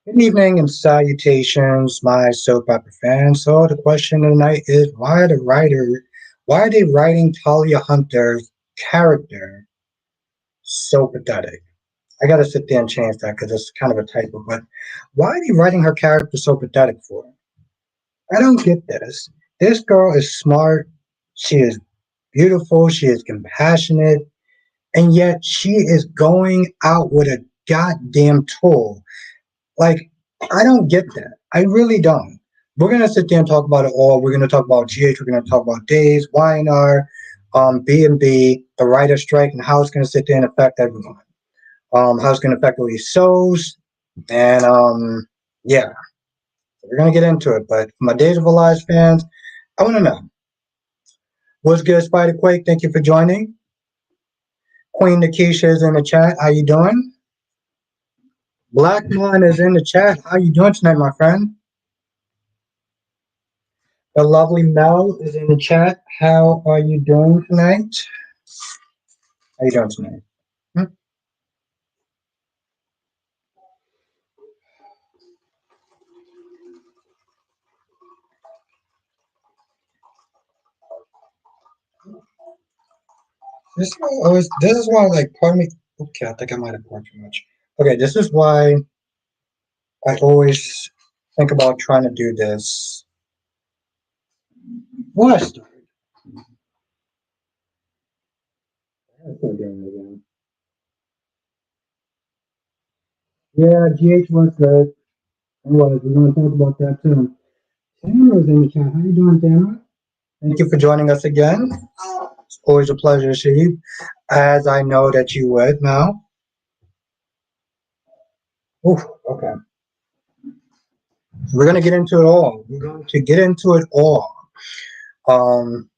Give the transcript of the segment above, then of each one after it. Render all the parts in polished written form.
Good evening and salutations, my soap opera fans. So the question tonight is why are they writing Talia Hunter's character so pathetic? I gotta sit there and change that because it's kind of a typo, but why are they writing her character so pathetic for? I don't get this. This girl is smart, she is beautiful, she is compassionate, and yet she is going out with a goddamn tool. Like, I don't get that. I really don't. We're gonna sit there and talk about it all. We're gonna talk about GH. We're gonna talk about Days, YNR, B&B, the writer strike, and how it's gonna sit there and affect everyone. How it's gonna affect all these shows, and yeah, we're gonna get into it. But for my Days of Our Lives fans, I want to know what's good, Spider Quake. Thank you for joining. Queen Nakisha is in the chat. How you doing? Black Mon is in the chat. How you doing tonight, my friend? The lovely Mel is in the chat. How are you doing tonight? How you doing tonight? Hmm? This is why, like, pardon me. Okay, I think I might have poured too much. Okay, this is why I always think about trying to do this. What? Yeah, GH was good. It was. We're going to talk about that too. Tamara's in the chat. How you doing, Tamara? Thank you for joining us again. It's always a pleasure to see you, as I know that you would now. Oof, okay. So we're going to get into it all. We're going to get into it all. Um,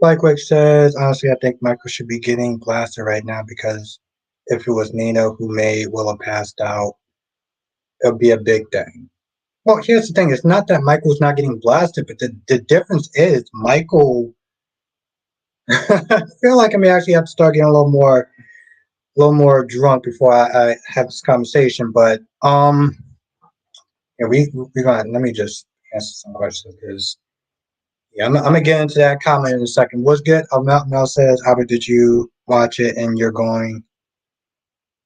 Spikewick says, honestly, I think Michael should be getting blasted right now because if it was Nina who made Willa passed out, it would be a big thing. Well, here's the thing. It's not that Michael's not getting blasted, but the difference is Michael. I feel like I may actually have to start getting a little more drunk before I have this conversation. But yeah, we gonna let me just answer some questions because yeah, I'm gonna get into that comment in a second. What's good? Mel says, Albert, did you watch it and you're going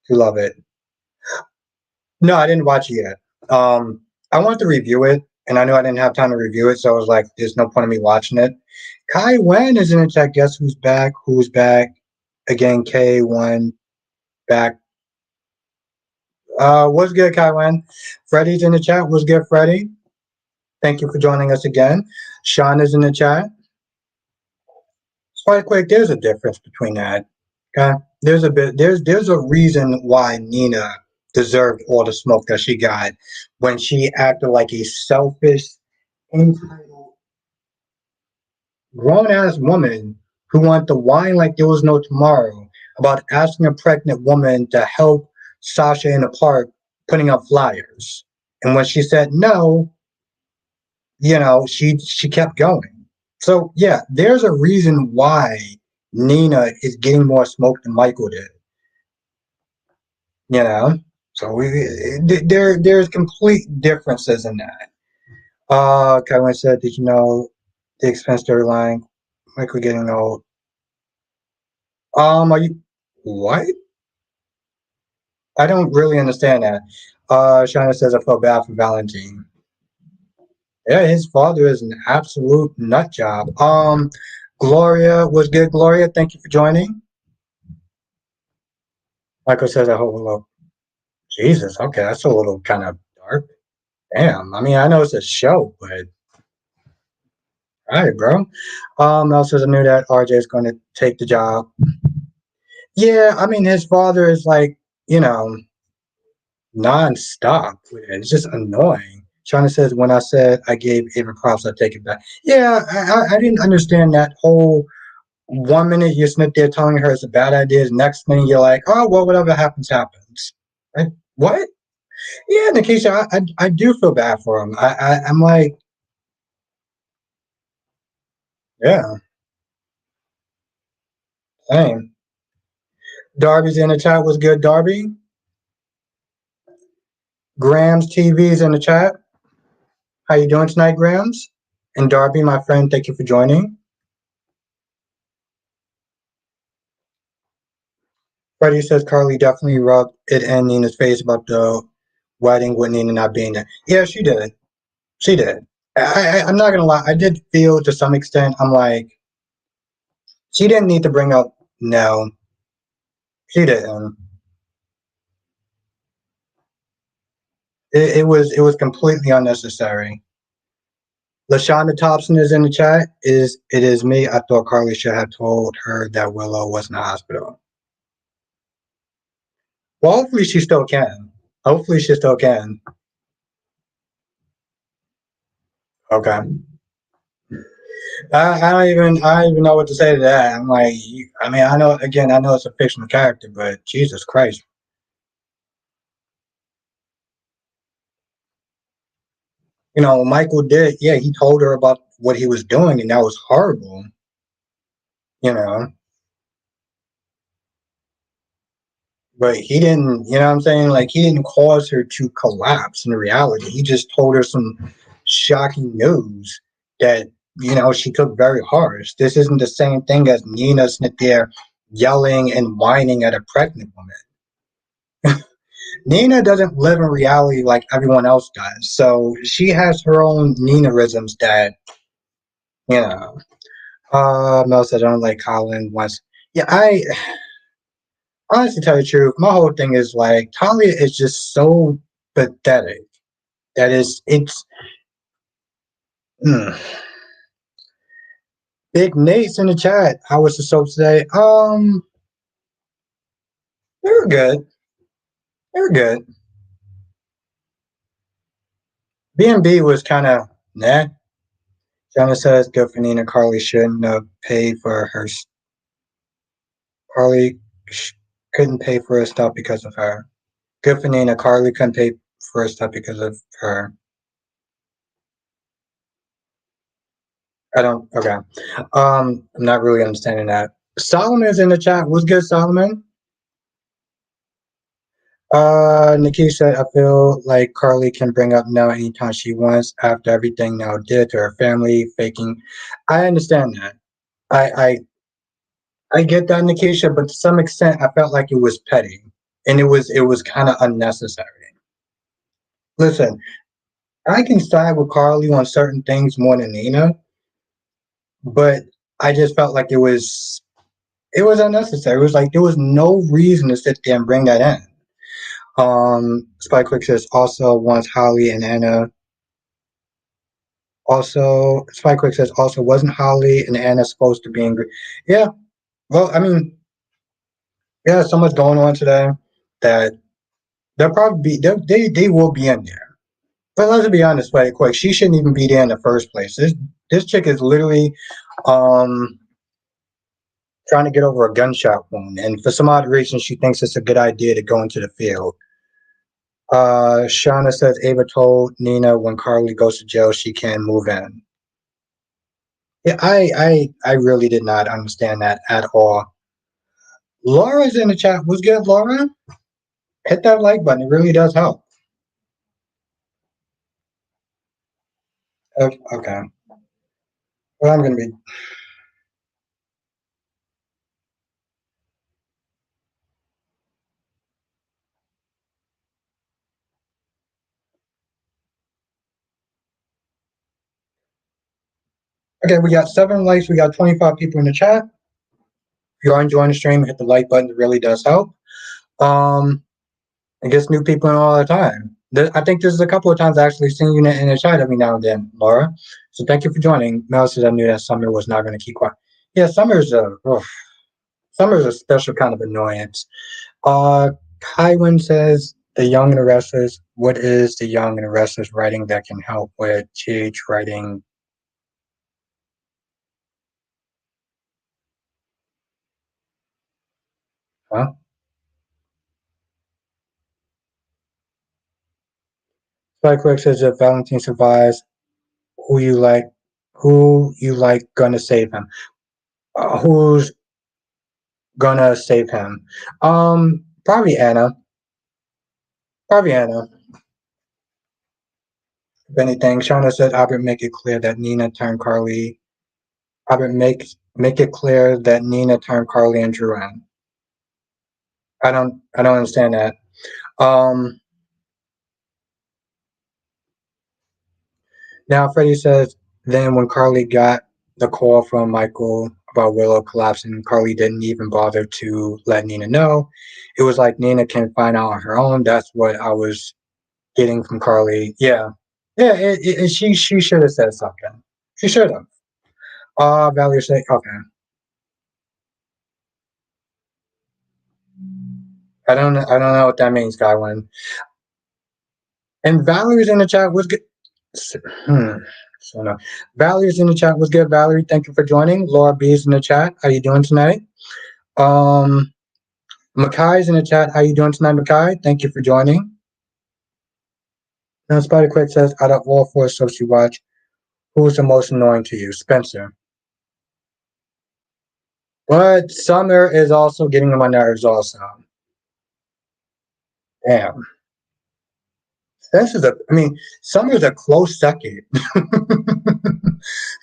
to love it? No, I didn't watch it yet. I wanted to review it, and I knew I didn't have time to review it, so I was like, "There's no point in me watching it." Kai Wen is in the chat. Guess who's back? Who's back? Again, K1 back. What's good, Kai Wen? Freddie's in the chat. What's good, Freddie? Thank you for joining us again. Sean is in the chat. Quite quick. There's a difference between that. Okay, there's a reason why Nina deserved all the smoke that she got when she acted like a selfish, entitled, grown ass woman who wanted to whine like there was no tomorrow about asking a pregnant woman to help Sasha in the park putting up flyers. And when she said no, she kept going. So yeah, there's a reason why Nina is getting more smoke than Michael did. You know, so there's complete differences in that. Kevin said, "Did you know the expense storyline? Michael getting old? Are you what? I don't really understand that." Shana says, "I felt bad for Valentine." Yeah, his father is an absolute nut job. Gloria was good. Gloria, thank you for joining. Michael says, "I hope look." Jesus, okay, that's a little kind of dark. Damn, I mean, I know it's a show, but all right, bro. Mel says, "I knew that RJ is going to take the job." Yeah, I mean, his father is like, you know, nonstop with it. It's just annoying. China says, when I said I gave Ava props, I take it back. Yeah, I didn't understand that whole 1 minute you're sitting there telling her it's a bad idea. The next thing you're like, oh, well, whatever happens, happens. Like, what? Yeah, Nikisha, I do feel bad for him. I'm like, yeah, same. Darby's in the chat. Was good, Darby? Grams TV's in the chat. How you doing tonight, Grams? And Darby, my friend, thank you for joining. Freddie says Carly definitely rubbed it in Nina's face about the wedding with Nina not being there. Yeah, she did. She did. I'm not gonna lie. I did feel to some extent. I'm like, she didn't need to bring up. No, she didn't. It was completely unnecessary. Lashonda Thompson is in the chat. It is me? I thought Carly should have told her that Willow was in the hospital. Well, hopefully she still can. Hopefully she still can. Okay. I don't even know what to say to that. I'm like, I mean, I know again, I know it's a fictional character, but Jesus Christ, Michael did. Yeah, he told her about what he was doing, and that was horrible. You know, but he didn't. You know what I'm saying? Like he didn't cause her to collapse in reality. He just told her some shocking news that she took very harsh. This isn't the same thing as Nina sitting there yelling and whining at a pregnant woman. Nina doesn't live in reality like everyone else does. So she has her own Nina-isms that, you know. Mel said, I don't like Colin once. Yeah, honestly tell you the truth, my whole thing is like, Talia is just so pathetic. That is, it's, mm. Big Nate's in the chat. How was the soap today? They were good. They were good. B&B was kind of, nah. Jenna says, good for Nina. Carly shouldn't have paid for her Carly couldn't pay for her stuff because of her. Good for Nina. Carly couldn't pay for her stuff because of her. I don't. Okay. I'm not really understanding that. Solomon is in the chat. What's good, Solomon? Nikki said, I feel like Carly can bring up Nell anytime she wants after everything Nell did to her family, faking. I understand that. I get that, Nikisha, but to some extent, I felt like it was petty, and it was kind of unnecessary. Listen, I can side with Carly on certain things more than Nina, but I just felt like it was unnecessary. It was like there was no reason to sit there and bring that in. Spike Quick says also wants Holly and Anna. Also, Spike Quick says also wasn't Holly and Anna supposed to be angry? Yeah. Well, I mean, yeah, so much going on today that they'll probably be they will be in there. But let's be honest, right quick, she shouldn't even be there in the first place. This chick is literally um trying to get over a gunshot wound, and for some odd reason, she thinks it's a good idea to go into the field. Shauna says Ava told Nina when Carly goes to jail, she can move in. Yeah, I really did not understand that at all. Laura's in the chat. What's good, Laura? Hit that like button. It really does help. Okay. Well, I'm gonna be. Okay, we got 7 likes. We got 25 people in the chat. If you are enjoying the stream, hit the like button. It really does help. It gets new people in all the time. I think there's a couple of times I actually seen you in the chat every now and then, Laura. So thank you for joining. Mel says I knew that Summer was not going to keep quiet. Yeah, Summer's a special kind of annoyance. Kywin says the Young and the Restless. What is the Young and the Restless writing that can help with GH writing? Huh? Spike says if Valentine survives, who you like, who you like gonna save him? Who's gonna save him? Probably Anna. Probably Anna. If anything, Shauna said Albert make it clear that Nina turned Carly. Albert make it clear that Nina turned Carly and Drew in. I don't understand that. Um Now Freddie says then when Carly got the call from Michael about Willow collapsing, Carly didn't even bother to let Nina know. It was like Nina can find out on her own. That's what I was getting from Carly. Yeah. Yeah, she should have said something. She should have. Valerie said, okay. I don't know what that means, Godwin. And Valerie's in the chat. Was good. Hmm. So no. Valerie's in the chat. Was good, Valerie. Thank you for joining. Laura B is in the chat. How you doing tonight? Um, Makai's in the chat. How you doing tonight, Makai? Thank you for joining. Now, Spider Quick says, out of all four soaps you watch, who's the most annoying to you? Spencer. But Summer is also getting on my nerves also. Damn. Summer's a close second.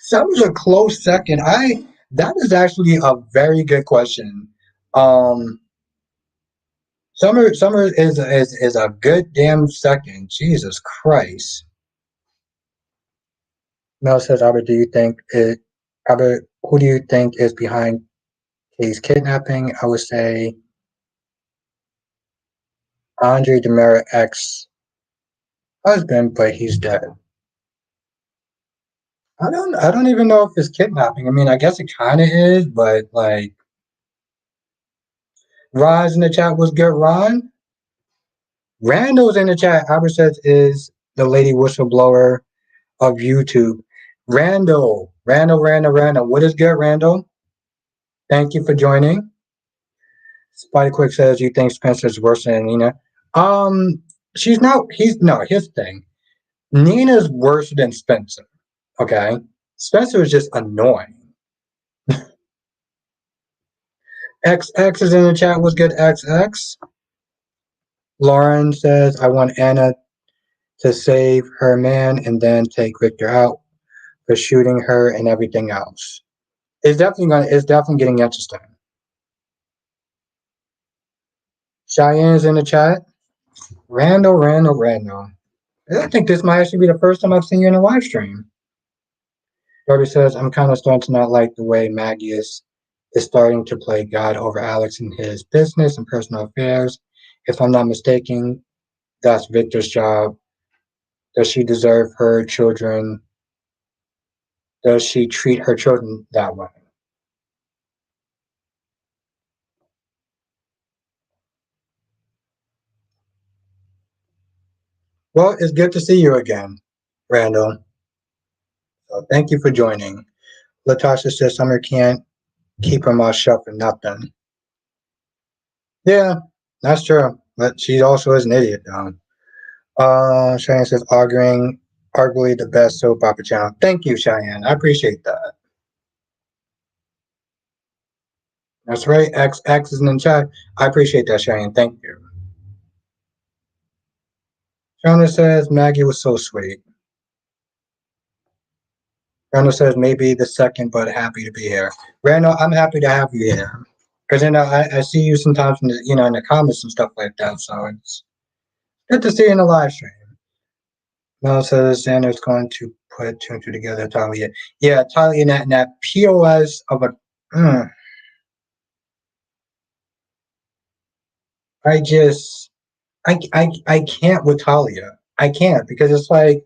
Summer's a close second. That is actually a very good question. Um, Summer is a good damn second. Jesus Christ. Mel says, Albert, who do you think is behind Kay's kidnapping? I would say Andre Demera ex-husband, but he's dead. I don't even know if it's kidnapping. I mean, I guess it kind of is, but like Ron's in the chat was good. Ron. Randall's in the chat. Albert says is the lady whistleblower of YouTube. Randall. What is good, Randall? Thank you for joining. Spotty Quick says you think Spencer's worse than Nina. Um, she's not. He's no. Here's the thing. Nina's worse than Spencer. Okay, Spencer is just annoying. XX is in the chat. Was good, XX. Lauren says I want Anna to save her man and then take Victor out for shooting her and everything else. It's definitely getting interesting. Cheyenne's in the chat. Randall. I think this might actually be the first time I've seen you in a live stream. Darby says, I'm kind of starting to not like the way Maggie is starting to play God over Alex in his business and personal affairs. If I'm not mistaken, that's Victor's job. Does she deserve her children? Does she treat her children that way? Well, it's good to see you again, Randall. So thank you for joining. Latasha says Summer can't keep her mouth shut for nothing. Yeah, that's true. But she also is an idiot, though. Cheyenne says arguably the best soap opera channel. Thank you, Cheyenne. I appreciate that. That's right. X is in the chat. I appreciate that, Cheyenne. Thank you. Shona says Maggie was so sweet. Randall says maybe the second, but happy to be here. Randall, I'm happy to have you here. Because I see you sometimes in the comments and stuff like that. So it's good to see you in the live stream. Mel says Xander's going to put two and two together. Talia, yeah, Talia, that POS of a. I just, I can't with Talia. I can't because it's like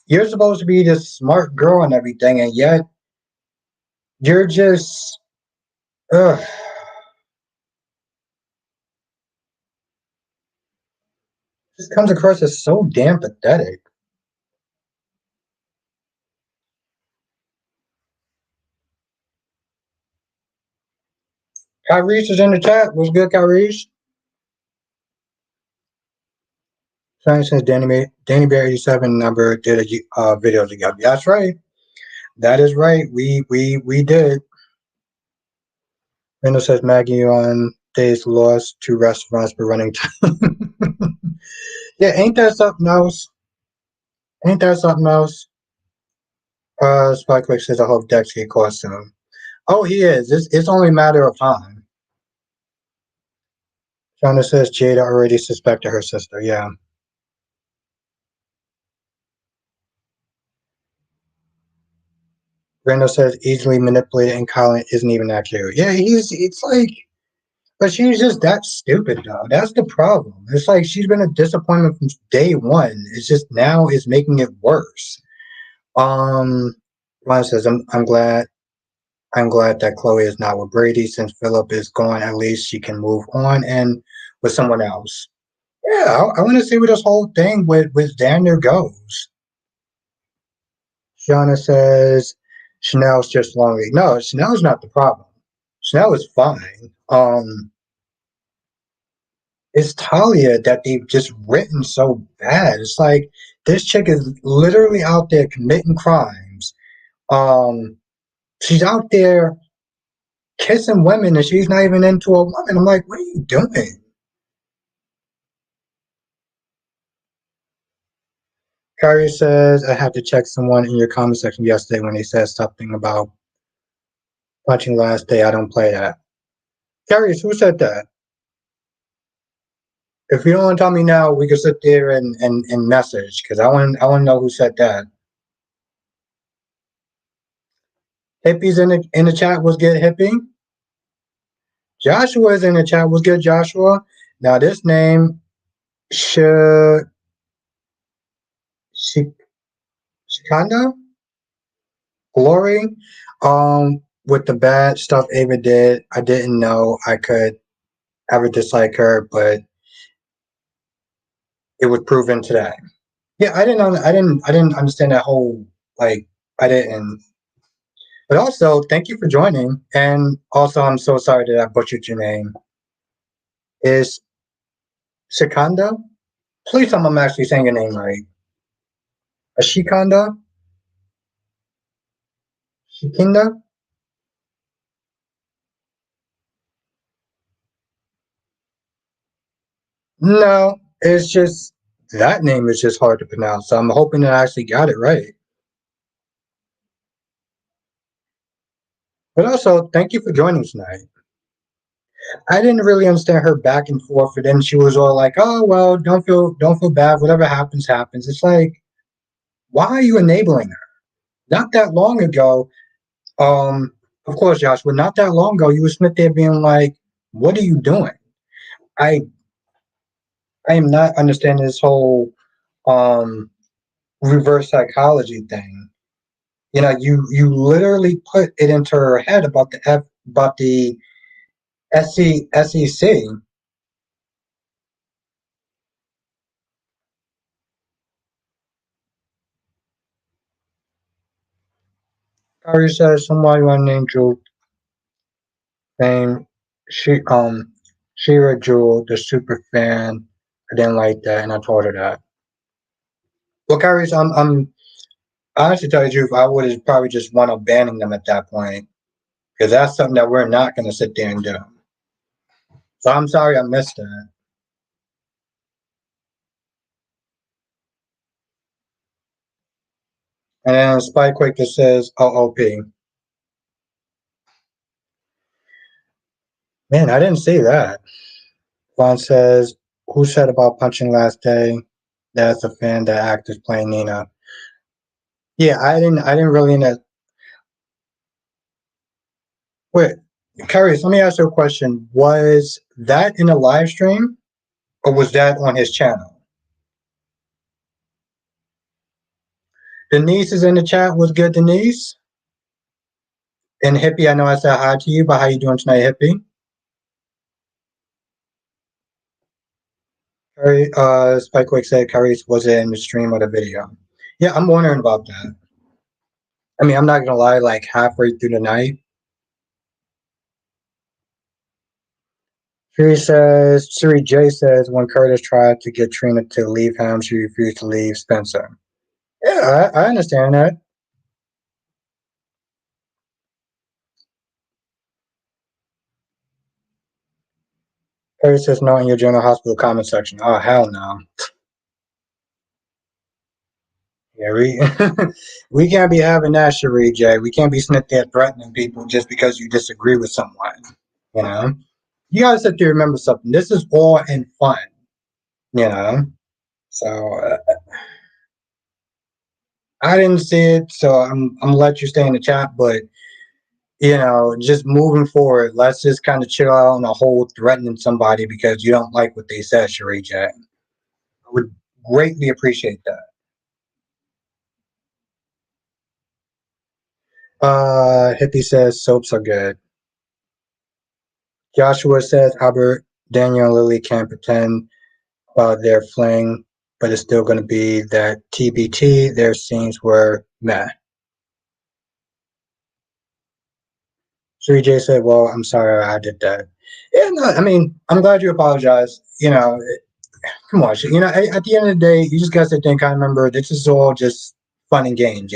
you're supposed to be this smart girl and everything, and yet you're just, ugh. Just comes across as so damn pathetic. Kyrie is in the chat. What's good, Kyrie? Science says Danny Bear 87 number did a video together. That's right. That is right. We did. Randall says Maggie on days lost to restaurants for running time. Yeah, ain't that something else? Ain't that something else? Spike Quick says I hope Dex get caught soon. Oh, he is. It's only a matter of time. Shonda says Jada already suspected her sister. Yeah. Randall says easily manipulated and Colin isn't even that cute. Yeah, it's like, but she's just that stupid though. That's the problem. It's like she's been a disappointment from day one. It's just now is making it worse. Ron says I'm glad that Chloe is not with Brady since Philip is gone. At least she can move on and with someone else. Yeah, I want to see where this whole thing with Daniel goes. Shauna says Chanel's just lonely. No, Chanel's not the problem. Chanel is fine. It's Talia that they've just written so bad. It's like this chick is literally out there committing crimes. Um, she's out there kissing women and she's not even into a woman. I'm like, what are you doing? Carrie says, I had to check someone in your comment section yesterday when they said something about punching last day. I don't play that. Carrie, who said that? If you don't want to tell me now, we can sit there and message because I want to know who said that. Hippie's in the chat. Was good, hippie. Joshua is in the chat. Was good, Joshua. Now this name should Shikanda Glory. With the bad stuff Ava did, I didn't know I could ever dislike her, but it was proven today. Yeah, I didn't understand that whole like I didn't. But also, thank you for joining. And also, I'm so sorry that I butchered your name. Is Shikanda? Please tell me I'm actually saying your name right. Ashikanda? Shikinda? No, it's just that name is just hard to pronounce. So I'm hoping that I actually got it right. But also, thank you for joining tonight. I didn't really understand her back and forth, and then she was all like, "Oh well, don't feel bad. Whatever happens, happens." It's like, why are you enabling her? Not that long ago, of course, Joshua, not that long ago, you were sitting there being like, "What are you doing?" I I am not understanding this whole um reverse psychology thing. You literally put it into her head about the SEC. Kari says somebody on Angel named she Shira Jewel, the super fan. I didn't like that, and I told her that. Well, Kari, I'm honestly tell you the truth, I would have probably just wound up banning them at that point because that's something that we're not going to sit there and do. So I'm sorry I missed that. And then Spikequake that says OOP. Man, I didn't see that. Vaughn says, who said about punching last day? That's a fan that actors playing Nina. Yeah, I didn't really know. Wait, Curious, let me ask you a question. Was that in a live stream or was that on his channel? Denise is in the chat. Was good, Denise? And Hippie, I know I said hi to you, but how you doing tonight, Hippie? Spikewick said Curious was it in the stream or the video? Yeah, I'm wondering about that. I mean, I'm not gonna lie, like halfway through the night. Siri J says when Curtis tried to get Trina to leave him, she refused to leave Spencer. Yeah, I understand that. Harry says no in your general hospital comment section. Oh, hell no. Yeah, we can't be having that, Cherie J. We can't be sitting there threatening people just because you disagree with someone. You know, you gotta sit there and remember something. This is all in fun. You know, so I didn't see it, so I'm gonna let you stay in the chat. But just moving forward, let's just kind of chill out on the whole threatening somebody because you don't like what they said, Cherie J. I would greatly appreciate that. Hippie says soaps are good. Joshua says Albert, Daniel, and Lily can't pretend about their fling, but it's still going to be that TBT. Their scenes were meh. Sri J said, "Well, I'm sorry I did that." Yeah, no, I mean, I'm glad you apologized. Come on, at the end of the day, you just got to sit there and kind of remember this is all just fun and games.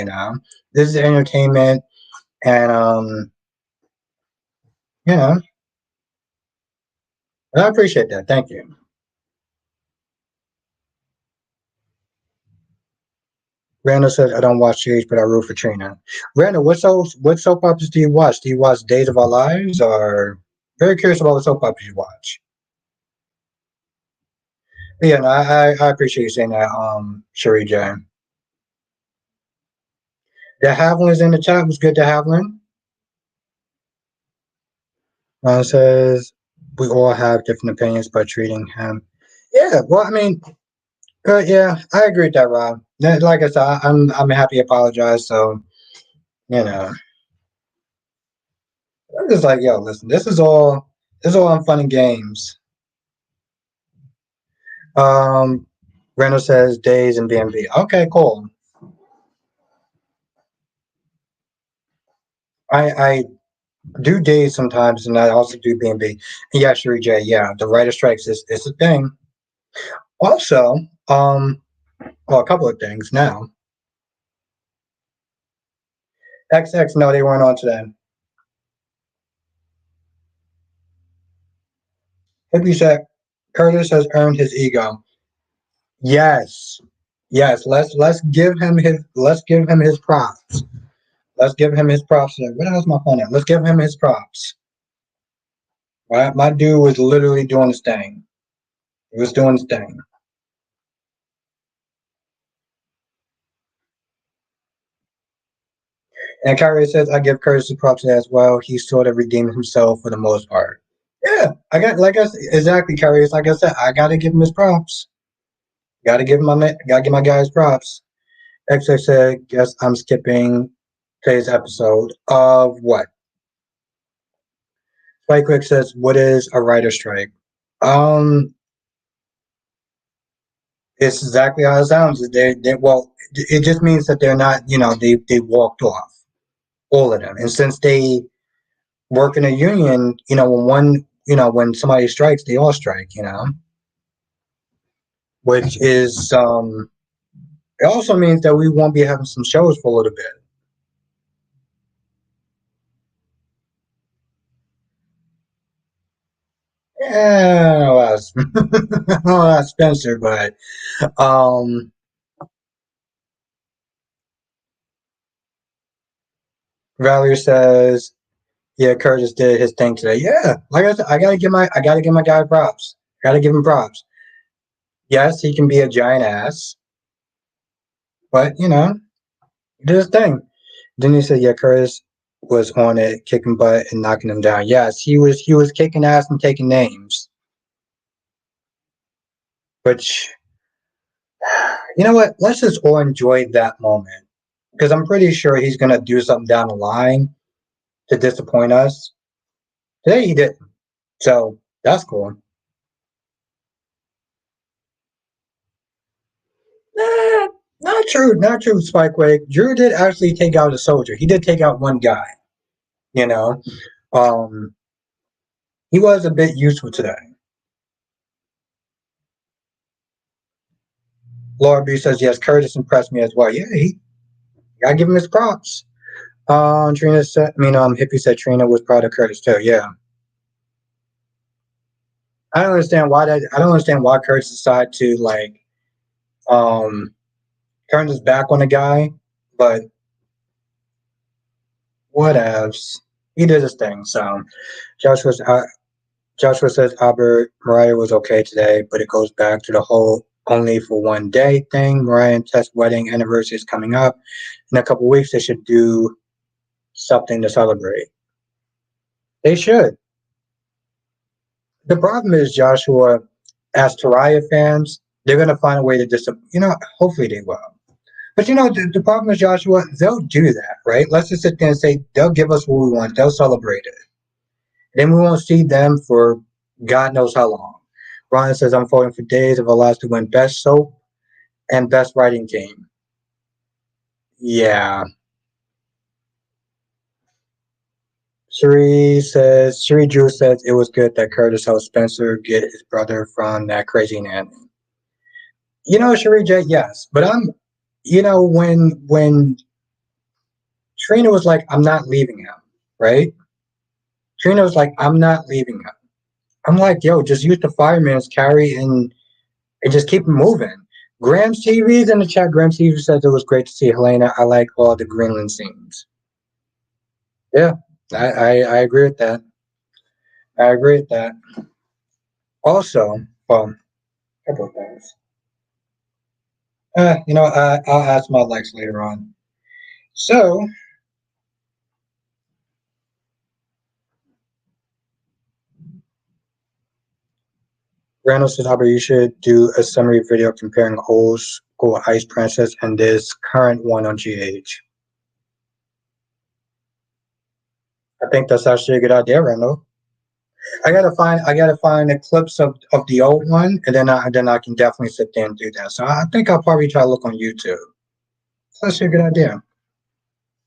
This is entertainment, and you know, I appreciate that. Thank you. Randall says, I don't watch Age, but I root for Trina. Randall, what soap operas do you watch? Do you watch Days of Our Lives or very curious about what soap operas you watch? But yeah, no, I appreciate you saying that, Cherie J. The Havlin's in the chat. It was good to Havlin. Says we all have different opinions about treating him. Yeah, well, I mean, yeah, I agree with that, Rob. Like I said, I'm happy to apologize. So you know, I'm just like, yo, listen, this is all on fun and games. Um, Randall says days and BMB. Okay, cool. I do days sometimes, and I also do BMB. And yeah, Sherry J. Yeah, the writer strikes is a thing. Also, well, a couple of things now. XX, no, they weren't on today. Hippie said Curtis has earned his ego. Yes, yes. Let's give him his props. Let's give him his props. Where the hell's my phone at? Let's give him his props. Right, my dude was literally doing his thing. He was doing his thing. And Kyrie says, I give Curtis the props as well. He's sort of redeemed himself for the most part. Yeah, I got like I said, exactly, Kyrie. It's like I said, I gotta give him his props. Gotta give my guys props. XX said, guess I'm skipping today's episode of what? Spike Quick says, what is a writer strike? Um, it's exactly how it sounds. Well, it just means that they're not, they walked off, all of them. And since they work in a union, when somebody strikes, they all strike, which is, it also means that we won't be having some shows for a little bit. Yeah, well, that's Spencer, but, um, Valerie says, yeah, Curtis did his thing today. Yeah, like I said, I gotta give my guy props. Gotta give him props. Yes, he can be a giant ass, but he did his thing. Then he said, yeah, Curtis was on it, kicking butt and knocking them down. Yes, he was kicking ass and taking names. Which, you know what? Let's just all enjoy that moment because I'm pretty sure he's gonna do something down the line to disappoint us. Today he didn't, so that's cool. Nah, not true, not true, Spikeway. Drew did actually take out a soldier. He did take out one guy. You know, um, he was a bit useful today. Laura B says yes. Curtis impressed me as well. Yeah, he gotta give him his props. Trina said, Hippie said Trina was proud of Curtis too. Yeah, I don't understand why that. I don't understand why Kurtz decided to like um turn his back on the guy, but whatevs. He did his thing. So Joshua Joshua says Albert Mariah was okay today, but it goes back to the whole only for one day thing. Mariah and Tess' wedding anniversary is coming up in a couple weeks. They should do something to celebrate. They should. The problem is Joshua, as Talia fans, they're gonna find a way to hopefully they will. But the problem is Joshua, they'll do that, right? Let's just sit there and say they'll give us what we want, they'll celebrate it. Then we won't see them for God knows how long. Ryan says I'm voting for Days of Our Lives to win Best Soap and Best Writing Team. Yeah. Cherie Drew says it was good that Curtis helped Spencer get his brother from that crazy nanny. Cherie J, yes. But when Trina was like, I'm not leaving him, right? Trina was like, I'm not leaving him. I'm like, yo, just use the fireman's carry and just keep moving. Graham's TV's in the chat. Graham's TV says it was great to see Helena. I like all the Greenland scenes. Yeah, I agree with that. I agree with that. Also, a couple of things. I'll ask my likes later on. So, Randall says, Albert, you should do a summary video comparing old school Ice Princess and this current one on GH. I think that's actually a good idea, Randall. I gotta find the clips of the old one, and then I can definitely sit there and do that. So I think I'll probably try to look on YouTube. So that's a good idea.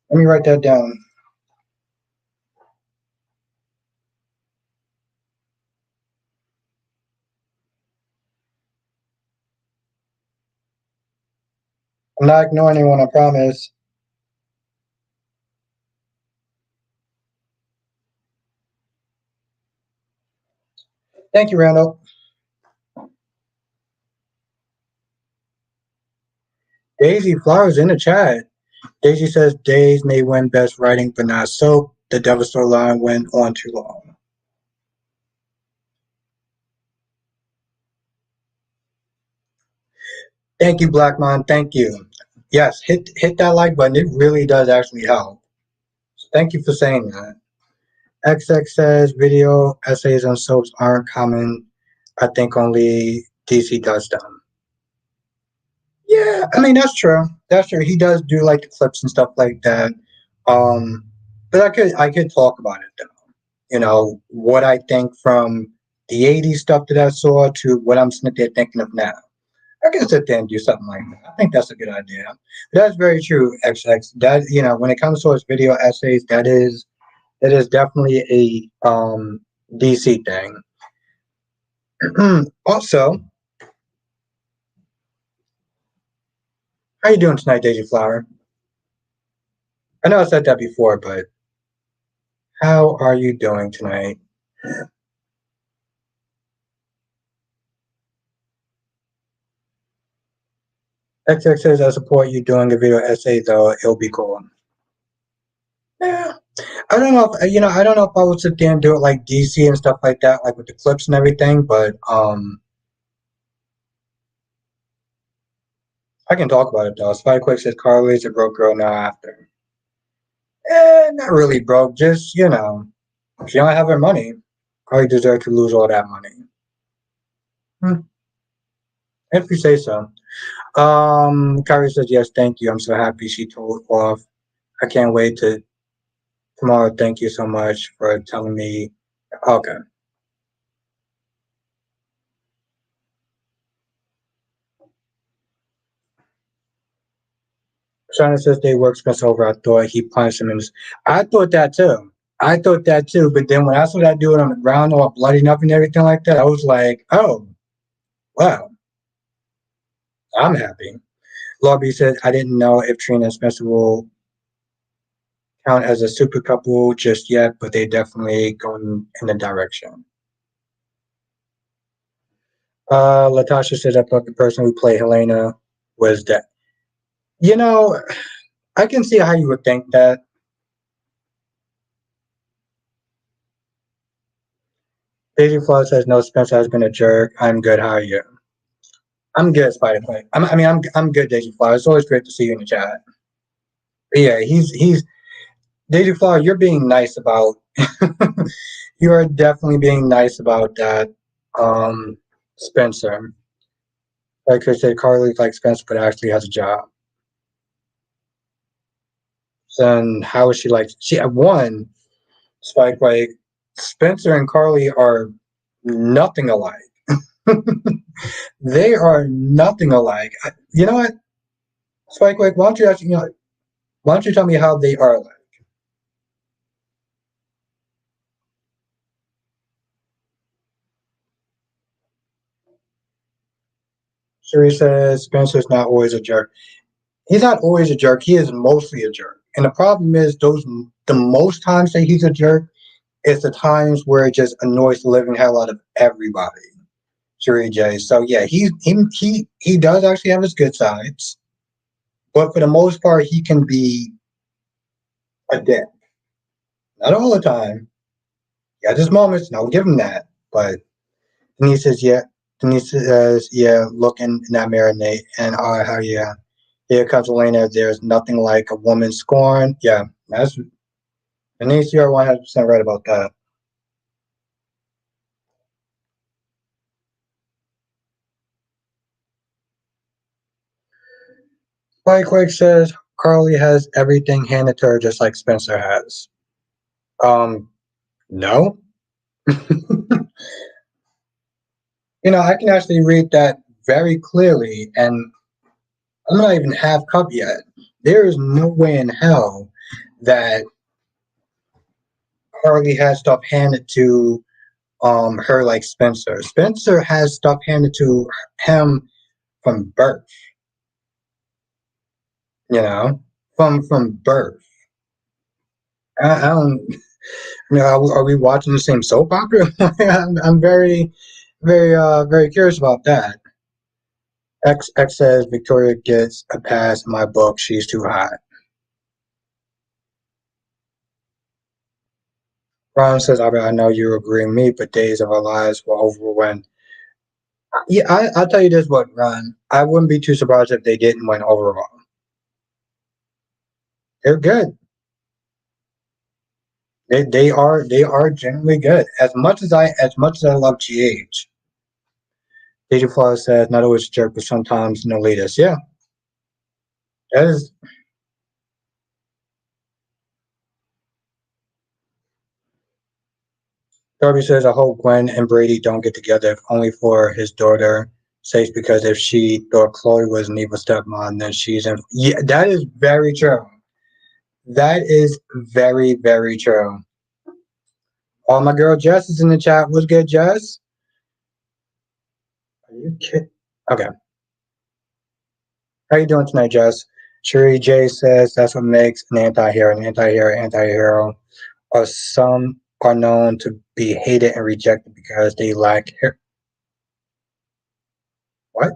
Let me write that down. I'm not ignoring anyone, I promise. Thank you, Randall. Daisy Flowers in the chat. Daisy says Days may win best writing, but not soap. The Devil storyline went on too long. Thank you, Blackmon. Thank you. Yes, hit that like button. It really does actually help. So thank you for saying that. XX says video essays on soaps aren't common. I think only DC does them. Yeah, I mean that's true. That's true. He does do like the clips and stuff like that. Um, but I could talk about it though. What I think from the '80s stuff that I saw to what I'm sitting there thinking of now. I can sit there and do something like that. I think that's a good idea. But that's very true, XX. That when it comes to his video essays, that is definitely a DC thing. Also, how you doing tonight, Daisy Flower? I know I said that before, but how are you doing tonight? XX says I support you doing a video essay though. It'll be cool. Yeah. I don't know if I don't know if I would sit there and do it like DC and stuff like that, like with the clips and everything, but I can talk about it though. Spy Quick says Carly's a broke girl now after. Not really broke, just if you don't have her money, Carly deserves to lose all that money. Hmm. If you say so. Kyrie says yes, thank you. I'm so happy she told off. I can't wait to tomorrow. Thank you so much for telling me. Okay. China says they work Spencer over. I thought he punched him in his. I thought that too. I thought that too. But then when I saw that dude on the ground all bloodied up and everything like that, I was like, oh, wow, I'm happy. Lobby said, I didn't know if Trina and Spencer will count as a super couple just yet, but they definitely going in the direction. Latasha said that the person who played Helena was dead. You know, I can see how you would think that. Daisy Flaw says no. Spencer has been a jerk. I'm good. How are you? I'm good, Spider Play. I'm good, Daisy Flaw. It's always great to see you in the chat. But yeah, he's Daisy Flaw. You're being nice about. You are definitely being nice about that. Spencer. Like I said, Carly likes Spencer, but actually has a job. Then how is she like? She one Spike like Spencer and Carly are nothing alike. They are nothing alike. You know what, Spike? Like, why don't you actually, why don't you tell me how they are alike? Sheree says Spencer's not always a jerk. He's not always a jerk. He is mostly a jerk. And the problem is, the most times that he's a jerk is the times where it just annoys the living hell out of everybody. Sheree J. So yeah, he does actually have his good sides, but for the most part, he can be a dick. Not all the time. Yeah, there's moments, and I'll give him that. But Denise says, yeah. Denise says, yeah, look in that mirror, Nate. And how, yeah. Here comes Elena. There's nothing like a woman scorn. Yeah, that's Denise, you're 100% right about that. Spike Quake says, Carly has everything handed to her just like Spencer has. No. I can actually read that very clearly, and I'm not even half cup yet. There is no way in hell that Harley has stuff handed to her like Spencer. Spencer has stuff handed to him from birth, you know, from birth. I don't, are we watching the same soap opera? I'm very, very curious about that. X says Victoria gets a pass in my book. She's too hot. Ron says, I know you agree with me, but days of our lives were over when. Yeah, I'll tell you this, what, Ron. I wouldn't be too surprised if they didn't win overall. They're good. They are generally good. As much as I love GH. DJ Flores says, not always a jerk, but sometimes an elitist. Yeah, that is. Darby says, I hope Gwen and Brady don't get together, if only for his daughter sakes, because if she thought Chloe was an evil stepmom, then she's in. Yeah, that is very true. That is very, very true. Oh, my girl Jess is in the chat. What's good, Jess? Are you kidding? Okay. How you doing tonight, Jess? Sheree J says that's what makes an anti-hero an anti-hero anti-hero. Or some are known to be hated and rejected because they lack what?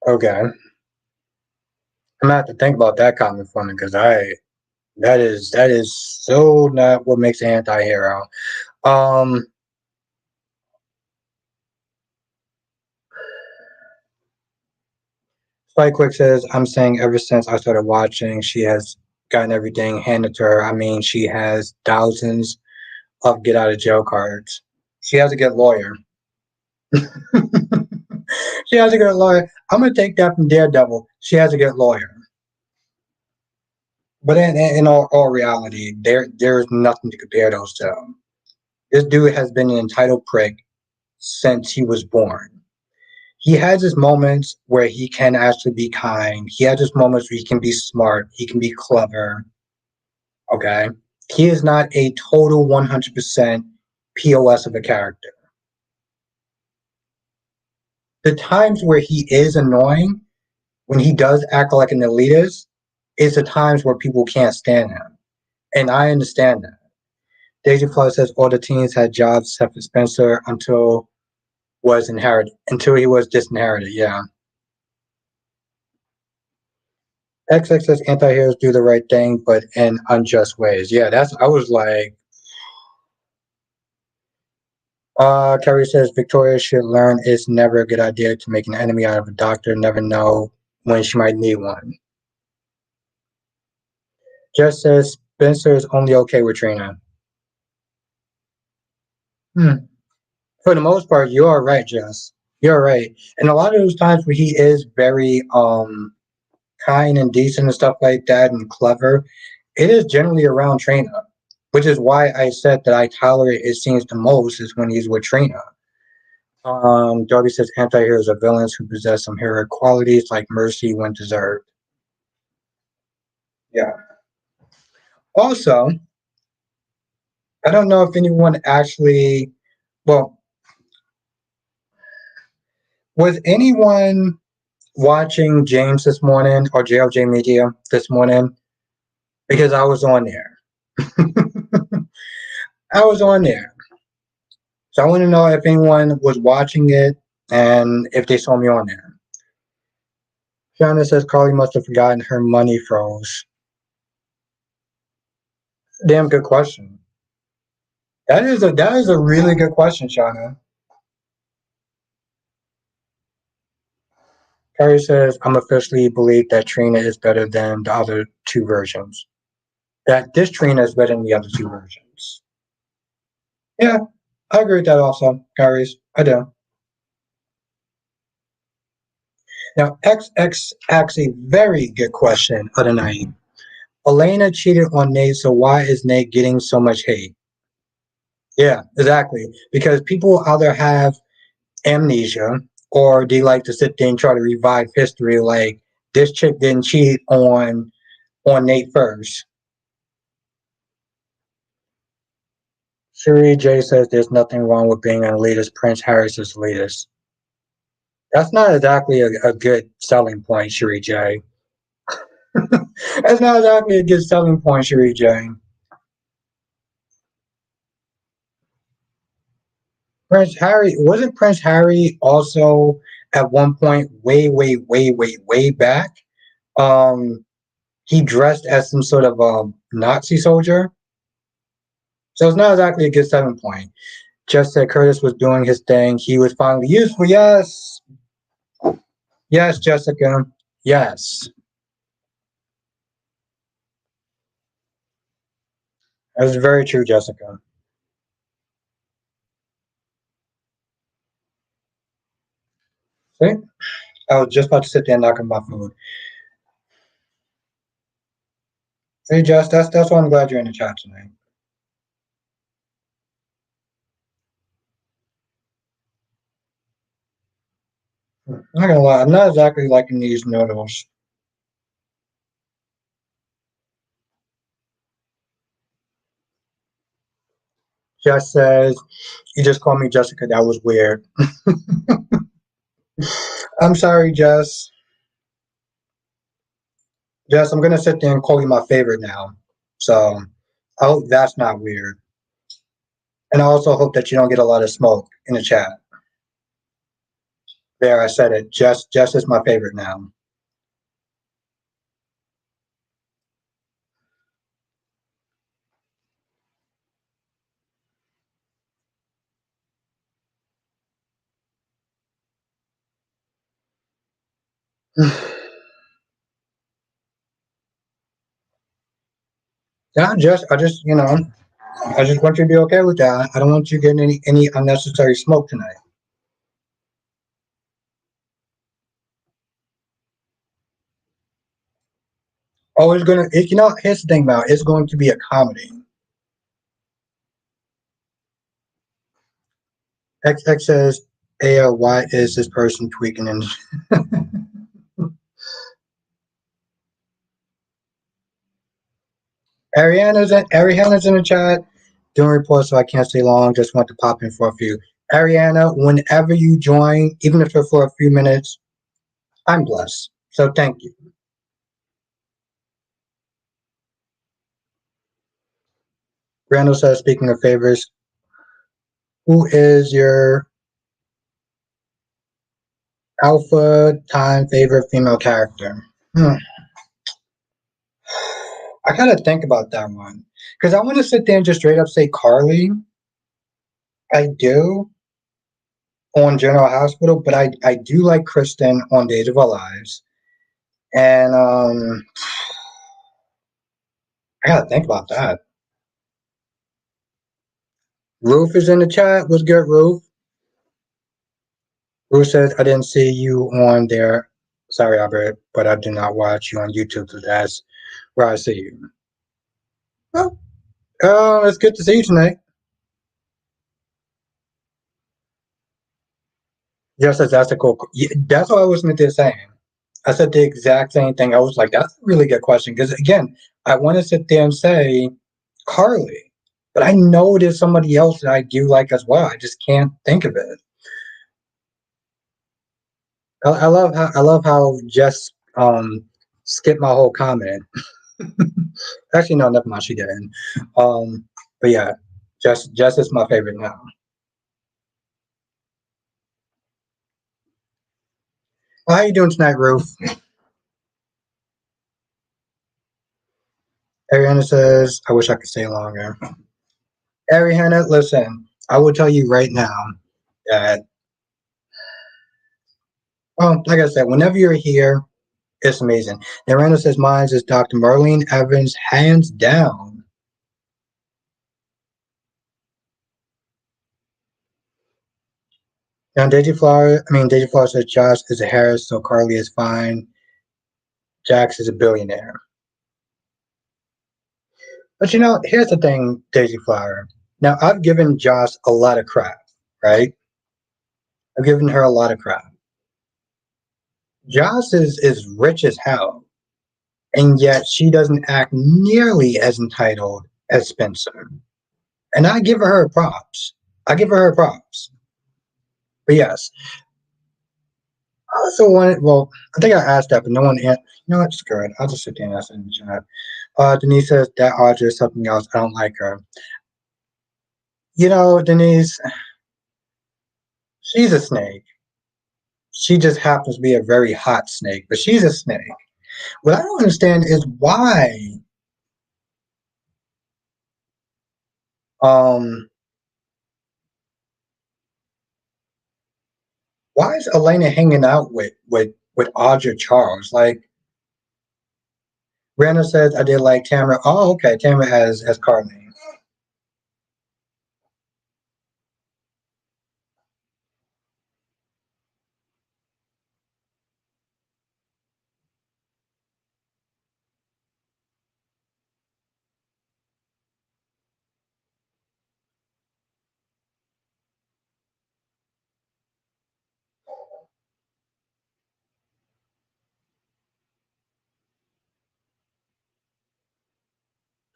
Okay. I'm gonna have to think about that comment for me because that is so not what makes an anti-hero. Um Spike Quick says, I'm saying ever since I started watching, she has gotten everything handed to her. I mean, she has thousands of get out of jail cards. She has a good lawyer. She has a good lawyer. I'm gonna take that from Daredevil. She has a good lawyer. But in all reality, there's nothing to compare those to. This dude has been an entitled prick since he was born. He has his moments where he can actually be kind. He has his moments where he can be smart. He can be clever. Okay. He is not a total 100% POS of a character. The times where he is annoying, when he does act like an elitist, is the times where people can't stand him. And I understand that. Daisy Flood says all the teens had jobs except for Spencer until he was disinherited. Yeah. XX says anti-heroes do the right thing, but in unjust ways. Yeah, that's. I was like, Carrie says Victoria should learn it's never a good idea to make an enemy out of a doctor. Never know when she might need one. Jess says Spencer is only okay with Trina. Hmm. For the most part, you're right, Jess. You're right. And a lot of those times where he is very kind and decent and stuff like that and clever, it is generally around Trina. Which is why I said that I tolerate his scenes the most is when he's with Trina. Darby says anti-heroes are villains who possess some heroic qualities like mercy when deserved. Yeah. Also, I don't know if anyone actually, well, was anyone watching James this morning or JLJ Media this morning? Because I was on there. I was on there. So I want to know if anyone was watching it and if they saw me on there. Shauna says Carly must have forgotten her money froze. Damn good question. That is a really good question, Shauna. Carrie says I'm officially believe that Trina is better than the other two versions. That this Trina is better than the other two versions. Yeah, I agree with that also, Carrie. I do. Now, XX asks a very good question of the night. Elena cheated on Nate, so why is Nate getting so much hate? Yeah, exactly. Because people either have amnesia or they like to sit there and try to revive history like this chick didn't cheat on Nate first. Cherie J says there's nothing wrong with being an elitist. Prince Harris is elitist. That's not exactly a good selling point, Cherie J. That's not exactly a good selling point, Cherie J. Prince Harry wasn't Prince Harry also at one point way back. Um, he dressed as some sort of a Nazi soldier, so it's not exactly a good selling point. Just that Curtis was doing his thing. He was finally useful. Yes, yes, Jessica. Yes, that's very true, Jessica. See, I was just about to sit there and knock on my food. Hey, Jess, that's why I'm glad you're in the chat tonight. I'm not gonna lie, I'm not exactly liking these noodles. Jess says, "You just called me Jessica. That was weird." I'm sorry, Jess. Jess, I'm gonna sit there and call you my favorite now. So I hope that's not weird. And I also hope that you don't get a lot of smoke in the chat. There, I said it. Jess is my favorite now. Yeah, I just want you to be okay with that. I don't want you getting any unnecessary smoke tonight. Oh, here's the thing about it, it's going to be a comedy. XX says, Aya, why is this person tweaking and Ariana's in the chat doing reports, so I can't stay long. Just want to pop in for a few. Ariana, whenever you join, even if it's for a few minutes, I'm blessed. So thank you. Randall says, speaking of favorites, who is your alpha time favorite female character? Hmm. I gotta think about that one because I want to sit there and just straight up say Carly. I do on General Hospital, but I do like Kristen on Days of Our Lives, and I gotta think about that. Ruth is in the chat. What's good, Ruth? Ruth says I didn't see you on there. Sorry, Albert, but I do not watch you on YouTube, so that's where I see you. Well, it's good to see you tonight. Just as that's a cool. Yeah, that's what I was there saying. I said the exact same thing. I was like, that's a really good question because again, I want to sit there and say Carly, but I know there's somebody else that I do like as well. I just can't think of it. I love how Jess skipped my whole comment. Actually, no, never mind. She didn't. But yeah, Jess is my favorite now. How you doing tonight, Ruth? Ariana says, I wish I could stay longer. Ariana, listen, I will tell you right now that, like I said, whenever you're here, it's amazing. Ariana says, mine is Dr. Marlene Evans, hands down. Now, Deji Flower says, Josh is a Harris, so Carly is fine. Jax is a billionaire. But here's the thing, Daisy Flower. Now, I've given Joss a lot of crap, right? I've given her a lot of crap. Joss is rich as hell, and yet she doesn't act nearly as entitled as Spencer. And I give her props. I give her props. But yes, I also wanted, well, I think I asked that, but no one answered. You know what? Screw it. I'll just sit there and ask it in the chat. Denise says that Audrey is something else. I don't like her. Denise, she's a snake. She just happens to be a very hot snake, but she's a snake. What I don't understand is um, why is Elena hanging out with Audra Charles? Like Randall says, I did like Tamara. Oh, okay, Tamara has Carly.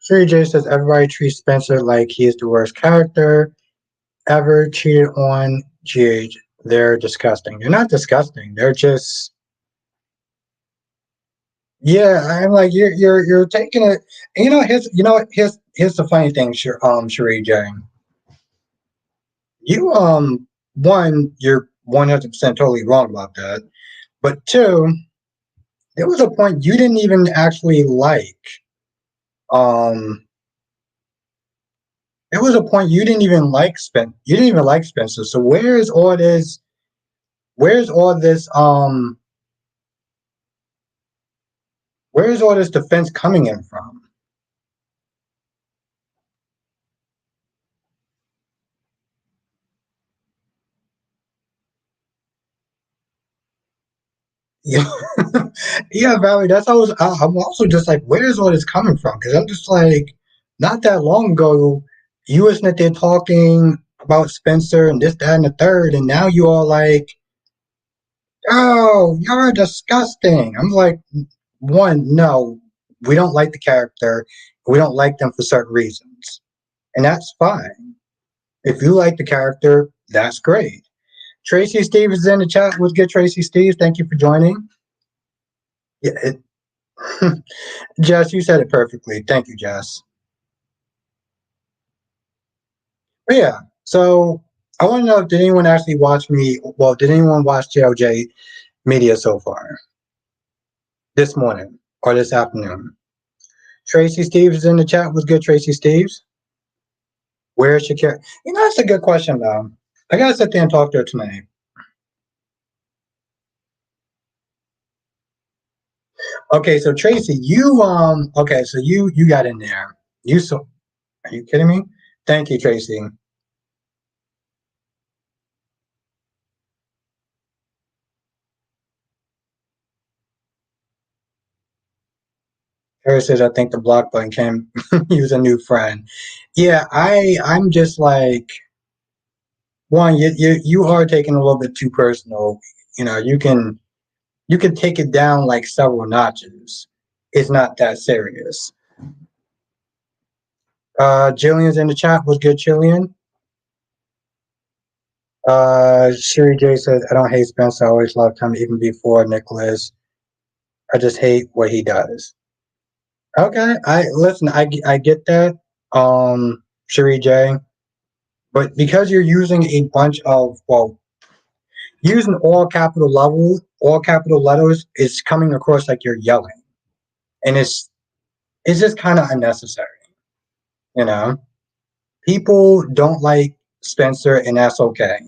Sherry J says everybody treats Spencer like he's the worst character ever cheated on GH. They're disgusting. They're not disgusting. They're just yeah. I'm like you're taking it. And here's the funny thing, Sherry J. You one, you're 100% totally wrong about that. But two, there was a point you didn't even actually like. Um, there was a point you didn't even like You didn't even like Spencer. So where's all this? Where's all this? Where's all this defense coming in from? Yeah, yeah, Valerie. That's always. I'm also just like, where's all this coming from? Because I'm just like, not that long ago, you wasn't there talking about Spencer and this, that, and the third, and now you all like, oh, you're disgusting. I'm like, one, no, we don't like the character. We don't like them for certain reasons, and that's fine. If you like the character, that's great. Tracy Steve is in the chat. What's good, Tracy Steve? Thank you for joining. Yeah, Jess, you said it perfectly. Thank you, Jess. But yeah, so I want to know, did anyone actually watch me? Well, did anyone watch JLJ Media so far this morning or this afternoon? Tracy Steves is in the chat. Was good, Tracy Steves? Where is Shakira? That's a good question, though. I gotta sit there and talk to her tonight. Okay, so Tracy, okay, so you got in there. You so Are you kidding me? Thank you, Tracy. Harry says I think the block button can use a new friend. Yeah, I'm just like one. You are taking a little bit too personal. You can take it down like several notches. It's not that serious. Jillian's in the chat. What's good, Jillian? Sherry J says, I don't hate Spencer. I always loved him even before Nicholas. I just hate what he does. Okay, I get that, Sherry J. But because you're using a bunch of, well, using all capital letters is coming across like you're yelling, and it's just kind of unnecessary. You know, people don't like Spencer, and that's okay.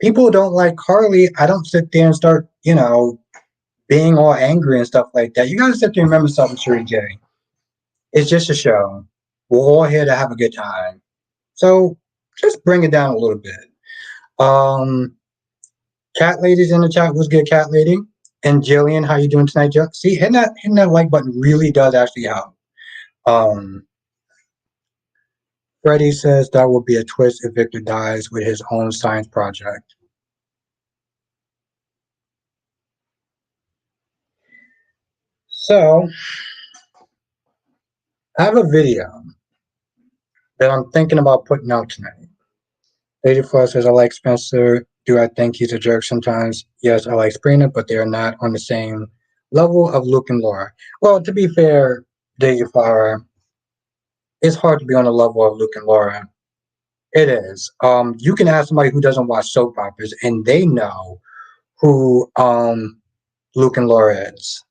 People don't like Carly. I don't sit there and start, being all angry and stuff like that. You gotta sit there and remember something, Sherry J. It's just a show. We're all here to have a good time. So just bring it down a little bit. Um, Cat Lady's in the chat. What's good, Cat Lady? And Jillian, how you doing tonight, Jill? See, hitting that like button really does actually help. Um, Freddie says that will be a twist if Victor dies with his own science project. So I have a video that I'm thinking about putting out tonight. Lady Flaw says, I like Spencer. Do I think he's a jerk sometimes? Yes, I like Sabrina, but they're not on the same level of Luke and Laura. Well, to be fair, Lady Flower, it's hard to be on the level of Luke and Laura. It is. You can ask somebody who doesn't watch soap operas, and they know who Luke and Laura is.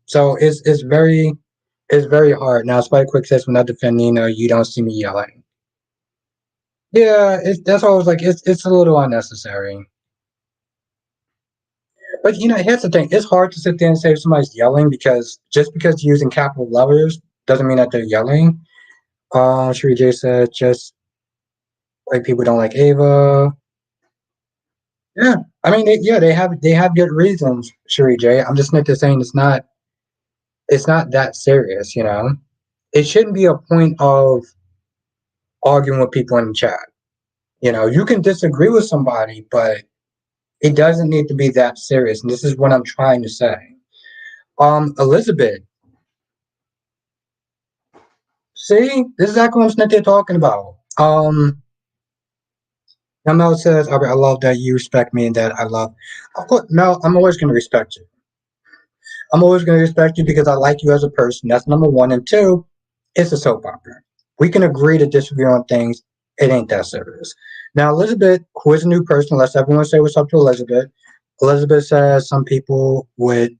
So it's very hard. Now, Spike Quick says, "When I defend Nina, you don't see me yelling." Yeah, that's always like it's a little unnecessary. But here's the thing: it's hard to sit there and say if somebody's yelling because just because you're using capital letters doesn't mean that they're yelling. Sherry J said just like people don't like Ava. Yeah, I mean, they have good reasons, Sherry J. I'm just not just saying it's not that serious. It shouldn't be a point of arguing with people in the chat. You can disagree with somebody, but it doesn't need to be that serious. And this is what I'm trying to say. Elizabeth, see, this is exactly what I'm sitting there talking about. Now Mel says, Albert, I love that you respect me and that I love. Of course, Mel, I'm always going to respect you. I'm always going to respect you because I like you as a person. That's number one. And two, it's a soap opera. We can agree to disagree on things. It ain't that serious. Now, Elizabeth, who is a new person, let's everyone say what's up to Elizabeth. Elizabeth says some people with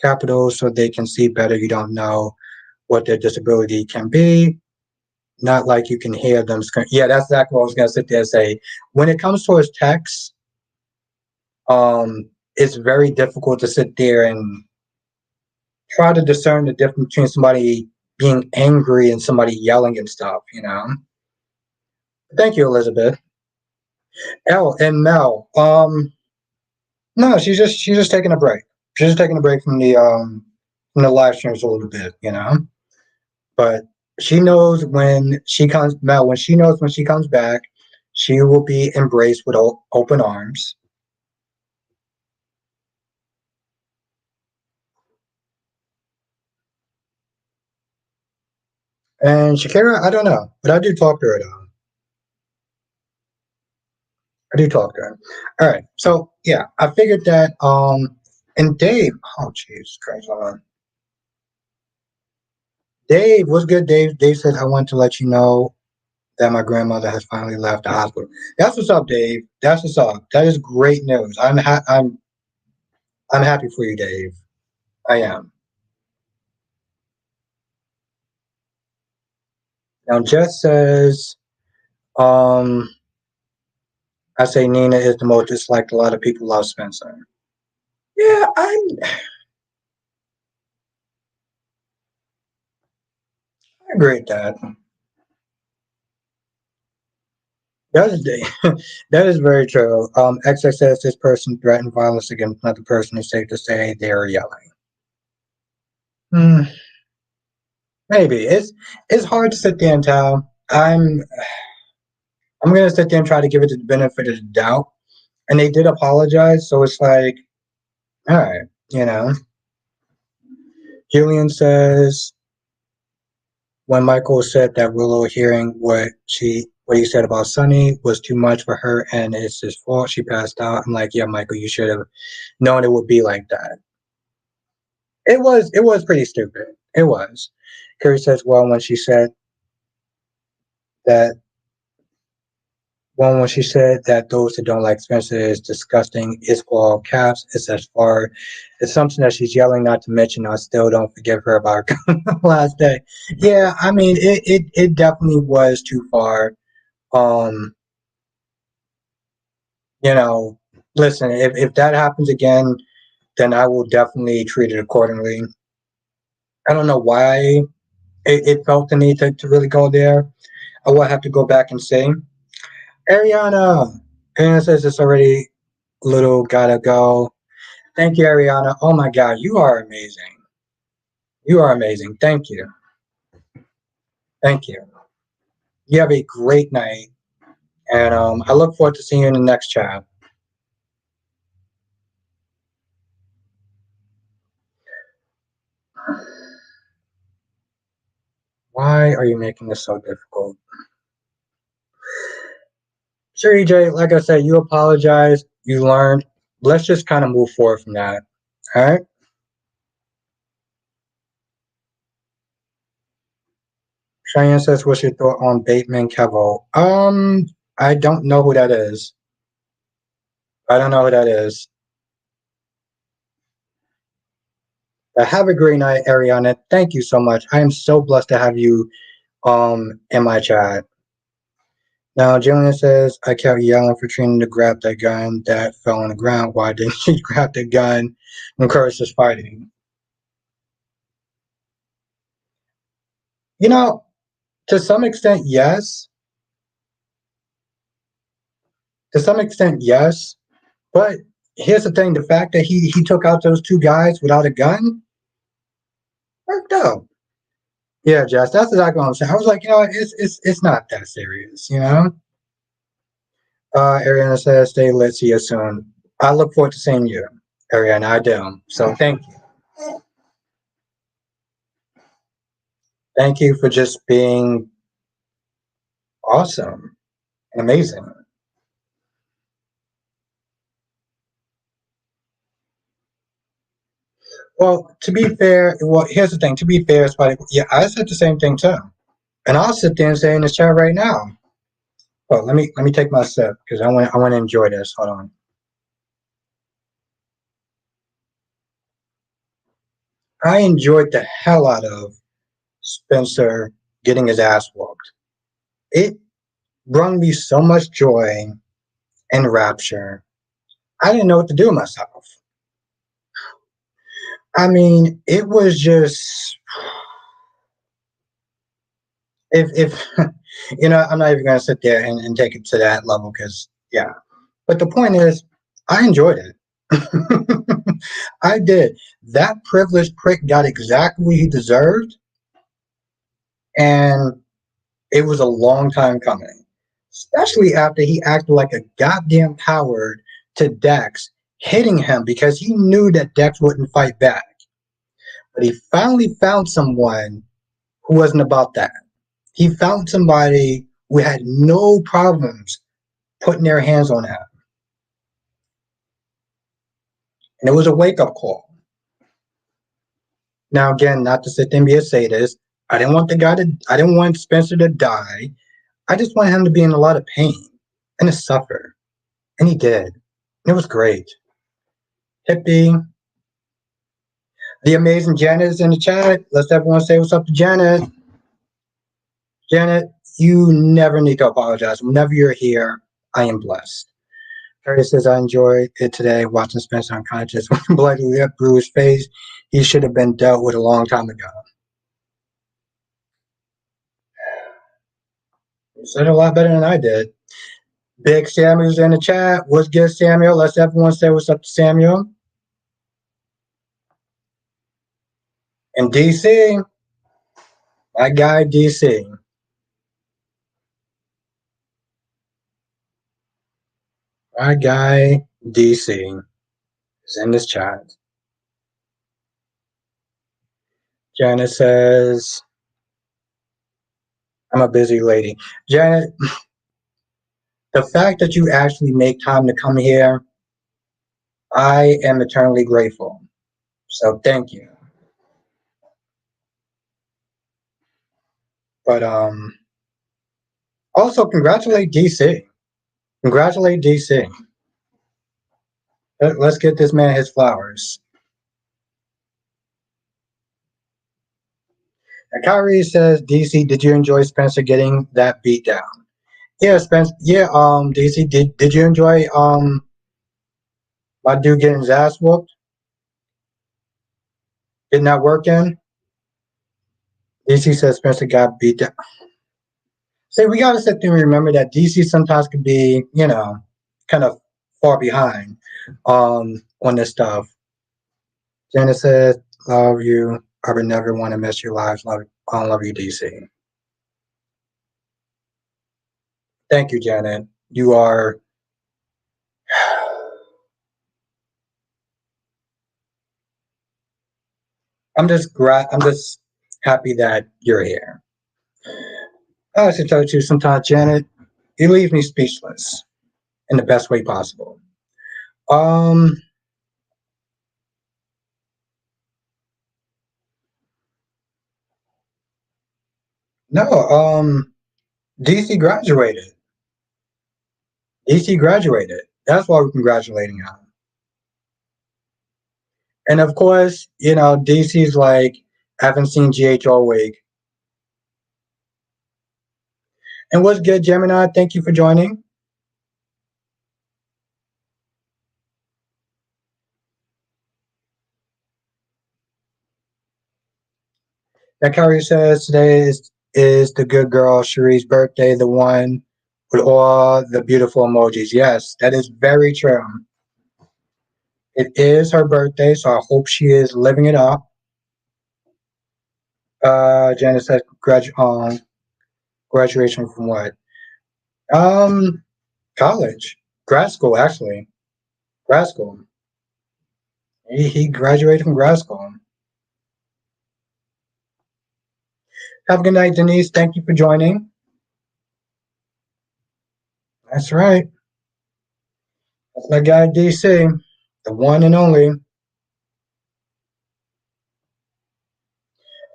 capitals so they can see better. You don't know what their disability can be. Not like you can hear them scream. Yeah, that's exactly what I was going to sit there and say. When it comes towards text, it's very difficult to sit there and try to discern the difference between somebody being angry and somebody yelling and stuff. Thank you, Elizabeth. Elle and Mel. No, she's just taking a break. She's just taking a break from the live streams a little bit. But she knows when she comes Mel, when she knows when she comes back, she will be embraced with open arms. And Shakira, I don't know, but I do talk to her though. I do talk to her. All right. So yeah, I figured that and Dave, oh jeez, Christ, hold on. Dave, what's good, Dave? Dave said, I want to let you know that my grandmother has finally left the hospital. That's what's up, Dave. That's what's up. That is great news. I'm happy for you, Dave. I am. Now, Jess says, um, I say Nina is the most disliked. A lot of people love Spencer. Yeah, I agree with that. That is that is very true. XX says this person threatened violence against another person. It's safe to say they are yelling. Hmm, maybe it's hard to sit there and tell. I'm gonna sit there and try to give it the benefit of the doubt. And they did apologize, so it's like, all right, you know. Julian says when Michael said that Willow hearing what he said about Sunny was too much for her and it's his fault. She passed out. I'm like, yeah, Michael, you should have known it would be like that. It was pretty stupid. It was. Carrie says, well, that when she said that those that don't like Spencer is disgusting, it's all caps. It's as far it's something that she's yelling not to mention. I still don't forgive her about last day. Yeah, I mean it definitely was too far. Um, you know, listen, if that happens again, then I will definitely treat it accordingly. I don't know why it felt the need to really go there. I will have to go back and see. Ariana. Ariana says it's already little gotta go. Thank you, Ariana. Oh my God, you are amazing. You are amazing. Thank you. Thank you. You have a great night. And I look forward to seeing you in the next chat. Why are you making this so difficult? Sure, EJ, like I said, you apologized. You learned. Let's just kind of move forward from that. All right. Cheyenne says, what's your thought on Bateman Kevo? I don't know who that is. I don't know who that is. Have a great night, Ariana. Thank you so much. I am so blessed to have you in my chat. Now, Jillian says, I kept yelling for Trina to grab that gun that fell on the ground. Why didn't she grab the gun when Curtis was fighting? You know, to some extent, yes. To some extent, yes. But here's the thing: the fact that he took out those two guys without a gun worked out. Yeah, Jess, that's exactly what I'm saying. I was like, it's not that serious, you know. Ariana says, "Stay lit. See you soon." I look forward to seeing you, Ariana. I do. So thank you. Thank you for just being awesome and amazing. Well, to be fair, well, here's the thing. To be fair, it's like, yeah, I said the same thing too, and I'll sit there and say in the chat right now. Well, let me take my sip because I want to enjoy this. Hold on. I enjoyed the hell out of Spencer getting his ass whooped. It brought me so much joy and rapture. I didn't know what to do with myself. I mean, it was just if I'm not even gonna sit there and take it to that level because yeah. But the point is, I enjoyed it. I did. That privileged prick got exactly what he deserved, and it was a long time coming. Especially after he acted like a goddamn coward to Dex, hitting him because he knew that Dex wouldn't fight back. But he finally found someone who wasn't about that. He found somebody who had no problems putting their hands on him. And it was a wake up call. Now, again, not to sit there and be a sadist, I didn't want Spencer to die. I just wanted him to be in a lot of pain and to suffer. And he did. It was great. Hippie, the amazing Janet is in the chat. Let's everyone say what's up to Janet. Janet, you never need to apologize. Whenever you're here, I am blessed. Terry says, I enjoyed it today watching Spencer unconscious. When blood lip through his face, he should have been dealt with a long time ago. You said it a lot better than I did. Big Samuel's in the chat. What's good, Samuel? Let's everyone say what's up to Samuel. And DC, my guy DC. My guy DC is in this chat. Janet says, I'm a busy lady. Janet, the fact that you actually make time to come here, I am eternally grateful. So thank you. But also congratulate DC. Congratulate DC. Let's get this man his flowers. And Kyrie says, DC, did you enjoy Spencer getting that beat down? Yeah, Spencer. Yeah, DC, did you enjoy my dude getting his ass whooped? Getting that work in? DC says Spencer got beat down. See, we gotta sit there and remember that DC sometimes can be, kind of far behind on this stuff. Janet says, love you. I would never want to miss your lives. Love you, DC. Thank you, Janet. You are I'm just happy that you're here. I should tell you sometimes, Janet, you leave me speechless in the best way possible. Um, no, DC graduated. DC graduated. That's why we're congratulating him. And of course, DC's like, haven't seen GH all week. And what's good, Gemini? Thank you for joining. Now, Carrie says today is the good girl Cherie's birthday, the one with all the beautiful emojis. Yes, that is very true. It is her birthday, so I hope she is living it up. Janice said graduation from what? College, grad school, actually, grad school. He graduated from grad school. Have a good night, Denise. Thank you for joining. That's right. That's my guy, DC, the one and only.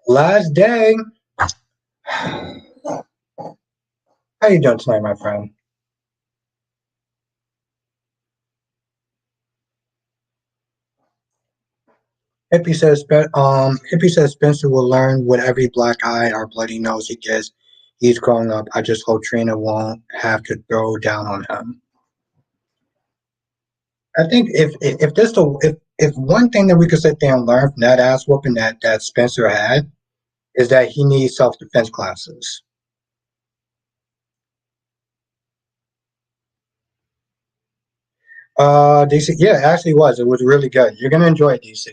Last day. How you doing tonight, my friend? Hippie says Spencer will learn with every black eye or bloody nose he gets. He's growing up. I just hope Trina won't have to throw down on him. I think if one thing that we could sit there and learn from that ass whooping that Spencer had is that he needs self defense classes. DC, yeah, it actually was. It was really good. You're gonna enjoy it, DC.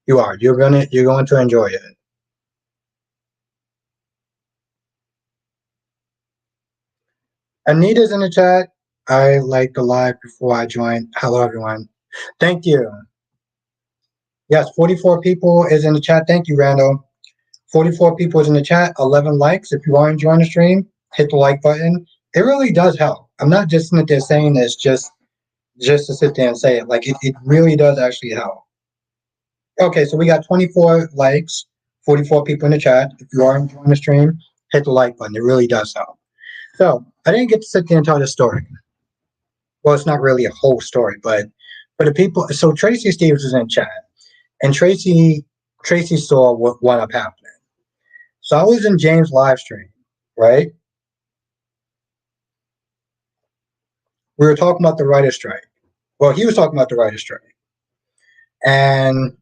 You are. You're going to enjoy it. Anita's in the chat. I like the live before I joined. Hello, everyone. Thank you. Yes, 44 people is in the chat. Thank you, Randall. 44 people is in the chat. 11 likes. If you are enjoying the stream, hit the like button. It really does help. I'm not just sitting there saying this just to sit there and say it. Like it really does actually help. Okay, so we got 24 likes, 44 people in the chat. If you are enjoying the stream, hit the like button. It really does help. So I didn't get to sit there and tell the story. Well, it's not really a whole story, but for the people. So Tracy Stevens is in chat, and Tracy saw what wound up happening. So I was in James' live stream, right? We were talking about the writer's strike. Well, he was talking about the writer's strike, and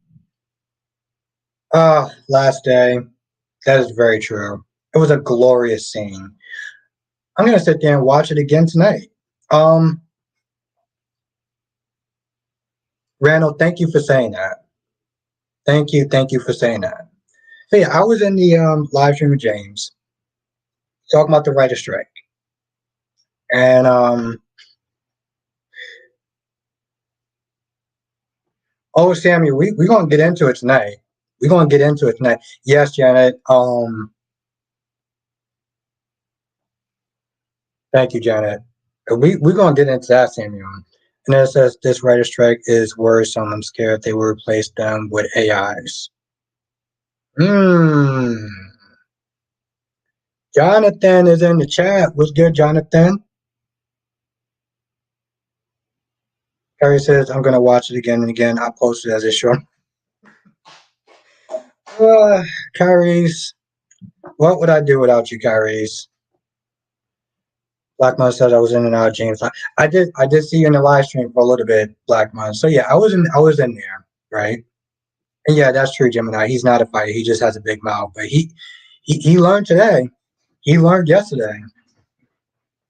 last day. That is very true. It was a glorious scene. I'm gonna sit there and watch it again tonight. Um, Randall, thank you for saying that. Thank you for saying that. So yeah, I was in the live stream with James talking about the writer's strike, and oh Samuel, we gonna get into it tonight. We're gonna get into it tonight. Yes, Janet. Thank you, Janet. We're gonna get into that, Samuel. And then it says this writer's strike is worrisome. I'm scared they will replace them with AIs. Hmm. Jonathan is in the chat. What's good, Jonathan? Carrie says, I'm going to watch it again and again. I'll post it as a short. Carrie's, what would I do without you, Carrie's? Black Mon said I was in and out of James. I did see you in the live stream for a little bit, Black Mon. So yeah, I was in there, right? And yeah, that's true, Gemini. He's not a fighter. He just has a big mouth. But he learned today. He learned yesterday.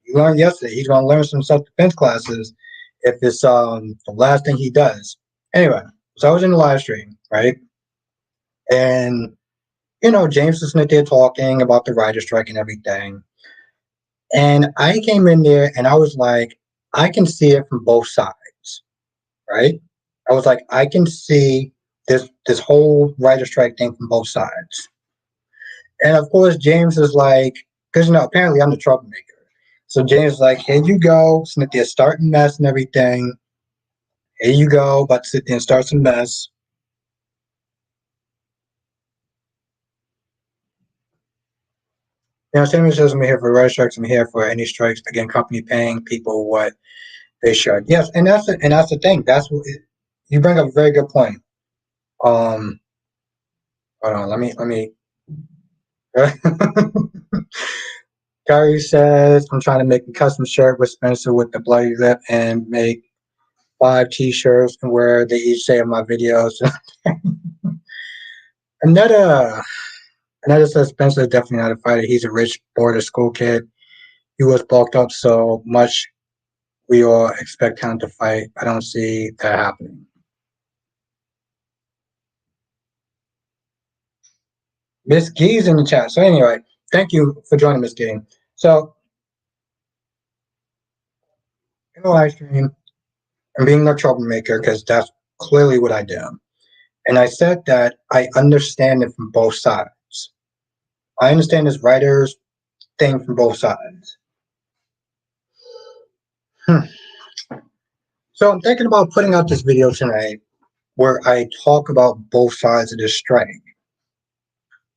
He learned yesterday. He's gonna learn some self-defense classes if it's the last thing he does. Anyway, so I was in the live stream, right? And James was sitting there talking about the writer strike and everything. And I came in there and I was like, I can see it from both sides, right? I was like, I can see this whole writer strike thing from both sides. And of course, James is like, because apparently I'm the troublemaker. So James is like, here you go, sit there starting mess and everything. Here you go, about to sit there and start some mess. Samuel says I'm here for writer strikes. I'm here for any strikes. Again, company paying people what they should. Yes, and that's the thing. That's what you bring up a very good point. Hold on, let me. Gary says I'm trying to make a custom shirt with Spencer with the bloody lip and make 5 T-shirts and where they each say in my videos. Another says Spencer is definitely not a fighter. He's a rich border school kid. He was bulked up so much we all expect him to fight. I don't see that happening. Miss Gee's in the chat. So anyway, thank you for joining Miss Gee. So in the live stream, I'm being a troublemaker because that's clearly what I do. And I said that I understand it from both sides. I understand this writer's thing from both sides. So I'm thinking about putting out this video tonight where I talk about both sides of this strike.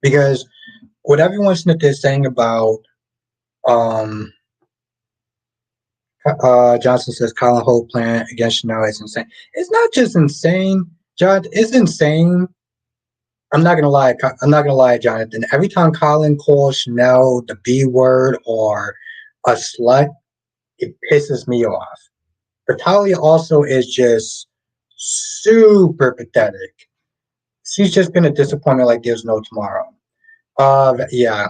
Because what everyone Smith is saying about Johnson says Colin Hope plan against Chanel is insane. It's not just insane, John. It's insane. I'm not gonna lie. I'm not gonna lie, Jonathan. Every time Colin calls Chanel the B word or a slut, it pisses me off. But Talia also is just super pathetic. She's just been a disappointment like there's no tomorrow. Yeah.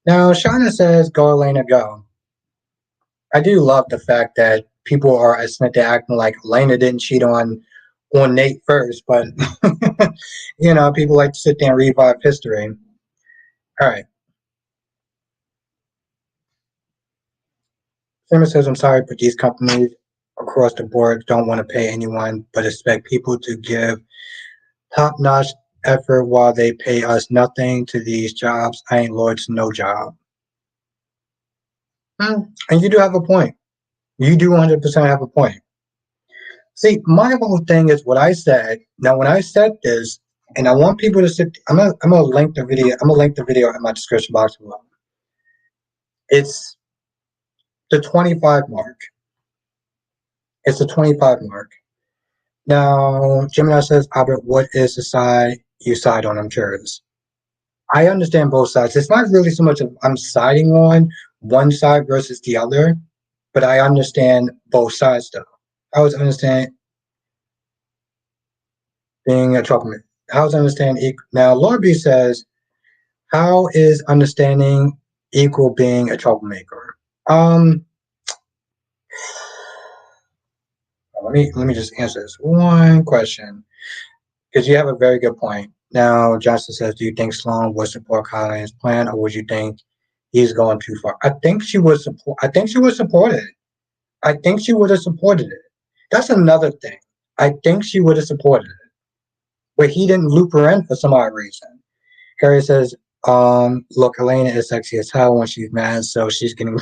Now Shauna says, "Go Elena, go." I do love the fact that people are acting like Elena didn't cheat on Nate first, but people like to sit there and revive history. All right. Simon says, I'm sorry, but these companies across the board don't want to pay anyone, but expect people to give top-notch effort while they pay us nothing to these jobs. I ain't loyal to no job. And you do have a point. You do 100% have a point. See, my whole thing is what I said. Now, when I said this, and I want people to sit. I'm gonna link the video. I'm gonna link the video in my description box below. It's the 25 mark. It's the 25 mark. Now, Gemini says, Albert, what is the side you side on? I'm curious. I understand both sides. It's not really so much of I'm siding on one side versus the other, but I understand both sides though. I was understand being a troublemaker. How is understand equal? Now, Laura B says, how is understanding equal being a troublemaker? Let me just answer this one question because you have a very good point. Now, Johnson says, do you think Sloan would support Colleen's plan, or would you think he's going too far? I think she would support. I think she would support it. I think she would have supported it. That's another thing. I think she would have supported it, but he didn't loop her in for some odd reason. Carrie says, look, Elena is sexy as hell when she's mad, so she's getting.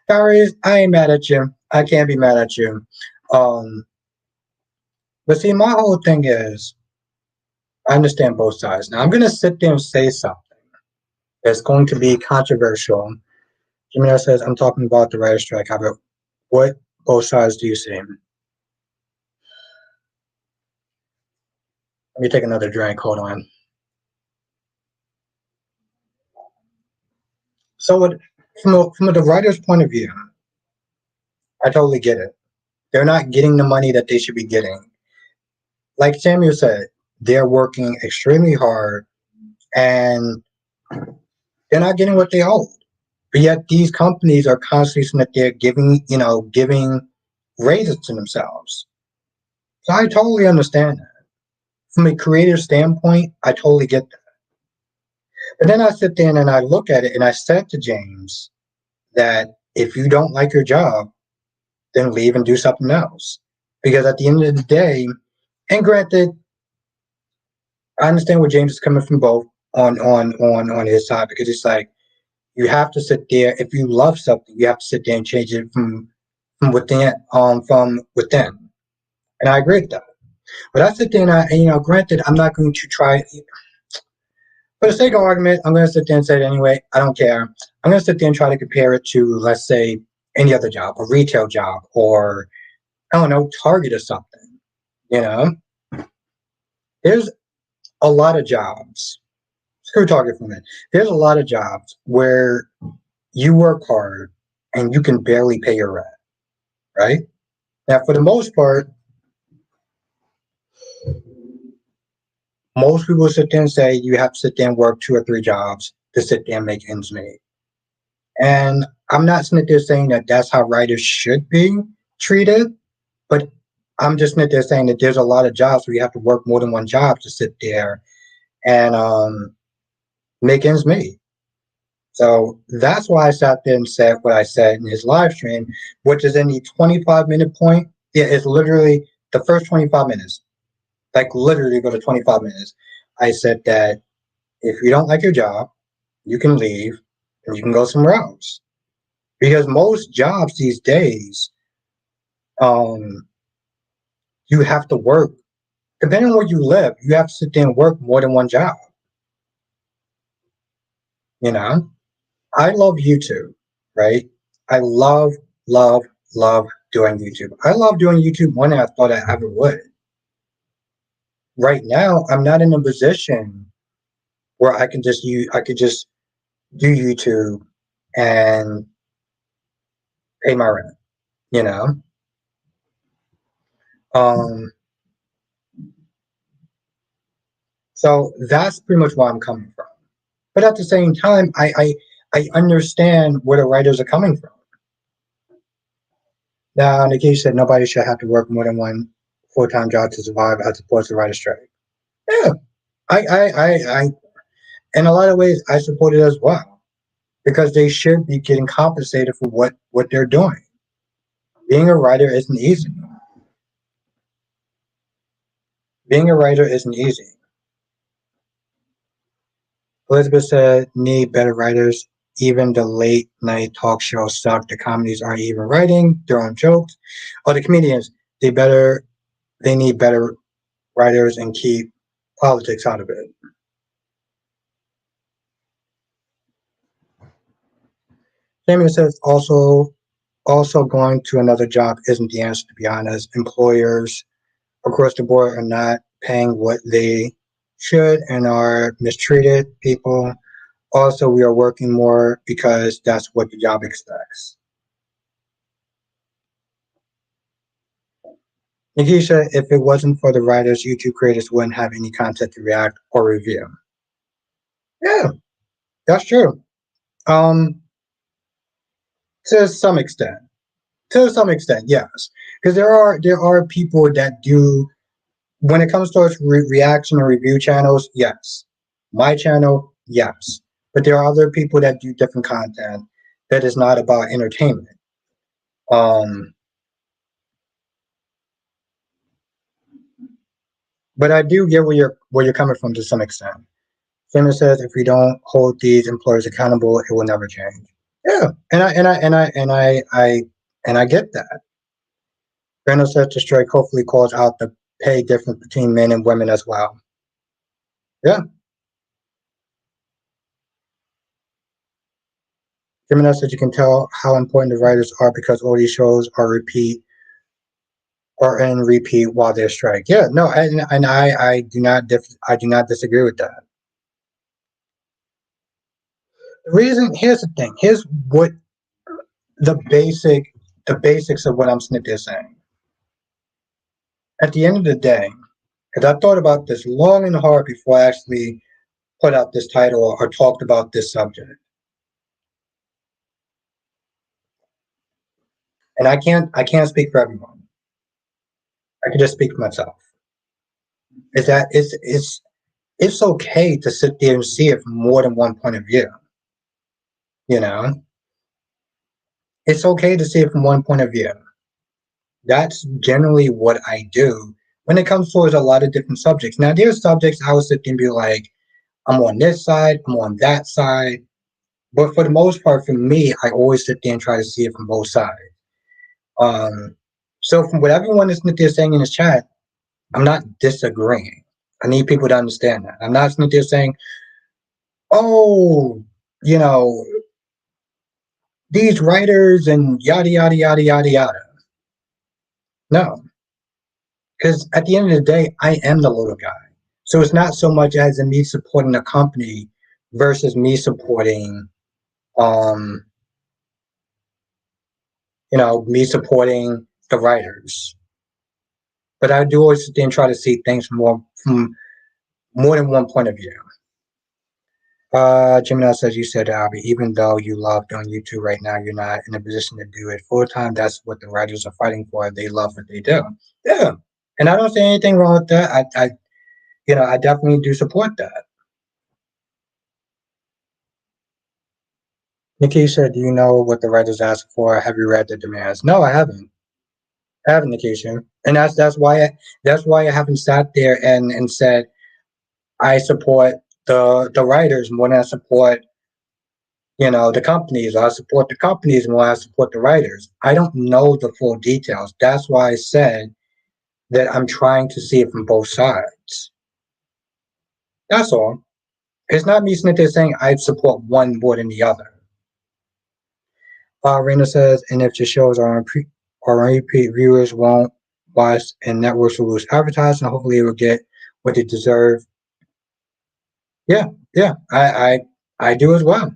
Carrie, I ain't mad at you. I can't be mad at you. Um, but see, my whole thing is, I understand both sides. Now, I'm going to sit there and say something that's going to be controversial. Jimmy says, I'm talking about the writer's strike. However, what both sides do you see? Let me take another drink. Hold on. So, from the writer's point of view, I totally get it. They're not getting the money that they should be getting. Like Samuel said, they're working extremely hard and they're not getting what they owe. But yet these companies are constantly saying that they're giving raises to themselves. So I totally understand that. From a creative standpoint, I totally get that. But then I sit there and I look at it and I said to James that if you don't like your job, then leave and do something else. Because at the end of the day, and granted, I understand where James is coming from both on his side because it's like you have to sit there. If you love something, you have to sit there and change it from within. And I agree with that. But I sit there and granted, I'm not going to try. For the sake of argument, I'm going to sit there and say it anyway. I don't care. I'm going to sit there and try to compare it to, let's say, any other job, a retail job, or I don't know, Target or something. You know, there's a lot of jobs. Screw Target for a minute. There's a lot of jobs where you work hard and you can barely pay your rent, right? Now, for the most part, most people sit there and say you have to sit there and work 2 or 3 jobs to sit there and make ends meet. And I'm not sitting there saying that that's how writers should be treated, but I'm just sitting there saying that there's a lot of jobs where you have to work more than one job to sit there and make ends meet. So that's why I sat there and said what I said in his live stream, which is in the 25-minute point. Yeah, it's literally the first 25 minutes, like literally go to 25 minutes. I said that if you don't like your job, you can leave and you can go somewhere else. Because most jobs these days, um, you have to work. Depending on where you live, you have to sit there and work more than one job. You know, I love YouTube, right? I love, love doing YouTube. I love doing YouTube more than I thought I ever would. Right now, I'm not in a position where I could just do YouTube and pay my rent. You know, um, so that's pretty much where I'm coming from. But at the same time, I understand where the writers are coming from. Now, Nikki said nobody should have to work more than one full-time job to survive as opposed to write a strike. Yeah, I, in a lot of ways, I support it as well because they should be getting compensated for what they're doing. Being a writer isn't easy. Being a writer isn't easy. Elizabeth said, need better writers. Even the late night talk shows suck. The comedies aren't even writing their own jokes. Or the comedians, they need better writers and keep politics out of it. Samuel says also going to another job isn't the answer, to be honest. Employers across the board are not paying what they should and are mistreated people. Also, we are working more because that's what the job expects. Nikisha, if it wasn't for the writers, YouTube creators wouldn't have any content to react or review. Yeah, that's true. Um, to some extent. To some extent, yes. Because there are people that do when it comes to reaction and review channels, yes. My channel, yes. But there are other people that do different content that is not about entertainment. Um, but I do get where you're coming from to some extent. Simon says if we don't hold these employers accountable, it will never change. Yeah, and I get that. Brandon says the strike hopefully calls out the pay difference between men and women as well. Yeah, Gemini says you can tell how important the writers are because all these shows are in repeat while they strike. Yeah, no, and I do not disagree with that. The reason here's the thing. Here's what the basics of what I'm sitting there saying. At the end of the day, because I thought about this long and hard before I actually put out this title or talked about this subject. And I can't speak for everyone. I can just speak for myself. Is that it's okay to sit there and see it from more than one point of view. You know, it's okay to see it from one point of view. That's generally what I do when it comes towards a lot of different subjects. Now, there's subjects I would sit there and be like, I'm on this side, I'm on that side. But for the most part, for me, I always sit there and try to see it from both sides. Um, so from what everyone is there saying in the chat, I'm not disagreeing. I need people to understand that. I'm not sitting there saying, oh, you know, these writers and yada yada yada yada yada. No, because at the end of the day, I am the little guy. So it's not so much as in me supporting the company versus me supporting, um, me supporting the writers. But I do always then try to see things from more than one point of view. Gemini says you said, Abby, even though you loved on YouTube right now, you're not in a position to do it full time. That's what the writers are fighting for. They love what they do. Yeah. And I don't see anything wrong with that. I definitely do support that. Nikki said, do you know what the writers ask for? Have you read the demands? No, I haven't. I haven't, Nikisha. And that's why I haven't sat there and said I support the writers more than I support the companies. I support the companies more than I support the writers. I don't know the full details. That's why I said that I'm trying to see it from both sides. That's all. It's not me sitting there saying I support one more than the other. Raina says, and if the shows are on repeat, viewers won't watch and networks will lose advertising. Hopefully, it will get what they deserve. Yeah, yeah, I do as well.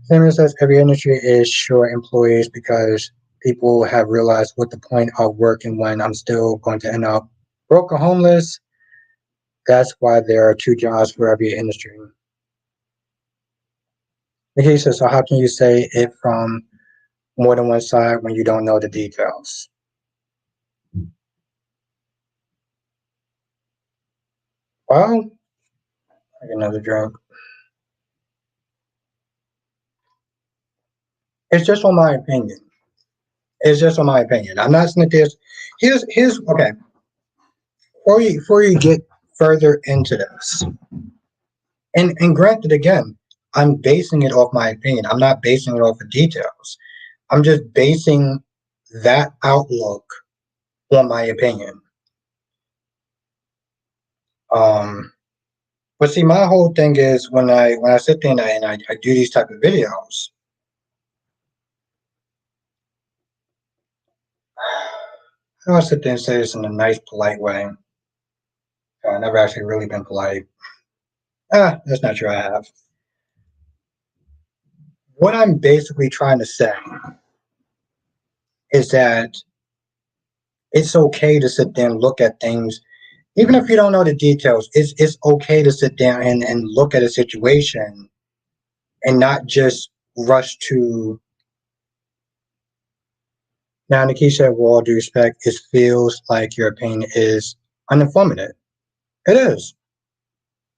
Samuel says every industry is short employees because people have realized what the point of working when I'm still going to end up broke or homeless. That's why there are two jobs for every industry. Okay, so how can you say it from more than one side when you don't know the details? Well, I get another drink. It's just on my opinion. It's just on my opinion. I'm not saying this. Here's okay. Before you get further into this, and granted, again, I'm basing it off my opinion. I'm not basing it off of details. I'm just basing that outlook on my opinion. Um, but see, my whole thing is when I sit there and I do these type of videos, I don't sit there and say this in a nice, polite way. I've never actually really been polite. That's not true. I have. What I'm basically trying to say is that it's okay to sit there and look at things, even if you don't know the details. It's okay to sit there and look at a situation and not just rush to. Now, Nikisha, with all due respect, it feels like your opinion is uninformative. It is.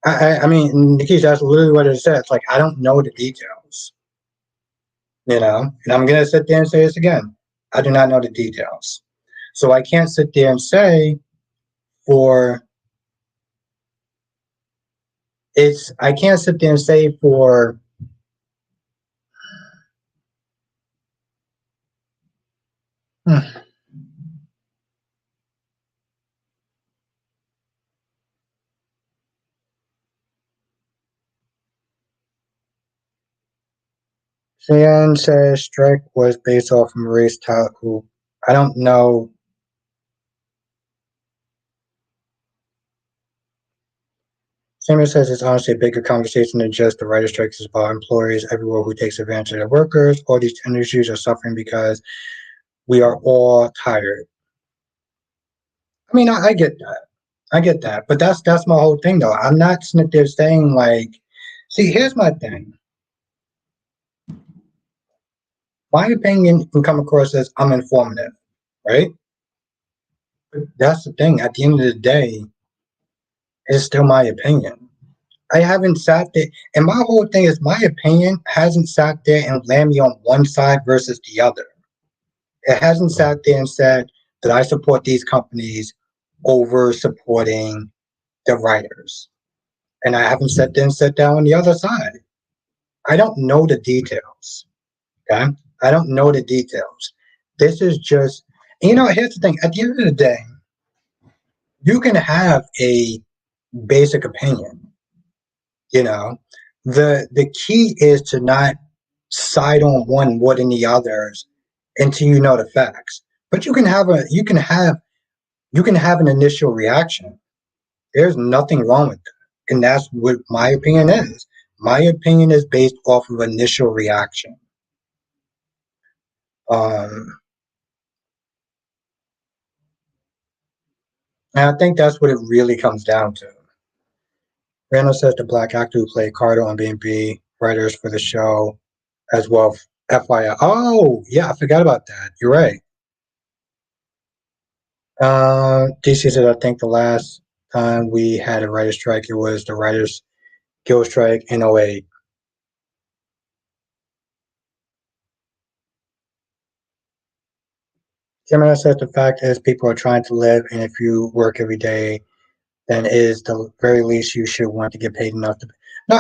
I mean, Nikisha, that's literally what it says. It's like, I don't know the details, and I'm going to sit there and say this again. I do not know the details. So I can't sit there and say for, I can't sit there and say for, hmm, Shan says strike was based off of Marie's talent who I don't know. Samuel says it's honestly a bigger conversation than just the writer strikes. It's about employers everywhere who takes advantage of their workers. All these industries are suffering because we are all tired. I mean, I get that. I get that. But that's my whole thing though. I'm not sitting there saying like, see, here's my thing. My opinion can come across as I'm informative, right? But that's the thing. At the end of the day, it's still my opinion. I haven't sat there, and my whole thing is my opinion hasn't sat there and landed me on one side versus the other. It hasn't sat there and said that I support these companies over supporting the writers. And I haven't sat there and sat down on the other side. I don't know the details. Okay. I don't know the details. This is just, here's the thing. At the end of the day, you can have a basic opinion. You know, the key is to not side on one more than the others until you know the facts. But you can have an initial reaction. There's nothing wrong with that. And that's what my opinion is. My opinion is based off of initial reaction. Um, and I think that's what it really comes down to. Randall says the black actor who played Carter on B&B writers for the show as well. FYI. Oh, yeah, I forgot about that. You're right. DC said, I think the last time we had a writer's strike, it was the Writers Guild strike in '08. Gemini says the fact is people are trying to live, and if you work every day, then it is the very least you should want to get paid enough to. No,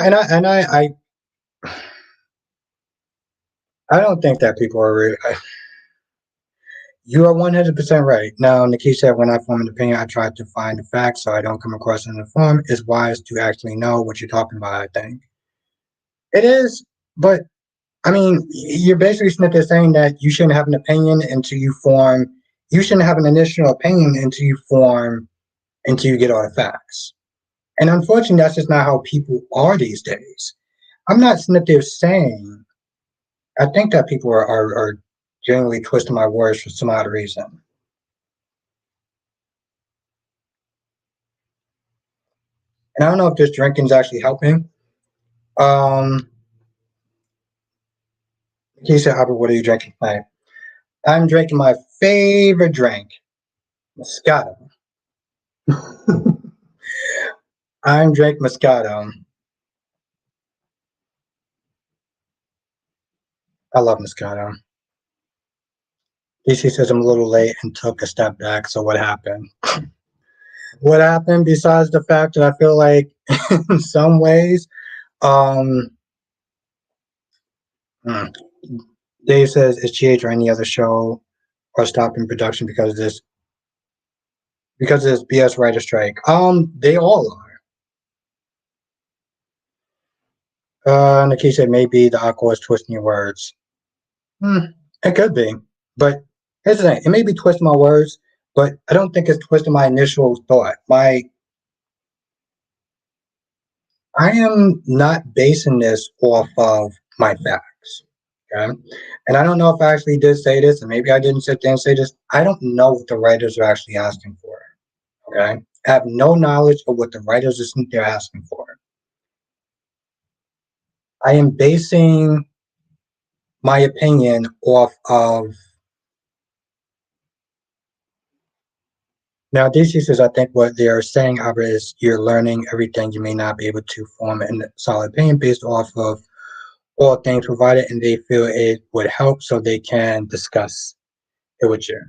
I don't think that people are. You are 100% right. Now, Nikki said, when I form an opinion, I try to find the facts so I don't come across in the form. It's wise to actually know what you're talking about, I think. It is, but I mean, you're basically sitting there saying that you shouldn't have an opinion until you shouldn't have an initial opinion until you get all the facts. And unfortunately, that's just not how people are these days. I'm not sitting there saying, I think that people are genuinely twisting my words for some odd reason. And I don't know if this drinking is actually helping. Um, he said, Albert, what are you drinking tonight? I'm drinking my favorite drink, Moscato. I'm drinking Moscato. I love Moscato. DC says I'm a little late and took a step back. So what happened? What happened besides the fact that I feel like in some ways, um, hmm, Dave says is GH or any other show are stopping production because of this BS writer strike. They all are. Nikki said maybe the aqua is twisting your words. Hmm, it could be, but here's the thing: it may be twisting my words, but I don't think it's twisting my initial thought. I am not basing this off of my facts. Okay. And I don't know if I actually did say this, and maybe I didn't sit there and say this. I don't know what the writers are actually asking for. Okay. I have no knowledge of what the writers are they're asking for. I am basing my opinion off of now DC says I think what they're saying Albert is you're learning everything you may not be able to form a solid opinion based off of all things provided and they feel it would help so they can discuss it with you.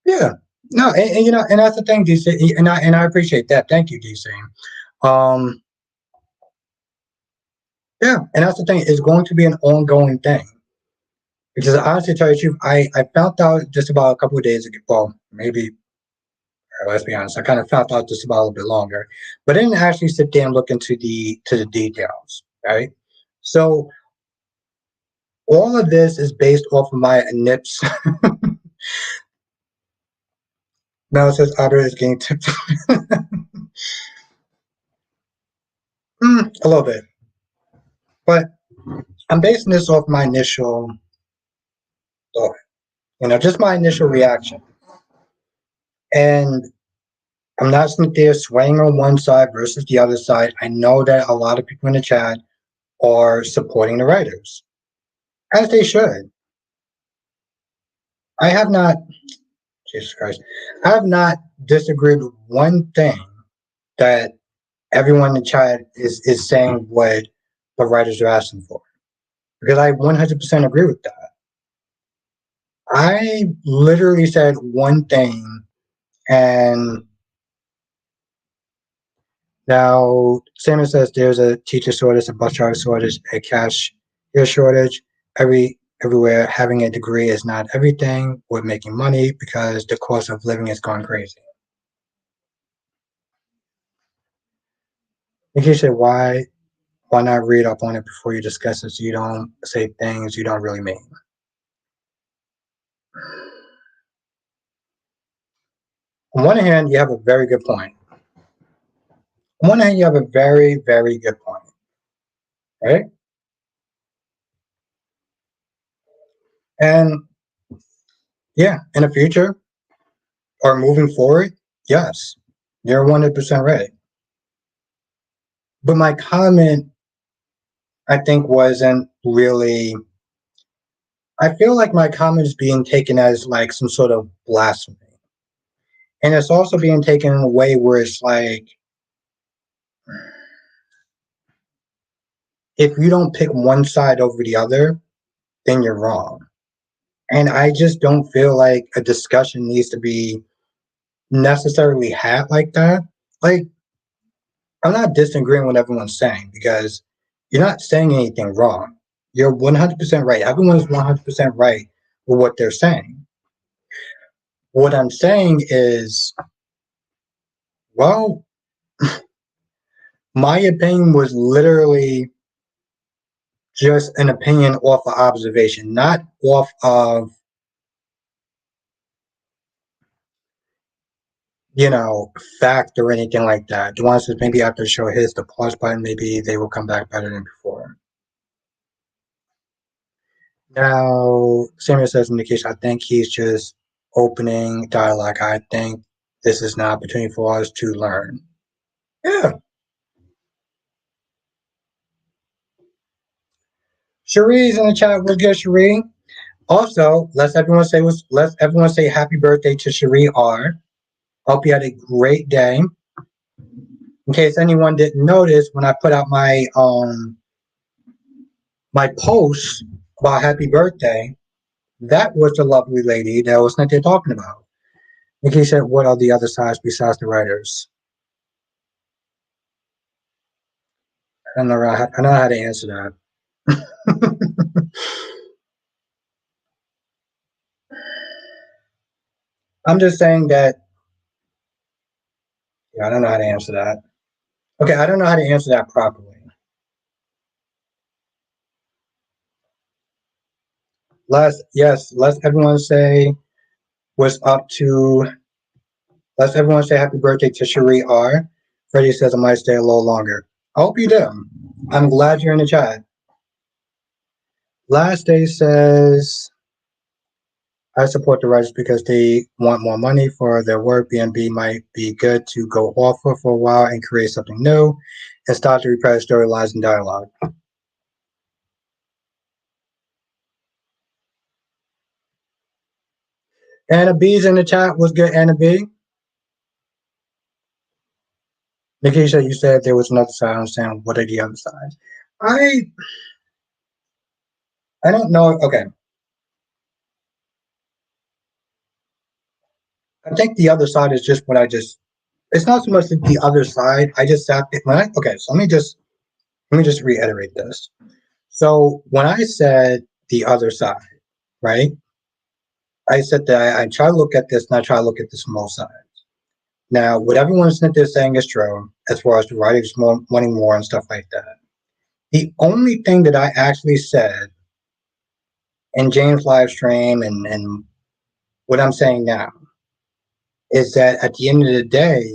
Yeah. No, and you know, and that's the thing, DC, and I appreciate that. Thank you, DC. Um, yeah, and that's the thing. It's going to be an ongoing thing because honestly, to tell you the truth, I found out just about a couple of days ago. Well, maybe let's be honest, I kind of found out just about a little bit longer, but I didn't actually sit there and look into the details. Right. So all of this is based off of my nips. Now it says Otter is getting tipped. A little bit, but I'm basing this off my initial thought. You know, just my initial reaction. And I'm not sitting there swaying on one side versus the other side. I know that a lot of people in the chat are supporting the writers, as they should. I have not, Jesus Christ, I have not disagreed with one thing that everyone in the chat is saying what the writers are asking for. Because I 100% agree with that. I literally said one thing, and now Samuel says there's a teacher shortage, a bus driver shortage, a cashier shortage. Everywhere having a degree is not everything with making money because the cost of living is gone crazy. Nikki said, why not read up on it before you discuss it so you don't say things you don't really mean? On one hand, you have a very good point. On one hand, you have a very, very good point, right? And yeah, in the future or moving forward, yes, you're 100% right. But my comment, I think, wasn't really. I feel like my comment is being taken as like some sort of blasphemy. And it's also being taken in a way where it's like, if you don't pick one side over the other, then you're wrong. And I just don't feel like a discussion needs to be necessarily had like that. Like, I'm not disagreeing with everyone's saying because you're not saying anything wrong. You're 100% right. Everyone's 100% right with what they're saying. What I'm saying is, well, my opinion was literally just an opinion off of observation, not off of, you know, fact or anything like that. Duane says maybe after the show hits the pause button, maybe they will come back better than before. Now, Samuel says in the case, I think he's just opening dialogue. I think this is an opportunity for us to learn. Yeah. Cherie's in the chat. What's good, Cherie? Also, let's everyone say happy birthday to Cherie R. Hope you had a great day. In case anyone didn't notice, when I put out my post about happy birthday, that was the lovely lady that was not there talking about. In case said, what are the other sides besides the writers? I know how to answer that. I'm just saying that yeah, I don't know how to answer that. Okay, I don't know how to answer that properly. Let's everyone say what's up to. Let's everyone say happy birthday to Cherie R. Freddie says I might stay a little longer. I hope you do. I'm glad you're in the chat. Last day says I support the writers because they want more money for their work. B&B might be good to go off of for a while and create something new and start to reprise storylines and dialogue. Anna B's in the chat. What's good, Anna B? Nikisha, you said there was another side. I understand. What are the other sides? I I don't know. Okay, I think the other side is just what I just. It's not so much the other side. I just sat when I okay. So let me just reiterate this. So when I said the other side, right? I said that I try to look at this and I try to look at this from both sides. Now, what everyone's there saying is true, as far as the writers wanting more and stuff like that. The only thing that I actually said in James' live stream and what I'm saying now is that at the end of the day,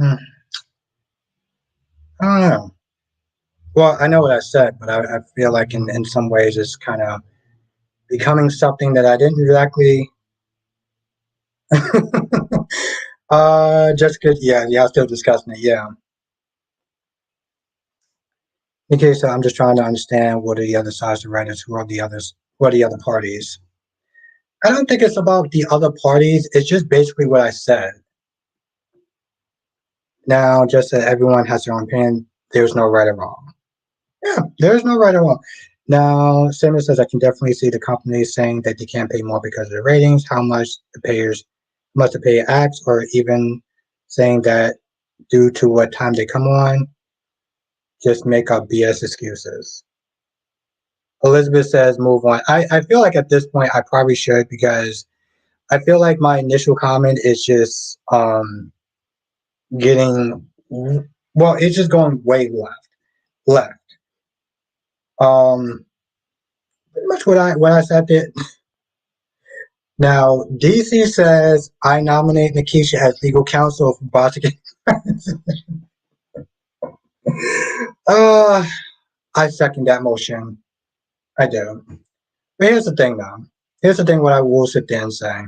I don't know. Well, I know what I said, but I feel like in some ways it's kind of becoming something that I didn't exactly. Just good. Yeah, I'm still discussing it. Yeah. Okay, so I'm just trying to understand what are the other sides of writers, who are the others, who are the other parties. I don't think it's about the other parties. It's just basically what I said. Now, just that everyone has their own opinion, there's no right or wrong. Yeah, there's no right or wrong. Now, Samuel says I can definitely see the companies saying that they can't pay more because of the ratings, how much the payers must the payer acts, or even saying that due to what time they come on, just make up BS excuses. Elizabeth says move on. I feel like at this point I probably should because I feel like my initial comment is just getting well, it's just going way left. Pretty much what I said there. Now DC says I nominate Nikisha as legal counsel for prosecuting. uh I second that motion. I do. But here's the thing though. Here's the thing what I will sit there and say.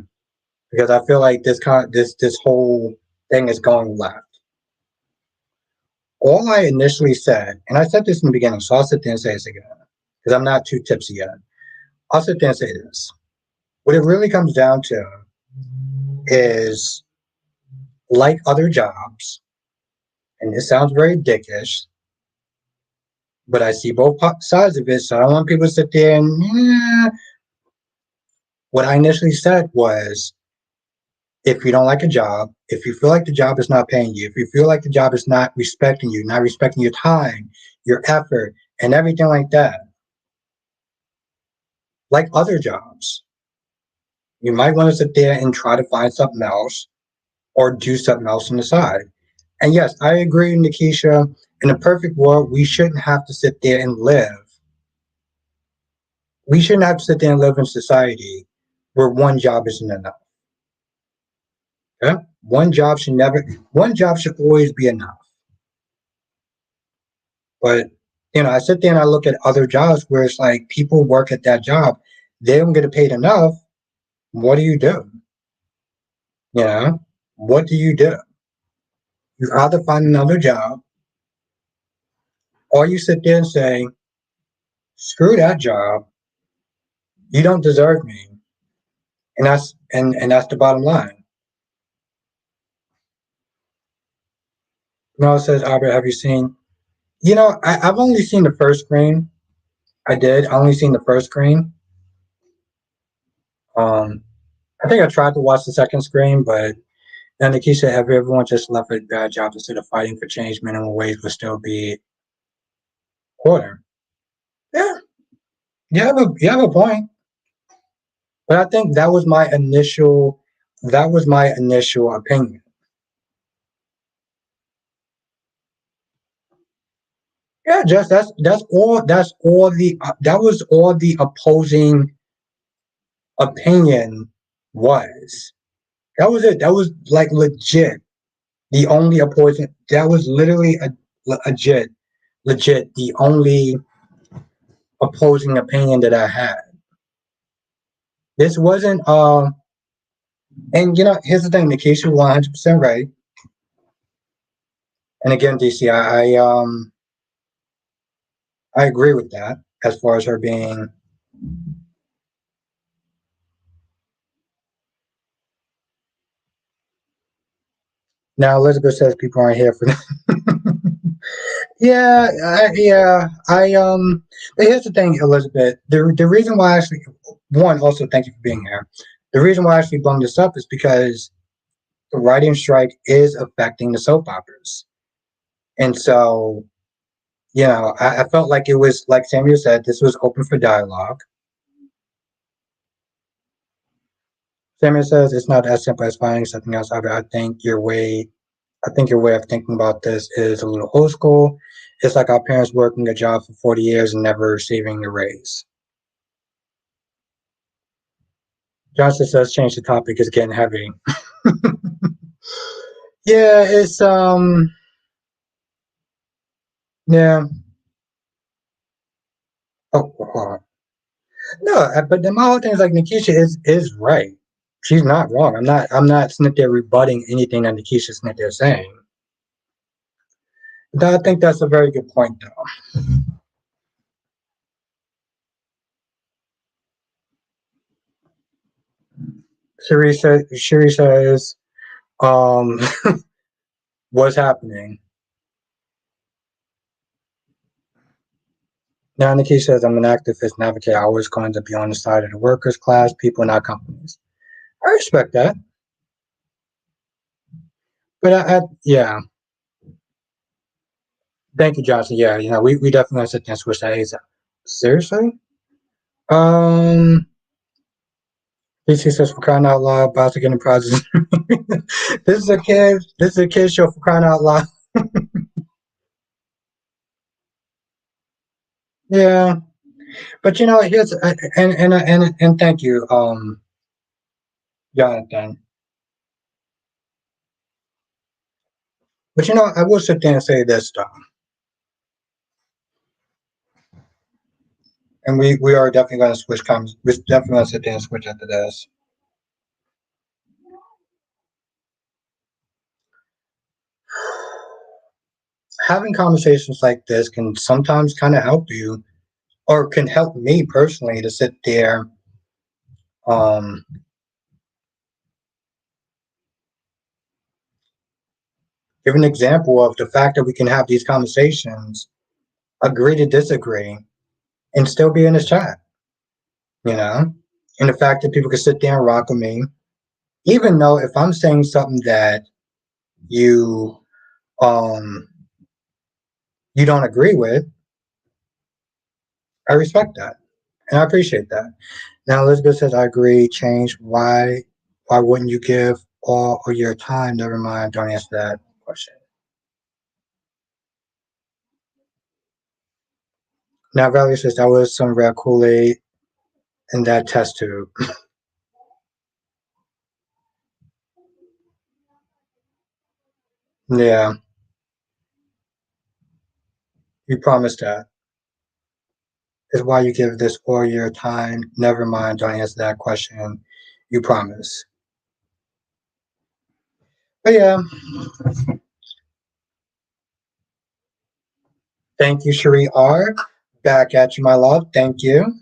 Because I feel like this whole thing is going left. All I initially said, and I said this in the beginning, so I'll sit there and say this again, because I'm not too tipsy yet. I'll sit there and say this. What it really comes down to is like other jobs, and this sounds very dickish, but I see both sides of it, so I don't want people to sit there and what I initially said was if you don't like a job, if you feel like the job is not paying you, if you feel like the job is not respecting you, not respecting your time, your effort, and everything like that, like other jobs, you might want to sit there and try to find something else or do something else on the side. And yes, I agree, Nikisha. In a perfect world, we shouldn't have to sit there and live. We shouldn't have to sit there and live in society where one job isn't enough. Okay? One job should always be enough. But, I sit there and I look at other jobs where it's like people work at that job, they don't get paid enough. What do you do? You know, what do? You either find another job or you sit there and say, screw that job. You don't deserve me. And that's the bottom line. It says, Albert, have you seen? I've only seen the first screen. I did. I only seen the first screen. Um, I think I tried to watch the second screen, but then the key said, if everyone just left a bad job instead of fighting for change, minimum wage would still be quarter. Yeah, you have a point. But I think that was my initial opinion. Yeah, just that's all the that was all the opposing opinion was. That was it. That was like legit. The only opposing that was literally a legit the only opposing opinion that I had. This wasn't and here's the thing, Nikisha, 100% right. And again, DC, I agree with that as far as her being. Now Elizabeth says people aren't here for that. Yeah. But here's the thing, Elizabeth. The reason why I actually one also thank you for being here. The reason why I actually brought this up is because the writing strike is affecting the soap operas, and so I felt like it was like Samuel said, this was open for dialogue. Samuel says it's not as simple as finding something else. I think your way of thinking about this is a little old school. It's like our parents working a job for 40 years and never receiving a raise. Johnson says change the topic. It's getting heavy. Yeah, it's yeah. Oh, no, but my whole thing is like Nikisha is right. She's not wrong. I'm not sitting there rebutting anything that Nikisha's sitting there saying. I think that's a very good point, though. Shiri says, um, what's happening? Now, Nikki says, I'm an activist and advocate. I always going to be on the side of the workers' class, people, not companies. I respect that. But yeah, thank you, Johnson. Yeah, we definitely gonna sit there and switch that ASAP. Seriously? Um, DC says for crying out loud, about to get in prizes. This is a kid show for crying out loud. Yeah, but here's and thank you, Jonathan. But I will sit there and say this though, and we are definitely going to switch comments. We're definitely going to sit there and switch after this. Having conversations like this can sometimes kind of help you, or can help me personally to sit there, um, give an example of the fact that we can have these conversations, agree to disagree, and still be in this chat. You know, and the fact that people can sit there and rock with me, even though if I'm saying something that you um you don't agree with, I respect that and I appreciate that. Now Elizabeth says I agree. Change. Why wouldn't you give all of your time? Never mind. Don't answer that question. Now Valerie says that was some red Kool-Aid in that test tube. Yeah, you promised that. Is why you give this all your time. Never mind. Don't answer that question. You promise. But yeah, thank you, Cherie R. Back at you, my love. Thank you.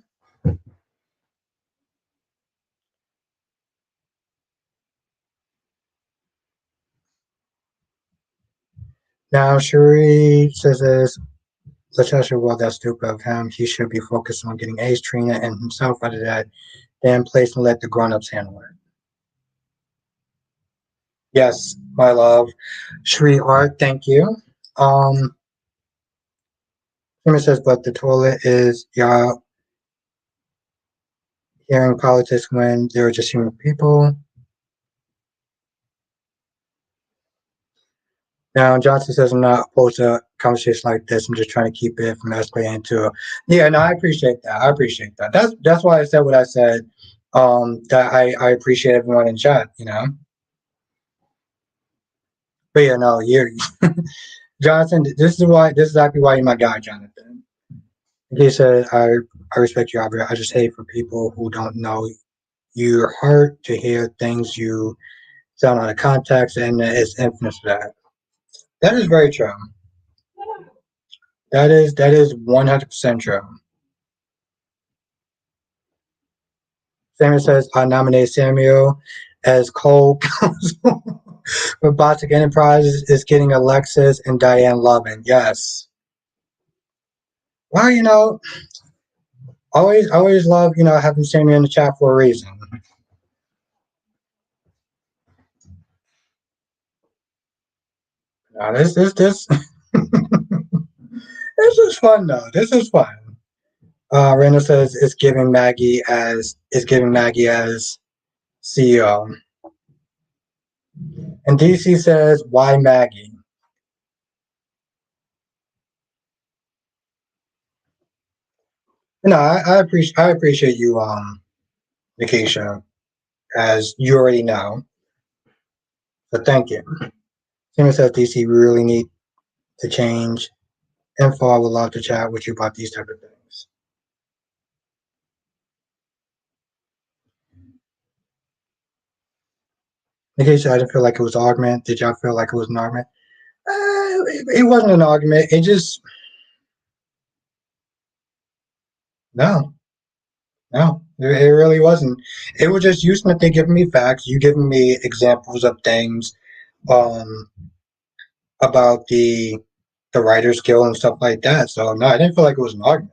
Now, Cherie says this. Latasha, well, that's stupid of him. He should be focused on getting Ace, Trina, and himself out of that damn place and let the grown-ups handle it. Yes, my love. Shri Art, thank you. Um, Shima says, but the toilet is y'all hearing politics when they're just human people. Now Johnson says I'm not opposed to a conversation like this. I'm just trying to keep it from escalating into. Yeah, no, I appreciate that. I appreciate that. That's why I said what I said. That I appreciate everyone in chat. But yeah, no, you're Jonathan. This is exactly why you're my guy, Jonathan. He said I respect you, Albert. I just hate for people who don't know your heart to hear things you sound out of context, and it's infamous for that. That is very true. That is 100% true. Samuel says, I nominate Samuel as co-counsel for Botic Enterprises is getting Alexis and Diane Lovin. Yes. Well, always love, having Samuel in the chat for a reason. This this is fun though. This is fun. Randall says it's giving Maggie as CEO. And DC says, why Maggie? No, I appreciate you, Nikisha, as you already know. So thank you. Simon says DC, we really need to change info. I would love to chat with you about these type of things. Nikisha, I didn't feel like it was an argument. Did y'all feel like it was an argument? It wasn't an argument. It just no, no. It really wasn't. It was just you, Smith, giving me facts. You giving me examples of things um, about the writer skill and stuff like that. So no, I didn't feel like it was an argument.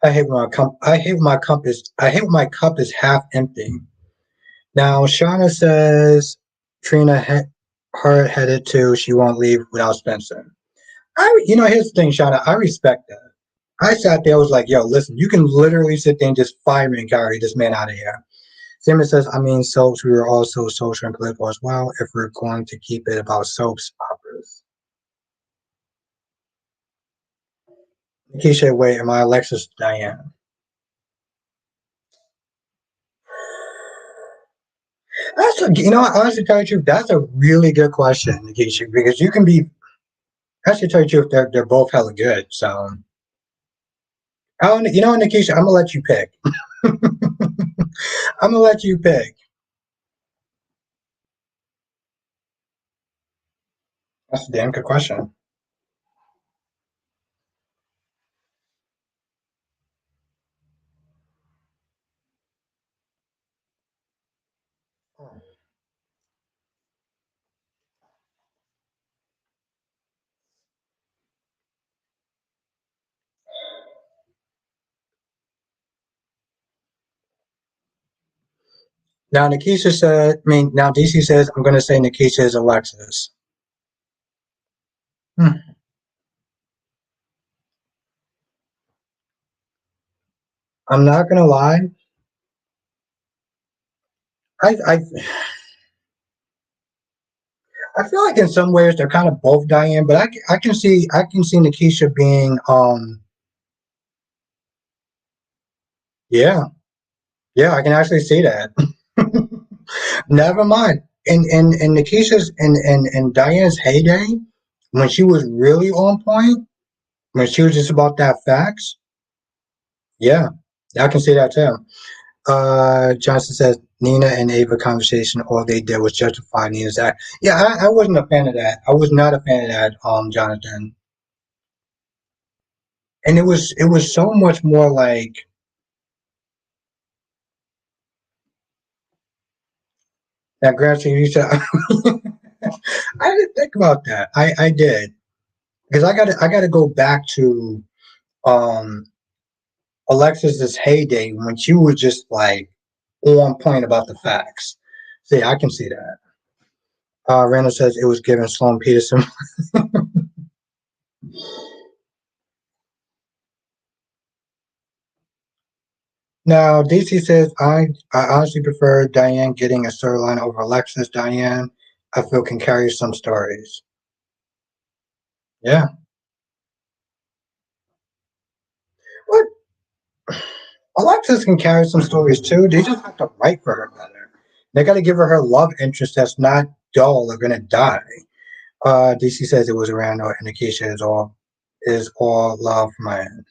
I hate when my cup is half empty. Now Shauna says Trina hard headed too. She won't leave without Spencer. Here's the thing, Shauna. I respect that. I sat there. I was like, yo, listen. You can literally sit there and just fire me and carry this man out of here. Simon says, I mean, soaps. We were also social and political as well. If we're going to keep it about soaps operas. Keisha, wait, am I Alexis Diane? Honestly, tell you the truth, that's a really good question, Keisha, because you can be. Actually, tell you the truth, they're both hella good. So, Nikisha, I'm gonna let you pick. I'm gonna let you pick. That's a damn good question. Now, now DC says, I'm gonna say Nikisha is Alexis. Hmm. I'm not gonna lie. I I feel like in some ways they're kind of both Diane, but I can see Nikisha being yeah, yeah, I can actually see that. Never mind. In Nikisha's and Diane's heyday, when she was really on point, when she was just about that facts, yeah, I can see that too. Johnson says Nina and Ava conversation, all they did was justify Nina's act. Yeah, I wasn't a fan of that. I was not a fan of that, Jonathan. And it was so much more like that. Granted, you said I didn't think about that. I did because I got to go back to um Alexis's heyday when she was just like on point about the facts. See, I can see that. Randall says it was given Sloan Peterson. Now, DC says, I honestly prefer Diane getting a storyline over Alexis. Diane, I feel, can carry some stories. Yeah. What? Alexis can carry some stories too. They just have to write for her better. They got to give her her love interest that's not dull or gonna die. DC says it was around no indication is all love from my end.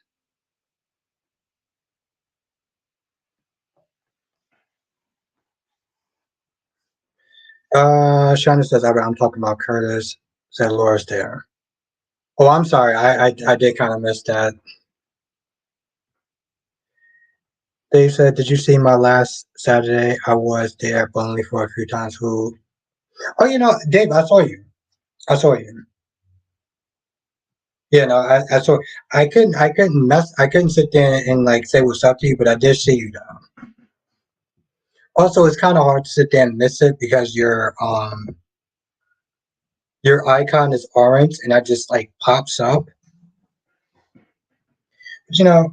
Shana says I'm talking about Curtis. Said Laura's there. Oh, I'm sorry. I did kind of miss that. Dave said, "Did you see my last Saturday? I was there, but only for a few times. Who? Oh, Dave, I saw you. I saw you. Yeah, no, I saw. I couldn't sit there and like say what's up to you, but I did see you though. Also, it's kind of hard to sit there and miss it because your icon is orange and that just like pops up. But,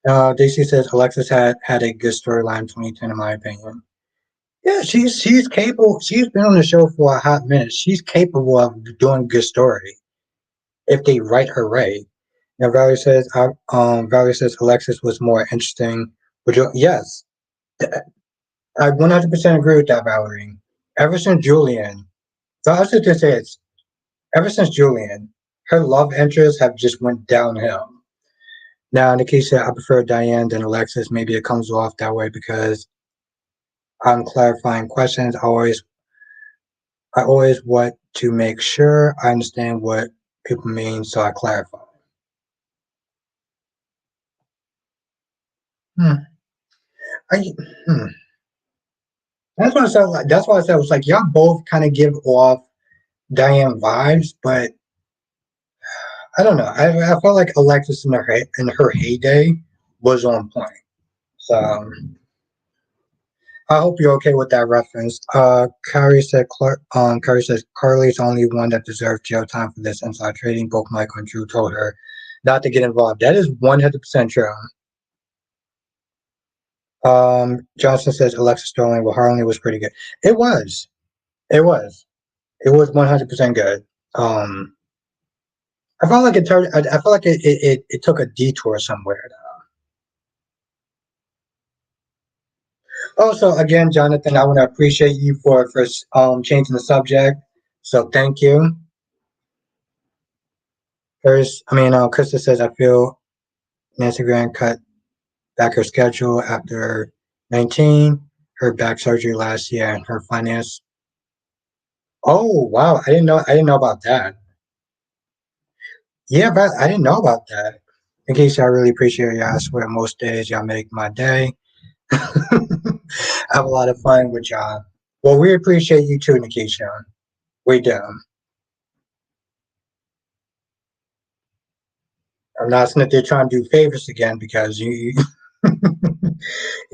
DC says Alexis had a good storyline in 2010, in my opinion. Yeah, she's capable. She's been on the show for a hot minute. She's capable of doing a good story if they write her right. Now Valerie says Alexis was more interesting. Yes, I 100% agree with that, Valerie. Ever since Julian, so I was just gonna say it's ever since Julian, her love interests have just went downhill. Now, in the case that I prefer Diane than Alexis, maybe it comes off that way because I'm clarifying questions. I always want to make sure I understand what people mean, so I clarify. Hmm. I, hmm. That's why I said it was like y'all both kind of give off Diane vibes, but I don't know. I felt like Alexis in her heyday was on point. So I hope you're okay with that reference. Carrie says Carly's the only one that deserves jail time for this inside trading. Both Michael and Drew told her not to get involved. That is 100% true. Johnson says Alexis Sterling, well, Harley was pretty good. It was. It was. It was 100% good. Um, I felt like it turned. I felt like it took a detour somewhere. Also, again, Jonathan, I want to appreciate you for changing the subject. So thank you. First, Krista says I feel Nancy Grant cut back her schedule after 19, her back surgery last year, and her finance. Oh wow, I didn't know about that. Yeah, but I didn't know about that. In case I really appreciate y'all. I swear most days y'all make my day. I have a lot of fun with y'all. Well, we appreciate you too, Nikisha. We do. I'm not sitting there trying to do favors again because you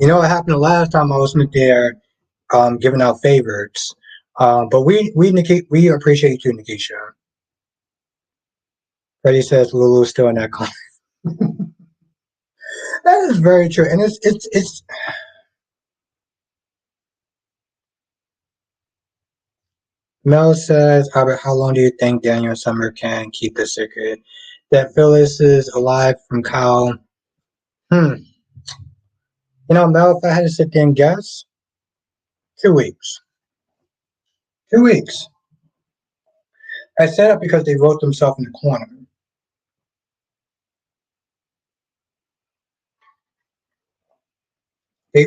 know what happened the last time I was sitting there giving out favors. But we appreciate you too, Nikisha. Freddie says Lulu's still in that car. That is very true, and it's. Mel says, Albert, how long do you think Daniel and Summer can keep the secret that Phyllis is alive from Kyle? Hmm. Mel, if I had to sit there and guess, 2 weeks. 2 weeks. I said it because they wrote themselves in the corner. They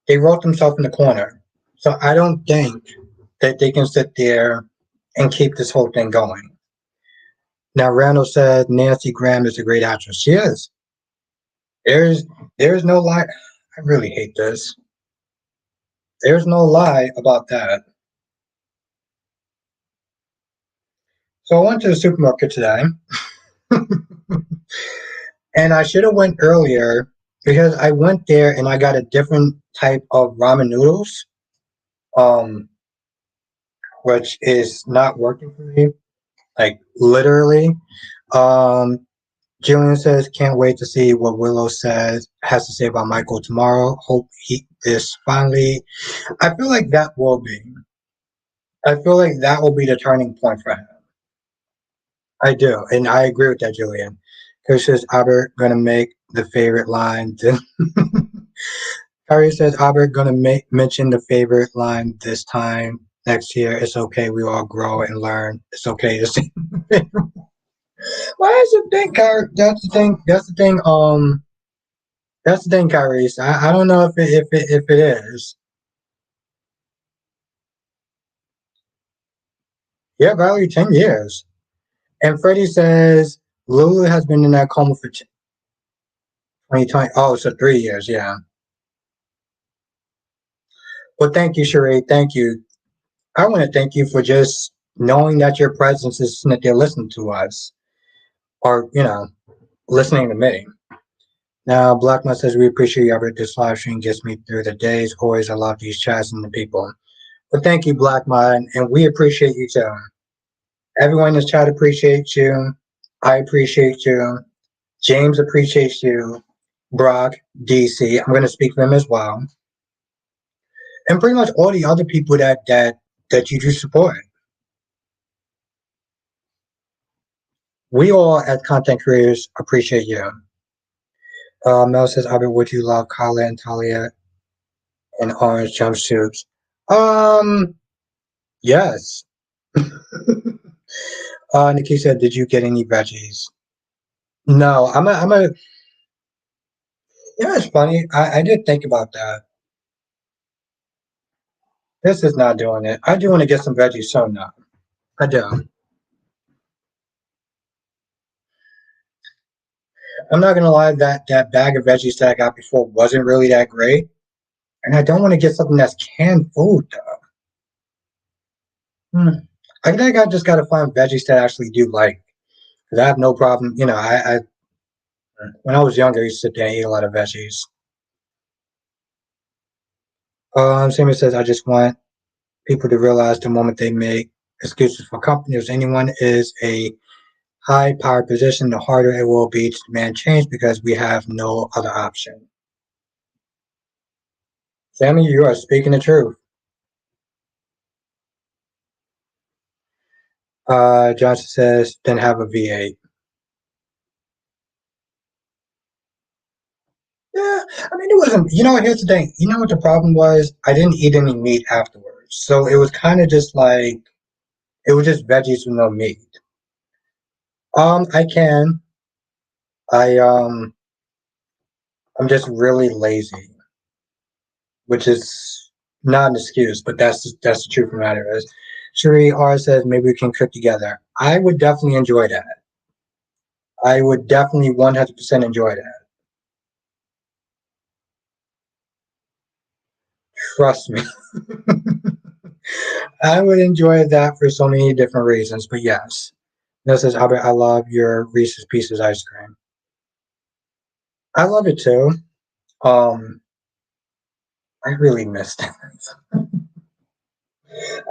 they wrote themselves in the corner. So I don't think that they can sit there and keep this whole thing going. Now Randall said Nancy Graham is a great actress. She is. There's there's no lie. I really hate this. There's no lie about that. So I went to the supermarket today, and I should have went earlier because I went there and I got a different type of ramen noodles, um, which is not working for me. Like literally. Um, Julian says, can't wait to see what Willow says has to say about Michael tomorrow. Hope he this finally. I feel like that will be. I feel like that will be the turning point for him. I do, and I agree with that, Julian. Because says Albert gonna make the favorite line. Harry says Albert gonna mention the favorite line this time next year. It's okay. We all grow and learn. It's okay to see. Well, that's the thing, Kyrie. That's the thing. That's the thing. That's the thing, Kyrie. I don't know if it is. Yeah, Valerie, 10 years. And Freddie says Lulu has been in that coma for 2020. Oh, so 3 years. Yeah. Well, thank you, Sheree. Thank you. I want to thank you for just knowing that your presence is that they're listening to us, or listening to me. Now, Blackman says we appreciate you, Albert. This live stream gets me through the days. Always, I love these chats and the people. But thank you, Blackman, and we appreciate you too. Everyone in this chat appreciates you. I appreciate you. James appreciates you. Brock, DC. I'm going to speak for him as well, and pretty much all the other people that you do support. We all, as content creators, appreciate you. Mel says, Albert, would you love Kala and Talia in orange jumpsuits? Um, yes. Nikki said, did you get any veggies? No, it's funny. I did think about that. This is not doing it. I do want to get some veggies soon now. I do. I'm not gonna lie, that bag of veggies that I got before wasn't really that great. And I don't want to get something that's canned food though. I think I just gotta find veggies that I actually do like. Because I have no problem, I when I was younger I used to sit there and eat a lot of veggies. Sammy says I just want people to realize the moment they make excuses for companies, anyone is a high power position, the harder it will be to demand change because we have no other option. Sammy, you are speaking the truth. Johnson says, then have a V8. Yeah, I mean, it wasn't, here's the thing. You know what the problem was? I didn't eat any meat afterwards. So it was kind of just like, it was just veggies with no meat. I can. I, I'm just really lazy, which is not an excuse, but that's the truth of the matter is. Cherie R says maybe we can cook together. I would definitely enjoy that. I would definitely 100% enjoy that. Trust me. I would enjoy that for so many different reasons, but yes. This says Albert, I love your Reese's Pieces ice cream. I love it too. Um, I really missed it.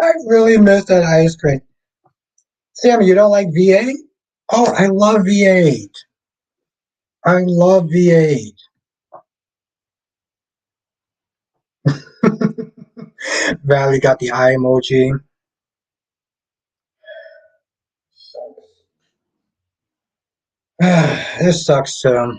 I really missed that ice cream. Sammy, you don't like V8? Oh, I love V8. I love V8. Valley got the eye emoji. This sucks too.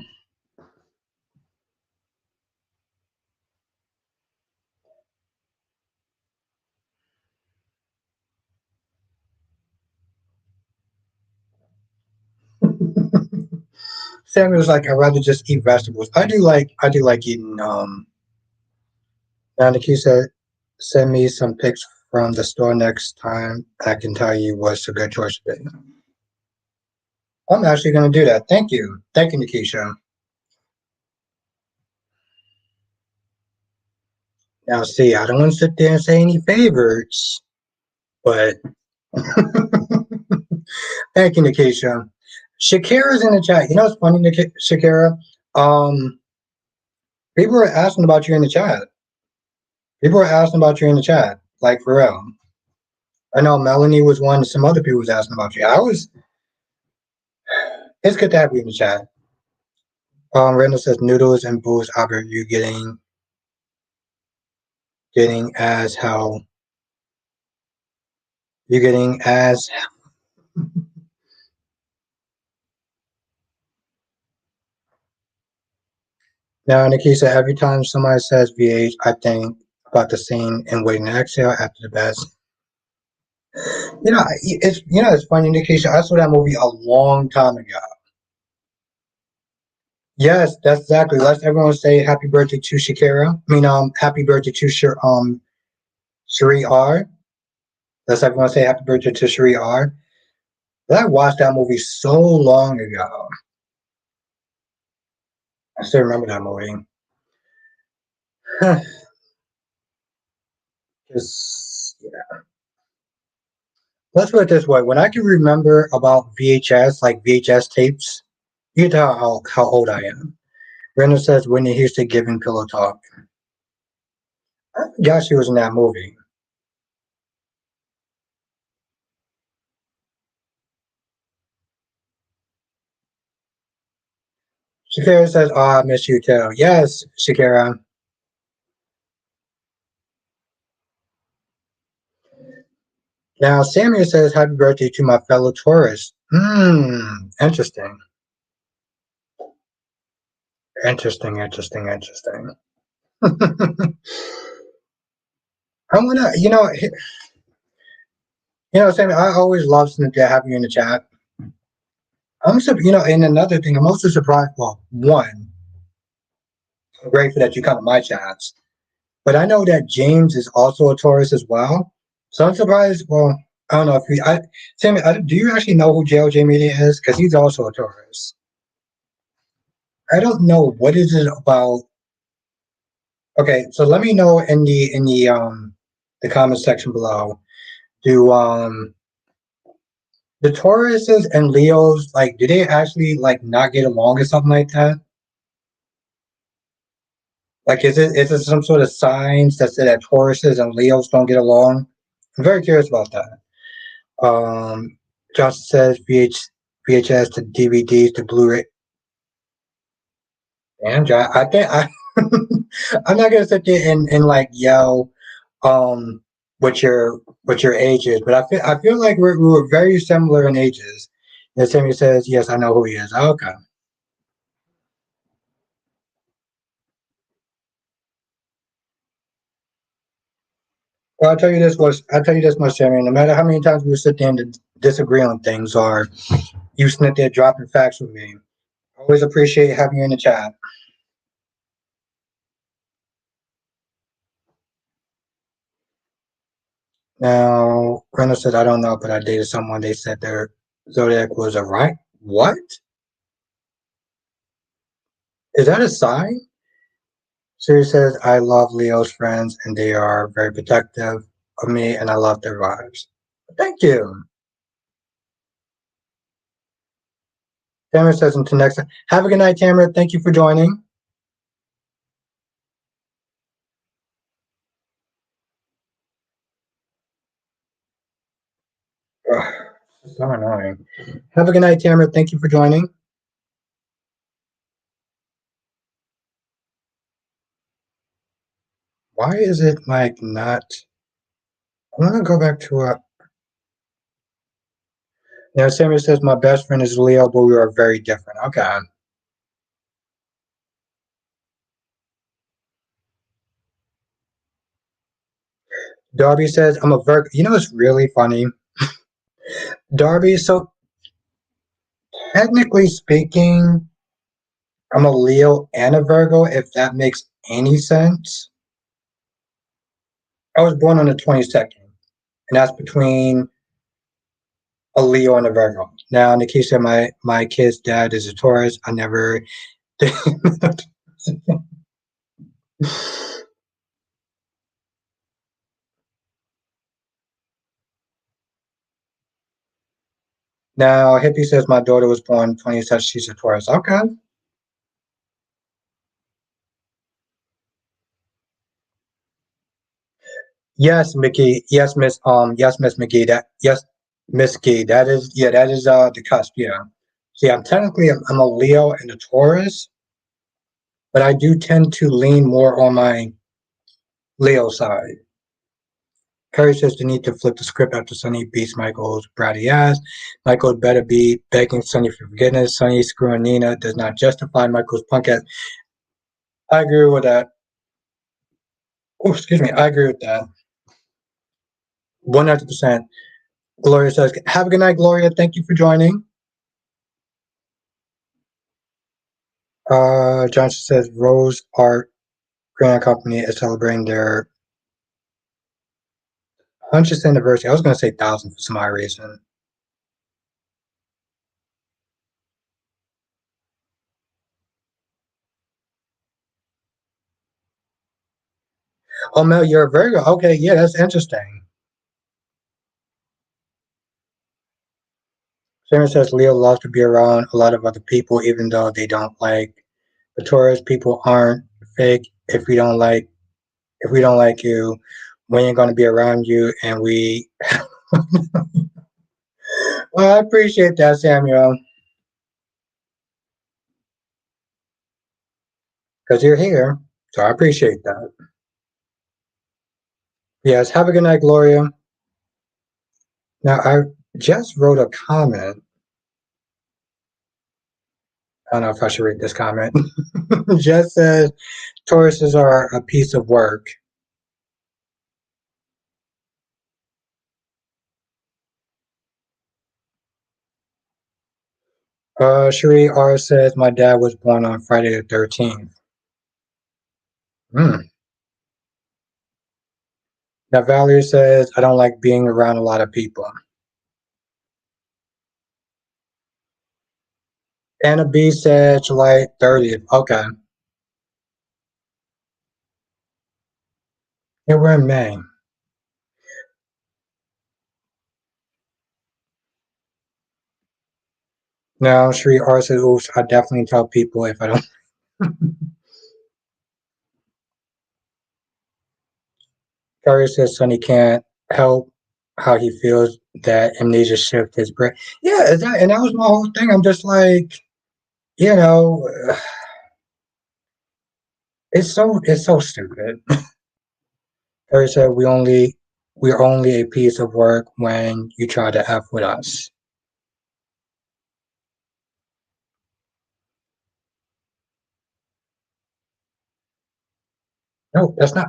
Sammy was like, I'd rather just eat vegetables. I do like eating now Nikki said send me some pics from the store next time. I can tell you what's a good choice to be. I'm actually gonna do that. Thank you. Thank you, Nikisha. Now see, I don't want to sit there and say any favorites, but thank you, Nikisha. Shakira's in the chat. You know what's funny, Shakira? Um, people are asking about you in the chat. People are asking about you in the chat, like for real. I know Melanie was one. Some other people was asking about you. It's good to have you in the chat. Randall says noodles and booze. Albert, you getting as how you getting as now. Nikki said every time somebody says VH, I think about the scene in Waiting to Exhale after the best. It's funny, Nikki. I saw that movie a long time ago. Yes, that's exactly. Let's everyone say happy birthday to Shakira. I mean, happy birthday to Cherie R. Let's everyone say happy birthday to Cherie R. I watched that movie so long ago. I still remember that movie. Just yeah. Let's put it this way: when I can remember about VHS, like VHS tapes, you can tell how old I am. Brenda says Whitney Houston giving pillow talk. I forgot she was in that movie. Shakira says, "Oh, I miss you too." Yes, Shakira. Now Samuel says, "Happy birthday to my fellow Taurus." Interesting, interesting. I wanna, Samuel. I always love to have you in the chat. And another thing, I'm also surprised. Well, one, I'm grateful that you come to my chats, but I know that James is also a Taurus as well. So I'm surprised. Well, I don't know if you, Sammy, do you actually know who JLJ Media is? Because he's also a Taurus. I don't know what is it about. Okay, so let me know in the comment section below. Do the Tauruses and Leos do they actually not get along or something like that? Like, is it some sort of signs that say that Tauruses and Leos don't get along? I'm very curious about that. Johnson says VHS to DVDs to Blu-ray. And John, I think I'm not gonna sit there and yell um what your age is, but I feel like we were very similar in ages. And Sammy says, yes, I know who he is. Okay. Well, I'll tell you this much, Sammy. No matter how many times we sit there and disagree on things, or you sit there dropping facts with me, always appreciate having you in the chat. Now, Brenda said, I don't know, but I dated someone. They said their zodiac was a right. What? Is that a sign? Siri says, I love Leo's friends and they are very protective of me and I love their vibes. Thank you. Tamara says, until next time. Have a good night, Tamara. Thank you for joining. Ugh, so annoying. Have a good night, Tamara. Thank you for joining. Why is it not? I want to go back to Now, Samuel says, my best friend is Leo, but we are very different. Okay. Darby says, I'm a Virgo. You know, it's really funny. Darby, so technically speaking, I'm a Leo and a Virgo, if that makes any sense. I was born on the 22nd, and that's between a Leo and a Virgo. Now, in the case of my kid's dad is a Taurus. I never. Now, Hippie says my daughter was born 27th. She's a Taurus. Okay. Yes, Mickey. Yes, Miss McGee. That yes, Miss Key. That is the cusp. Yeah. See, I'm a Leo and a Taurus, but I do tend to lean more on my Leo side. Harry says the need to flip the script after Sonny beats Michael's bratty ass. Michael better be begging Sonny for forgiveness. Sonny screwing Nina does not justify Michael's punk ass. I agree with that. Oh, excuse me. I agree with that. 100%. Gloria says, have a good night, Gloria. Thank you for joining. Johnson says, Rose Art Grand Company is celebrating their 100th anniversary. I was going to say 1,000 for some odd reason. Oh, Mel, you're a Virgo. Okay, yeah, that's interesting. Sarah says Leo loves to be around a lot of other people, even though they don't like the Taurus. People aren't fake. If we don't like you, we ain't gonna be around you. And we, well, I appreciate that, Samuel, because you're here. So I appreciate that. Yes, have a good night, Gloria. Now I just wrote a comment. I don't know if I should read this comment. Just says Tauruses are a piece of work. Cherie R says my dad was born on Friday the 13th. Hmm. Now Valerie says I don't like being around a lot of people. Anna B said July 30th. Okay. Yeah, we're in May. Now Cherie R says, oops, I definitely tell people if I don't. Carrie says Sonny can't help how he feels that amnesia shift his brain. Yeah, and that was my whole thing. I'm just like, you know, it's so stupid. Carrie said we're only a piece of work when you try to F with us. No, that's not.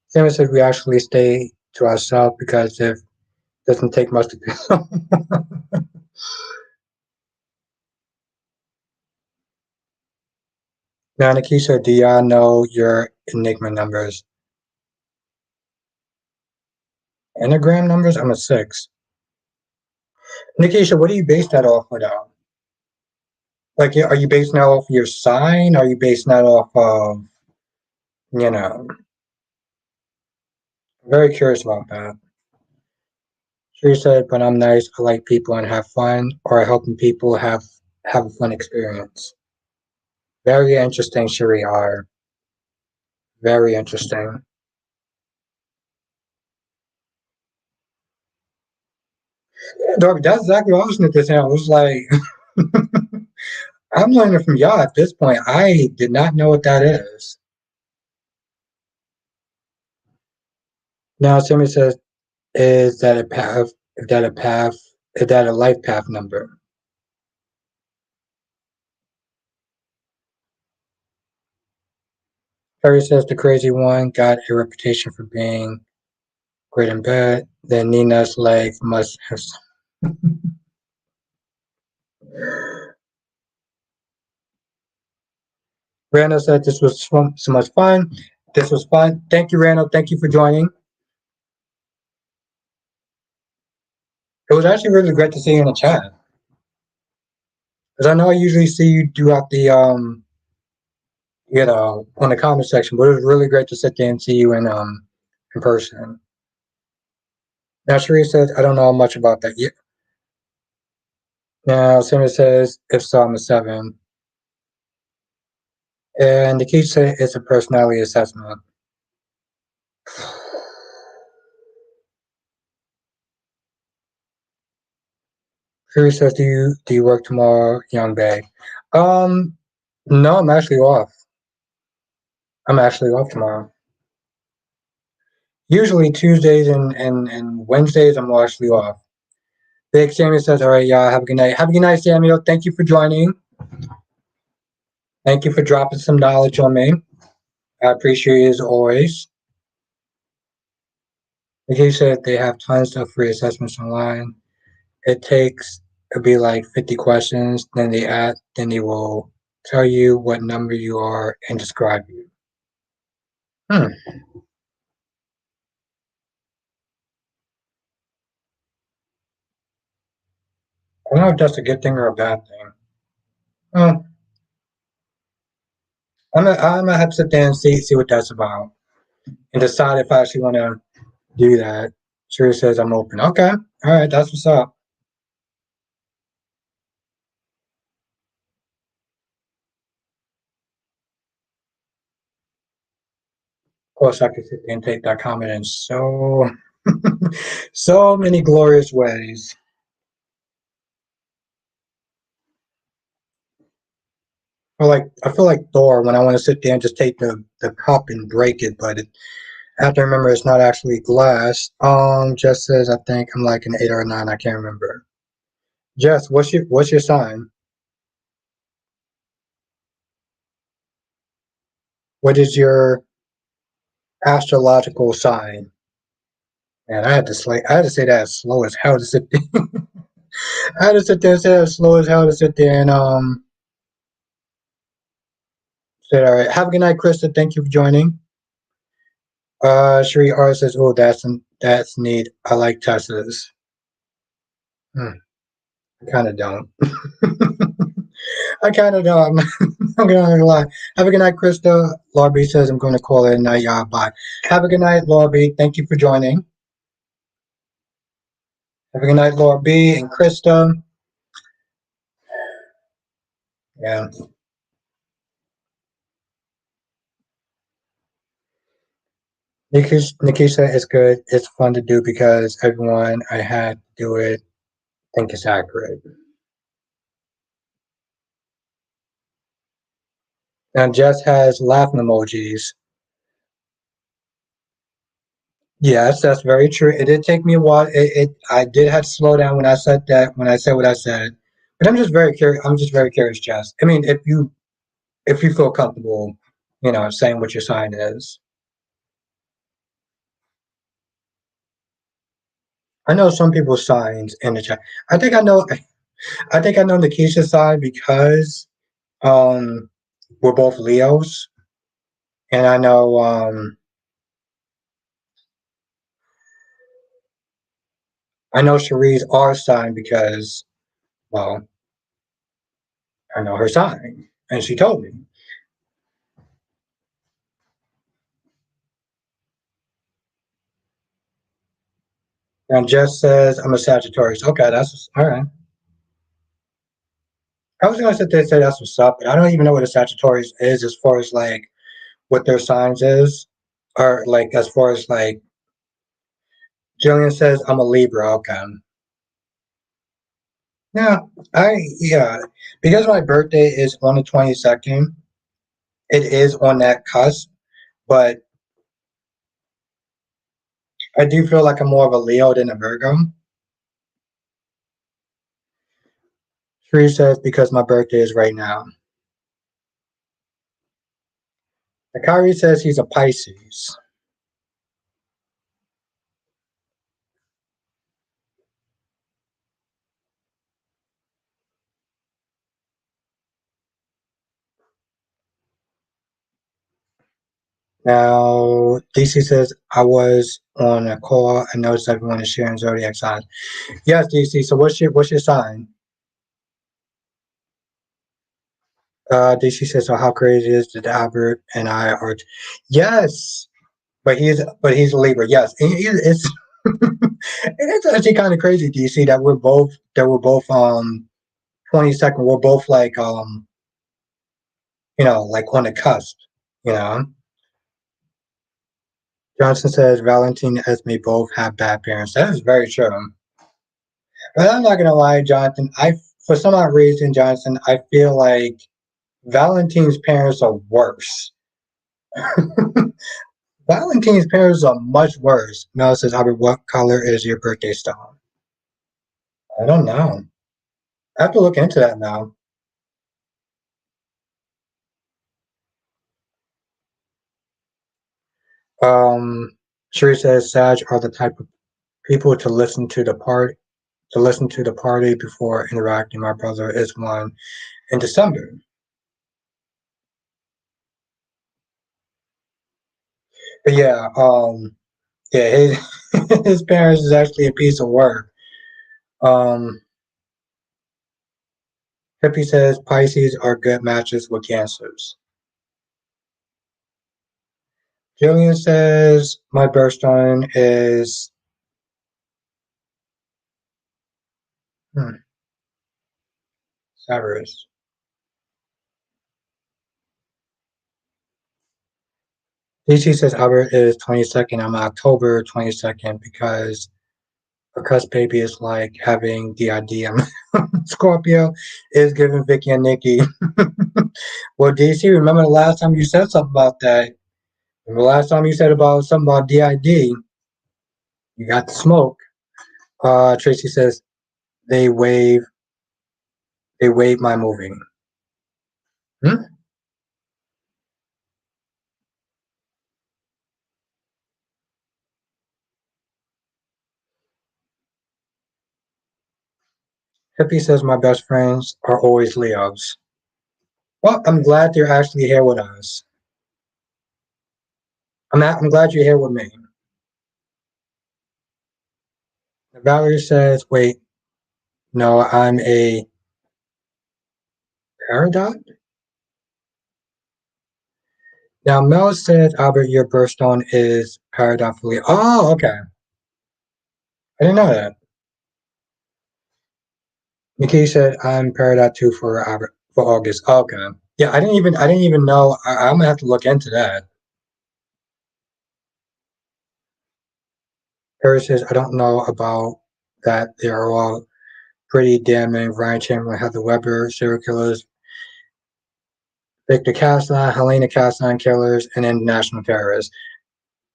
Sarah said we actually stay to ourselves because if it doesn't take much to do. Now, Nikisha, do y'all know your Enigma numbers? Enneagram numbers? I'm a 6. Nikisha, what do you base that off of? Like, are you basing that off your sign? Are you basing that off of, you know, very curious about that. She said, but I'm nice, I like people and have fun, or helping people have a fun experience. Very interesting, Sherry R. Very interesting. Yeah, dog, that's exactly what I was going to say. I was like, I'm learning from y'all at this point. I did not know what that is. Now, somebody says, is that a path? Is that a path? Is that a life path number? Harry says the crazy one got a reputation for being great in bed. Then Nina's life must have. Randall said this was so much fun. This was fun. Thank you, Randall. Thank you for joining. It was actually really great to see you in the chat. Because I know I usually see you throughout the on the comment section, but it was really great to sit there and see you in person. Now Sheree says, I don't know much about that yet. Now Simon says, if so, I'm a 7. And the key said it's a personality assessment. Siri says, do you work tomorrow, young babe? Um, no, I'm actually off. I'm actually off tomorrow. Usually Tuesdays and Wednesdays I'm actually off. Big Samuel says, all right, y'all, have a good night. Have a good night, Samuel. Thank you for joining. Thank you for dropping some knowledge on me. I appreciate it as always. Like you said, they have tons of free assessments online. It takes it'll be like 50 questions. Then they will tell you what number you are and describe you. I don't know if that's a good thing or a bad thing. Well, I'm gonna have to sit there and see what that's about and decide if I actually want to do that. Sure says I'm open. Okay, all right, that's what's up. Of course, I could sit there and take that comment in so many glorious ways. I feel like Thor when I want to sit there and just take the cup and break it, but I have to remember it's not actually glass. Jess says I think I'm like an 8 or a 9. I can't remember. Jess, what's your sign? What is your astrological sign? Man, I had to say that as slow as hell to sit there. I had to sit there and say that as slow as hell to sit there and say all right. Have a good night, Krista. Thank you for joining. Sheree R says, "Oh, that's neat. I like Teslas. Hmm, I kind of don't. I kind of don't. I'm gonna lie. Have a good night, Krista. Laura B says I'm going to call it a night. Yeah, bye. Have a good night, Laura B. Thank you for joining. Have a good night, Laura B and Krista. Yeah, Nikisha is good. It's fun to do because everyone I had to do it think it's accurate. Now Jess has laughing emojis. Yes, that's very true. It did take me a while. I did have to slow down when I said that, when I said what I said. But I'm just very curious. I'm just very curious, Jess. I mean, if you feel comfortable, saying what your sign is. I know some people's signs in the chat. I think I know. I think I know Nikisha's sign because um we're both Leos, and I know Cherie's our sign because well I know her sign, and she told me. And Jess says I'm a Sagittarius. Okay, that's all right. I was gonna sit there and say that's what's up, but I don't even know what a Sagittarius is as far as like what their signs is, or like as far as like Jillian says I'm a Libra. Okay, yeah, yeah, because my birthday is on the 22nd. It is on that cusp, but I do feel like I'm more of a Leo than a Virgo. Shree says because my birthday is right now. Akari says he's a Pisces. Now, DC says, I was on a call. I noticed everyone is sharing zodiac signs. Yes, DC. So what's your sign? DC says, so how crazy is that Albert and I are yes, but he's a Libra. Yes. It's it's actually kind of crazy, DC, that we're both 22nd, we're both like on the cusp, you know. Johnson says Valentine and Esme both have bad parents. That is very true. But I'm not gonna lie, Jonathan. For some odd reason, Jonathan, I feel like Valentine's parents are worse. Valentine's parents are much worse. Mel says, Albert, what color is your birthday stone? I don't know. I have to look into that now. Um, Sheree says, Sag are the type of people to listen to the party before interacting. My brother is one in December. But yeah, yeah, his parents is actually a piece of work. Um, Hippie says Pisces are good matches with cancers. Jillian says my birthstone is hmm, Sagittarius. DC says Albert is 22nd. I'm October 22nd because baby is like having the idea. Scorpio is giving Vicky and Nikki. Well, DC, remember the last time you said something about that? Remember the last time you said about something about DID? You got the smoke. Tracy says they wave they wave my moving. Hmm? Hippie says my best friends are always Leos. Well, I'm glad you're actually here with us. I'm glad you're here with me. Valerie says, wait, no, I'm a paradox? Now, Mel says, Albert, your birthstone is paradoxically. Oh, okay. I didn't know that. Nikki said, I'm paradox too for Albert for August. Okay. Yeah, I didn't even know. I'm gonna have to look into that. Harry says, I don't know about that. They are all pretty damning. Ryan Chamberlain, Heather Weber, serial killers, Victor Casline, Helena Casline killers, and international terrorists.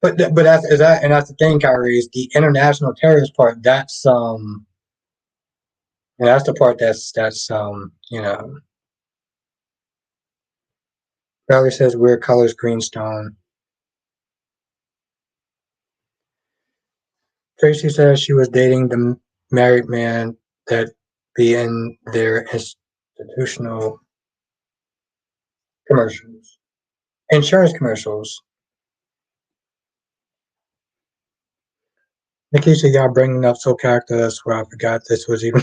But that's is that and that's the thing, Kyrie, is the international terrorist part. That's the part that's Valerie says weird colors greenstone. Tracy says she was dating the married man that be in their institutional commercials, insurance commercials. Nikisha, y'all bringing up so characters where I forgot this was even.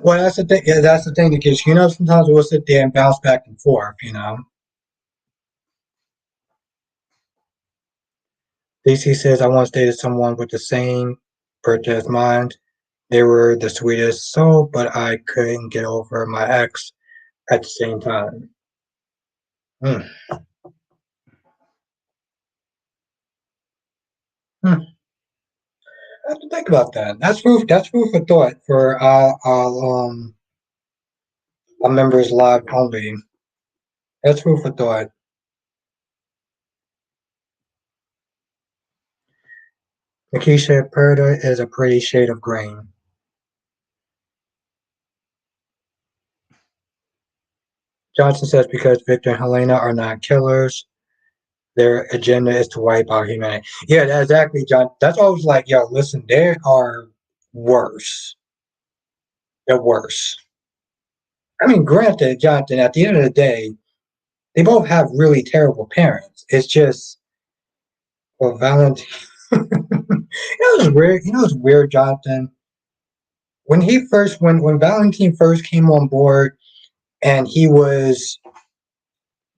Well, that's the thing. Yeah, that's the thing, Nikisha. Sometimes we'll sit there and bounce back and forth. DC says I once dated someone with the same birthday as mine. They were the sweetest soul, but I couldn't get over my ex at the same time. Hmm. Hmm. I have to think about that. That's food for thought for our members live only. That's food for thought. Nikisha Purda is a pretty shade of green. Johnson says because Victor and Helena are not killers, their agenda is to wipe out humanity. Yeah, exactly, John. That's why I was like, yo, listen, they are worse. They're worse. I mean, granted, Jonathan, at the end of the day, they both have really terrible parents. It's just, well, Valentine. It's weird. It's weird, Jonathan. When Valentine first came on board and he was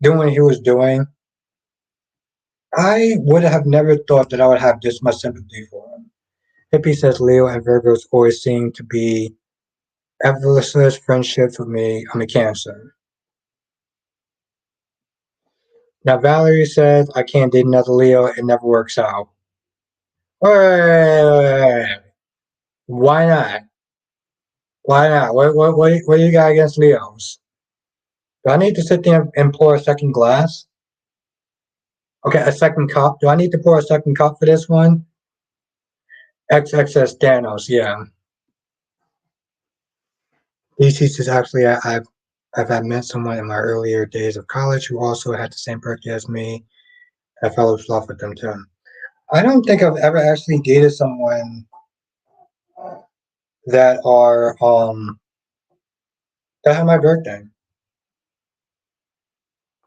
doing what he was doing, I would have never thought that I would have this much sympathy for him. Hippie says Leo and Virgos always seem to be effortless friendships with me. I'm a Cancer. Now Valerie says I can't date another Leo. It never works out. All right. Why not? Why not? What do you got against Leos? Do I need to sit there and pour a second glass? Okay, a second cup. Do I need to pour a second cup for this one? XXS Thanos, yeah. DC's is actually I've had met someone in my earlier days of college who also had the same birthday as me. I fell in love with them too. I don't think I've ever actually dated someone that are that had my birthday.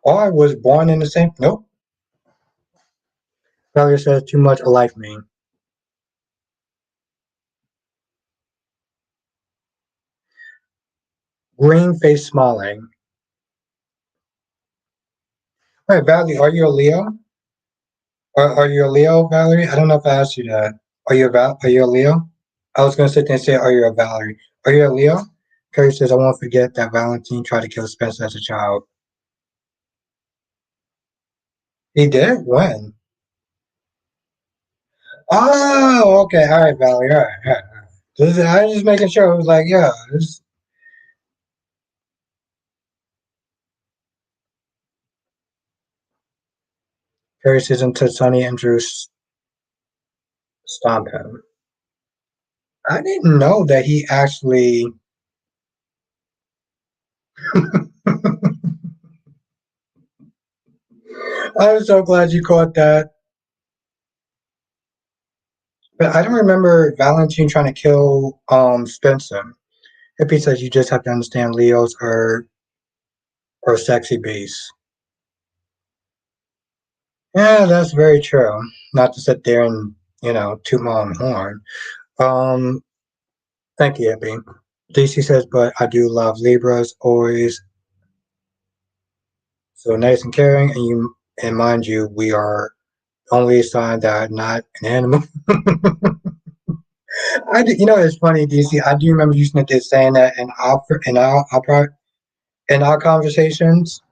Or I was born in the same. Nope. Probably says too much alike me. Green face smiling. All right, Valerie, are you a Leo? Are you a Leo, Valerie? I don't know if I asked you that. Are you a Leo? I was gonna sit there and say, are you a Valerie? Are you a Leo? Carrie says, I won't forget that Valentine tried to kill Spencer as a child. He did? When? Oh, okay. All right, Valerie. All right. All right. All right. I was just making sure. It was like, yeah. Carrie says until Sonny and Drew stomp him. I didn't know that he actually. I'm so glad you caught that. But I don't remember Valentine trying to kill Spencer. Hippie says you just have to understand Leos are sexy beasts. Yeah, that's very true. Not to sit there and, toot my own horn. Um, Thank you, Hippie. DC says, but I do love Libras, always so nice and caring, and mind you, we are only a sign that are not an animal. It's funny, DC. I do remember you saying that in our conversations.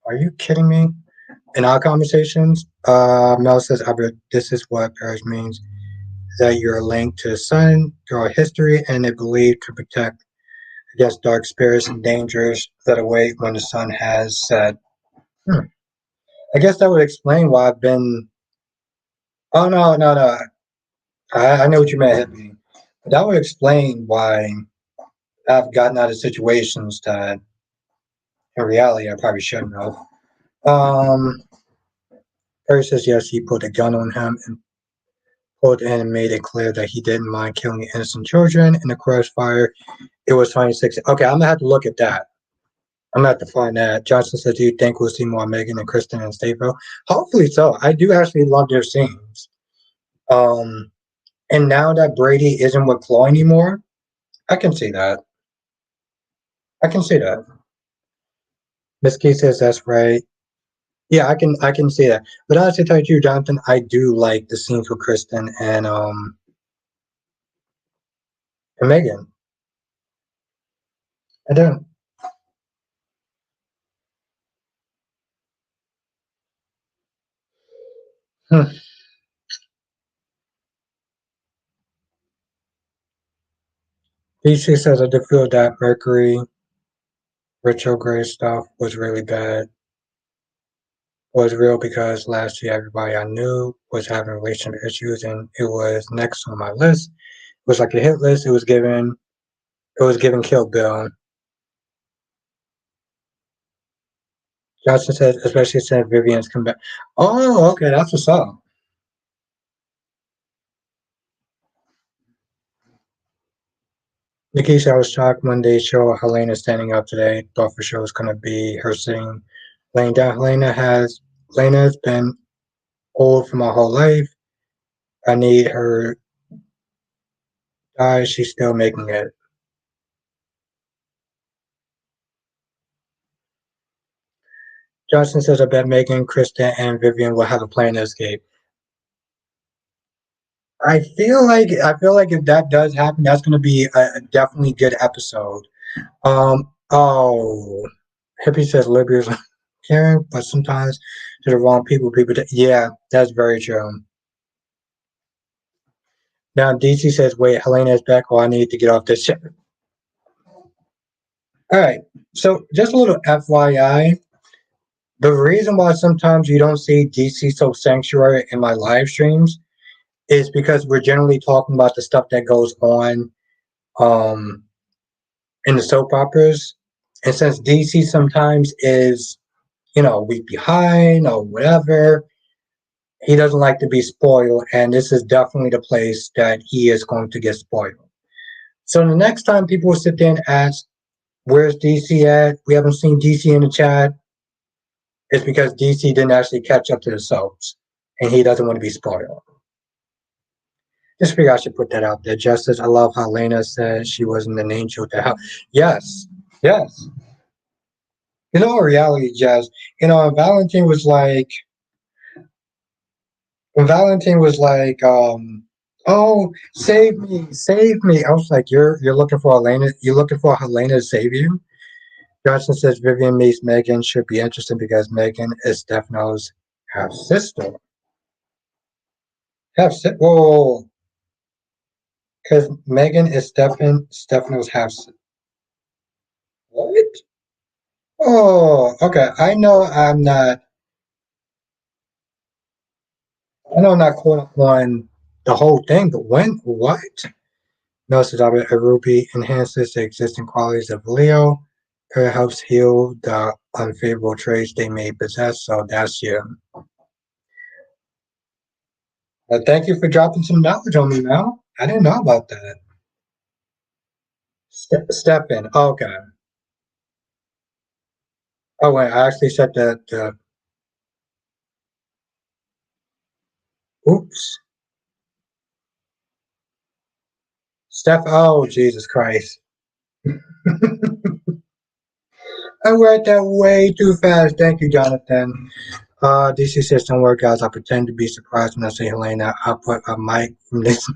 Are you kidding me? In our conversations, Mel says, Albert, this is what parish means, that you're linked to the sun, your history, and they believe to protect against dark spirits and dangers that await when the sun has set. Hmm. I guess that would explain why I've been. Oh, no, no, no. I know what you meant, hippie. That would explain why I've gotten out of situations that in reality I probably shouldn't have. Um, Perry says yes, he put a gun on him and pulled in and made it clear that he didn't mind killing innocent children in the crossfire. It was 26. Okay, I'm gonna have to look at that. I'm gonna have to find that. Johnson says, do you think we'll see more Megan and Kristen and Stateville? Hopefully so. I do actually love their scenes. Um, and now that Brady isn't with Chloe anymore, I can see that. I can see that. Miss Key says that's right. Yeah, I can see that. But honestly, tell you, Jonathan, I do like the scenes with Kristen and Megan. I do. Hmm. DC says I did feel that Mercury retrograde stuff was really bad. Was real because last year everybody I knew was having relationship issues and it was next on my list. It was like a hit list. It was given Kill Bill. Johnson said, especially since Vivian's come back. Oh, okay, that's what's up. Nikisha, I was shocked when they show Helena standing up today. Thought for sure it was gonna be her sitting laying down. Helena's been old for my whole life. I need her die. She's still making it. Johnson says, I bet Megan, Kristen, and Vivian will have a plan to escape. I feel like if that does happen, that's going to be a definitely good episode. Oh, Hippie says Libya's caring, but sometimes to the wrong people. Yeah, that's very true. Now DC says, "Wait, Helena is back. Oh, I need to get off this ship." All right. So just a little FYI. The reason why sometimes you don't see DC so sanctuary in my live streams is because we're generally talking about the stuff that goes on um, in the soap operas. And since DC sometimes is, a week behind or whatever, he doesn't like to be spoiled. And this is definitely the place that he is going to get spoiled. So the next time people will sit there and ask, where's DC at? We haven't seen DC in the chat. It's because DC didn't actually catch up to the soaps. And he doesn't want to be spoiled. Just figure I should put that out there. Justice, I love how Lena says she wasn't an angel to help. Yes, yes. In reality, Jazz, Valentine was like, when Valentine was like, oh, save me. I was like, you're looking for Helena, you're looking for Helena to save you? Johnson says Vivian meets Megan should be interesting because Megan is Stefano's half sister. Whoa, because Megan is Stefano's half sister. What? Oh, okay. I know I'm not caught up on the whole thing, but what? Notice that a rupee enhances the existing qualities of Leo. It helps heal the unfavorable traits they may possess. So that's you. Thank you for dropping some knowledge on me, Mel. I didn't know about that. Step in. Okay. Oh wait, I actually said that. Oops. Steph. Oh Jesus Christ. I read that way too fast. Thank you, Jonathan. DC says, don't worry, guys. I pretend to be surprised when I say Helena. I'll put a mic from this.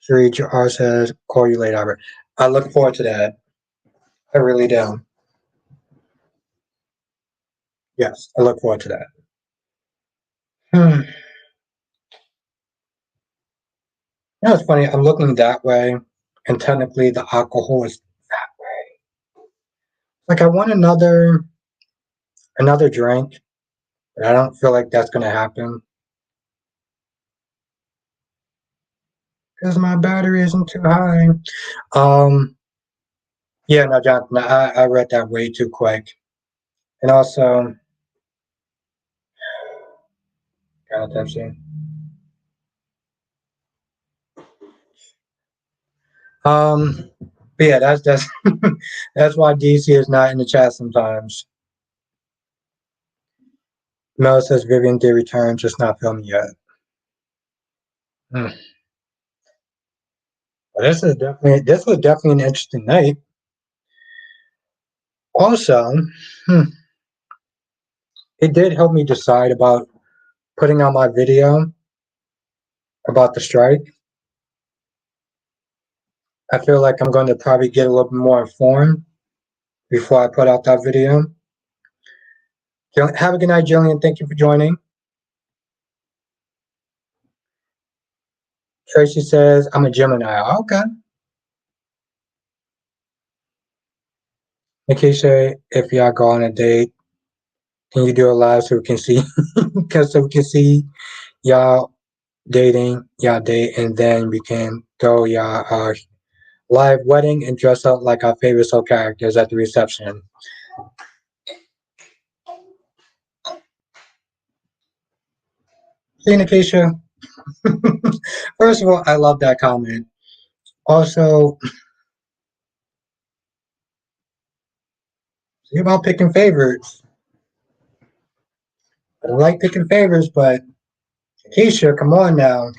Sri R says, call you later, Albert. I look forward to that. I really do. Yes, I look forward to that. It's funny. I'm looking that way, and technically the alcohol is that way. Like I want another drink, but I don't feel like that's gonna happen because my battery isn't too high. Um, yeah, no, Jonathan, I read that way too quick, and also, Jonathan, but yeah, that's that's why DC is not in the chat sometimes. Mel says Vivian did return, just not filming yet. Hmm. Well, this was definitely an interesting night. Also, hmm, it did help me decide about putting out my video about the strike. I feel like I'm going to probably get a little bit more informed before I put out that video. Have a good night, Jillian. Thank you for joining. Tracy says, I'm a Gemini. Okay. Nikisha, if y'all go on a date, can you do a live so we can see? Because so we can see y'all y'all date, and then we can throw y'all live wedding and dress up like our favorite soul characters at the reception. See, Nikisha? First of all, I love that comment. Also, see about picking favorites. I don't like picking favorites, but Keisha, come on now.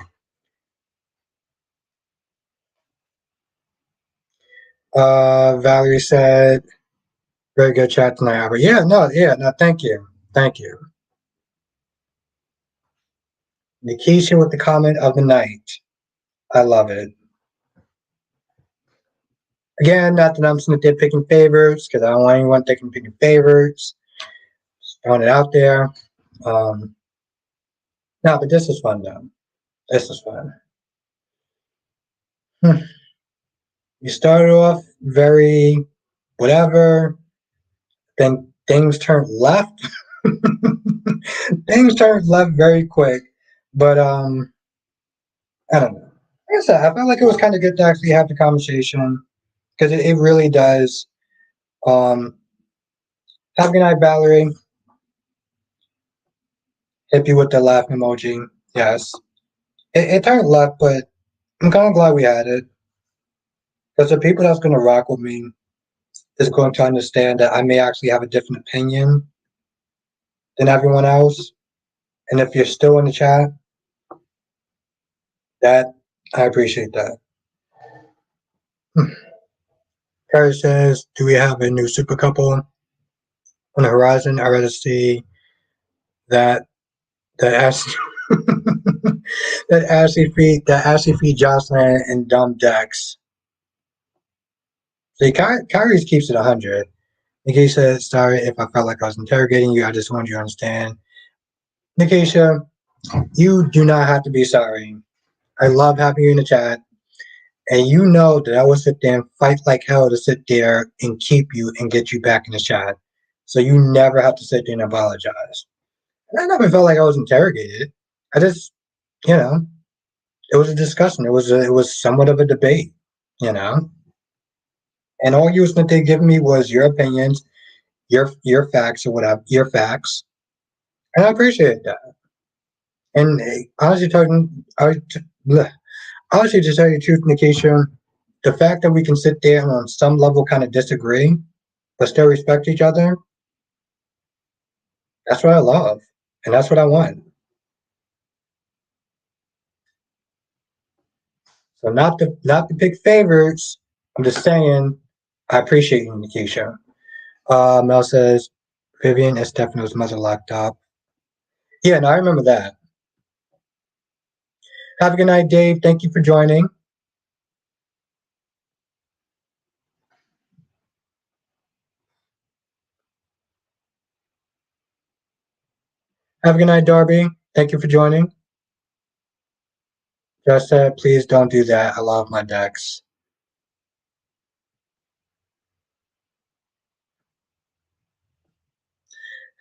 Valerie said, very good chat tonight, Albert. Yeah, no, thank you. Thank you. Nikisha with the comment of the night. I love it. Again, not that I'm sitting there picking favorites because I don't want anyone thinking picking favorites. Just throwing it out there. Um, no, but this is fun though. This is fun. You started off very whatever, then things turned left. Things turned left very quick, but I don't know. Like I said, I felt like it was kind of good to actually have the conversation because it really does. Um, have a good night, Valerie. Hit you with the laugh emoji. Yes, it turned left, but I'm kind of glad we had it because the people that's going to rock with me is going to understand that I may actually have a different opinion than everyone else. And if you're still in the chat, that I appreciate that. Carrie says, "Do we have a new super couple on the horizon? I rather see that that Ashley that Ashley feed Jocelyn and dumb Dex." See, Kyrie keeps it 100. Nikki says, "Sorry if I felt like I was interrogating you. I just wanted you to understand." Nikisha, you do not have to be sorry. I love having you in the chat. And you know that I would sit there and fight like hell to sit there and keep you and get you back in the chat. So you never have to sit there and apologize. And I never felt like I was interrogated. I just, you know, it was a discussion. It was somewhat of a debate, you know. And all you was going to give me was your opinions, your facts or whatever, your facts, and I appreciate that. And honestly, honestly, to tell you the truth, Nikisha, the fact that we can sit there and on some level kind of disagree, but still respect each other, that's what I love. And that's what I want. So not to pick favorites. I'm just saying I appreciate you, Nikisha. Mel says Vivian and Stefano's mother locked up. Yeah, no, I remember that. Have a good night, Dave. Thank you for joining. Have a good night, Darby. Thank you for joining. Just said, please don't do that. I love my decks.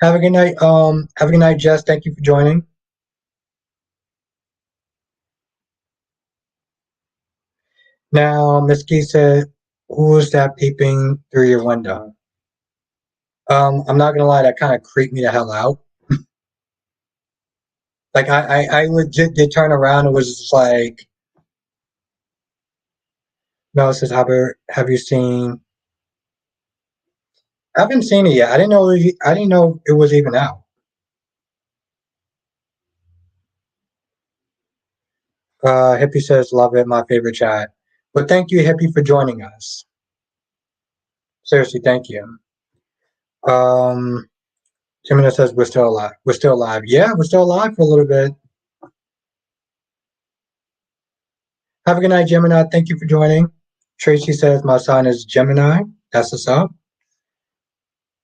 Have a good night. Have a good night, Jess. Thank you for joining. Now, Miss Key said, who's that peeping through your window? I'm not gonna lie, that kind of creeped me the hell out. Like I legit did turn around and was just like, Mel says, have you seen? I haven't seen it yet. I didn't know it was even out. Hippie says, love it, my favorite chat. But thank you, Hippie, for joining us. Seriously, thank you. Jimena says we're still alive. We're still alive. Yeah, we're still alive for a little bit. Have a good night, Gemini. Thank you for joining. Tracy says my sign is Gemini. That's what's up.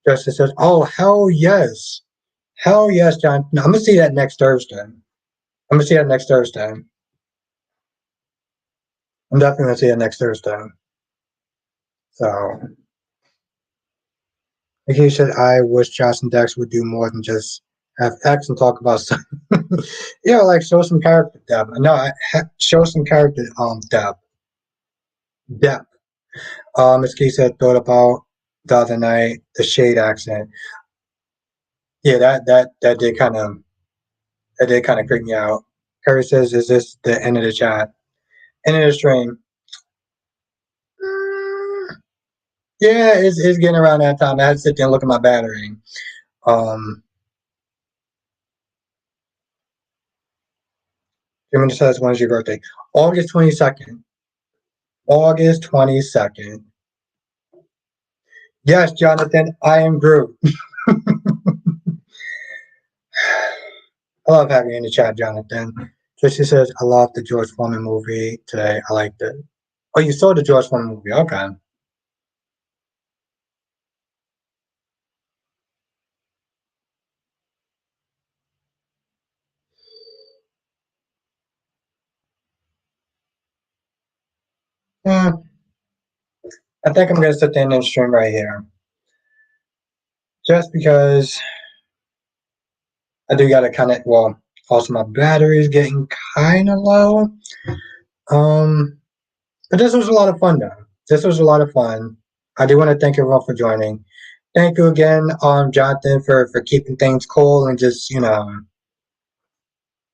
Justin says, oh, hell yes. Hell yes, John. No, I'm going to see that next Thursday. I'm going to see that next Thursday. I'm definitely going to see it next Thursday. So, like he said, I wish Johnson Dex would do more than just have X and talk about stuff. Like show some character depth. No, show some character depth. Depth. As Key said, thought about the other night the shade accent. Yeah, that did kind of creep me out. Curry says, "Is this the end of the chat? End of the stream?" Yeah, it's getting around that time. I had to sit there and look at my battery. Jimmy says, "When is your birthday?" August 22nd. August 22nd. Yes, Jonathan, I am Groot. I love having you in the chat, Jonathan. Tracy says, I love the George Foreman movie today. I liked it. Oh, you saw the George Foreman movie. Okay. Eh, I think I'm gonna sit the end stream right here, just because I do gotta kind of. Well, also my battery's getting kind of low. Um, but this was a lot of fun, though. This was a lot of fun. I do want to thank everyone for joining. Thank you again, Jonathan, for keeping things cool and just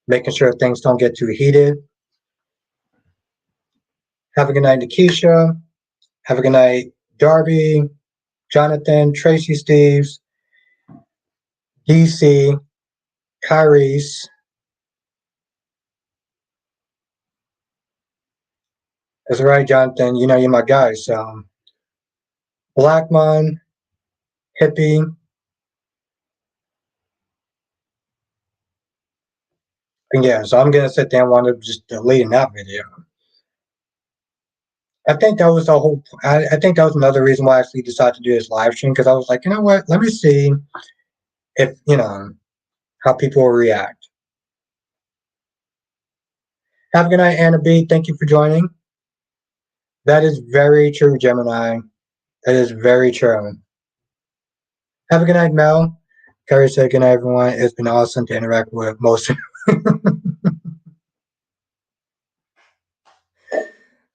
making sure things don't get too heated. Have a good night, Nikisha. Have a good night, Darby, Jonathan, Tracy, Steves, DC, Kyrie's. That's right, Jonathan. You know you're my guy. So Blackmon, Hippie, and yeah. So I'm gonna sit there and want to just delete that video. I think that was the whole. I think that was another reason why I actually decided to do this live stream because I was like, you know what? Let me see if how people will react. Have a good night, Anna B. Thank you for joining. That is very true, Gemini. That is very true. Have a good night, Mel. Carrie said good night, everyone. It's been awesome to interact with most of you.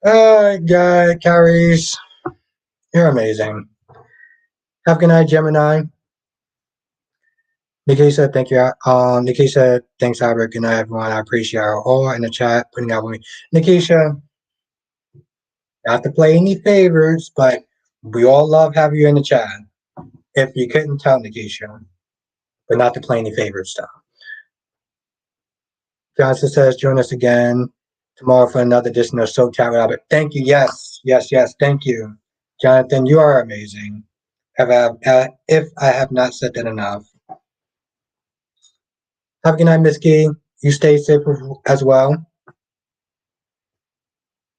God, Carrie's, you're amazing. Have a good night, Gemini. Nikki said, thank you. Nikki said, thanks, Albert. Good night, everyone. I appreciate you all in the chat putting out with me. Nikisha, not to play any favors, but we all love having you in the chat. If you couldn't tell, Nikisha, but not to play any favors stuff. Johnson says, join us again tomorrow for another edition of So Chat with Albert. Thank you. Yes, yes, yes. Thank you. Jonathan, you are amazing. If I have not said that enough. Have a good night, Miss Key. You stay safe as well.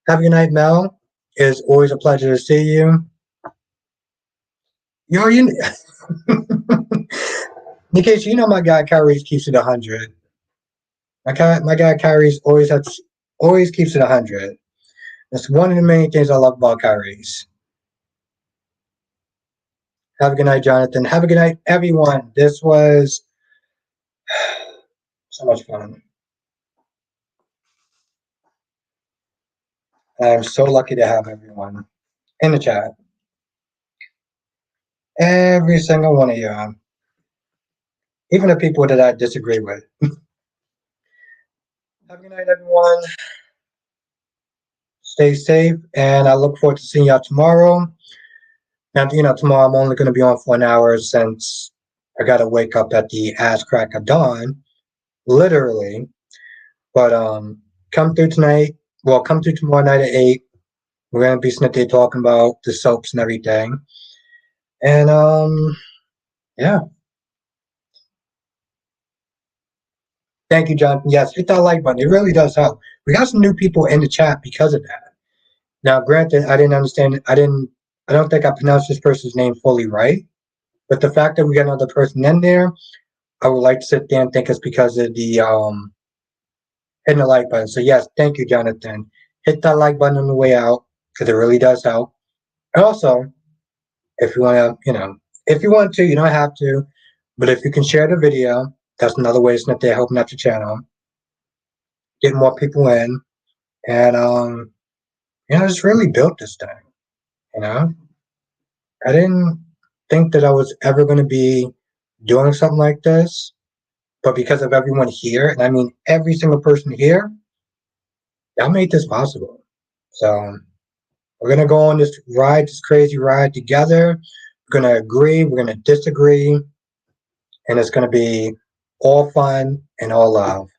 Have a good night, Mel. It's always a pleasure to see you. You Nikisha, you know my guy Kyrie keeps it 100. My guy Kyrie's always keeps it 100. That's one of the main things I love about Kyrie's. Have a good night, Jonathan. Have a good night, everyone. This was so much fun. I'm so lucky to have everyone in the chat. Every single one of you. Even the people that I disagree with. Have a good night, everyone. Stay safe, and I look forward to seeing y'all tomorrow. Now, tomorrow I'm only going to be on for an hour since I got to wake up at the ass crack of dawn, literally. But come through tonight. Well, come through tomorrow night at 8. We're going to be sitting there talking about the soaps and everything. And yeah. Thank you, Jonathan. Yes, hit that like button. It really does help. We got some new people in the chat because of that. Now, granted, I didn't understand. I don't think I pronounced this person's name fully right. But the fact that we got another person in there, I would like to sit there and think it's because of the hitting the like button. So yes, thank you, Jonathan. Hit that like button on the way out because it really does help. And also, if you want to, if you want to, you don't have to, but if you can share the video, that's another way to sit there helping out the channel, get more people in, and just really built this thing. I didn't think that I was ever going to be doing something like this, but because of everyone here, and I mean every single person here, y'all made this possible. So we're gonna go on this ride, this crazy ride together. We're gonna agree, we're gonna disagree, and it's gonna be all fun and all love.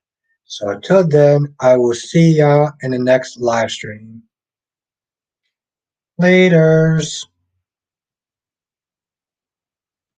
So until then, I will see y'all in the next live stream. Laters.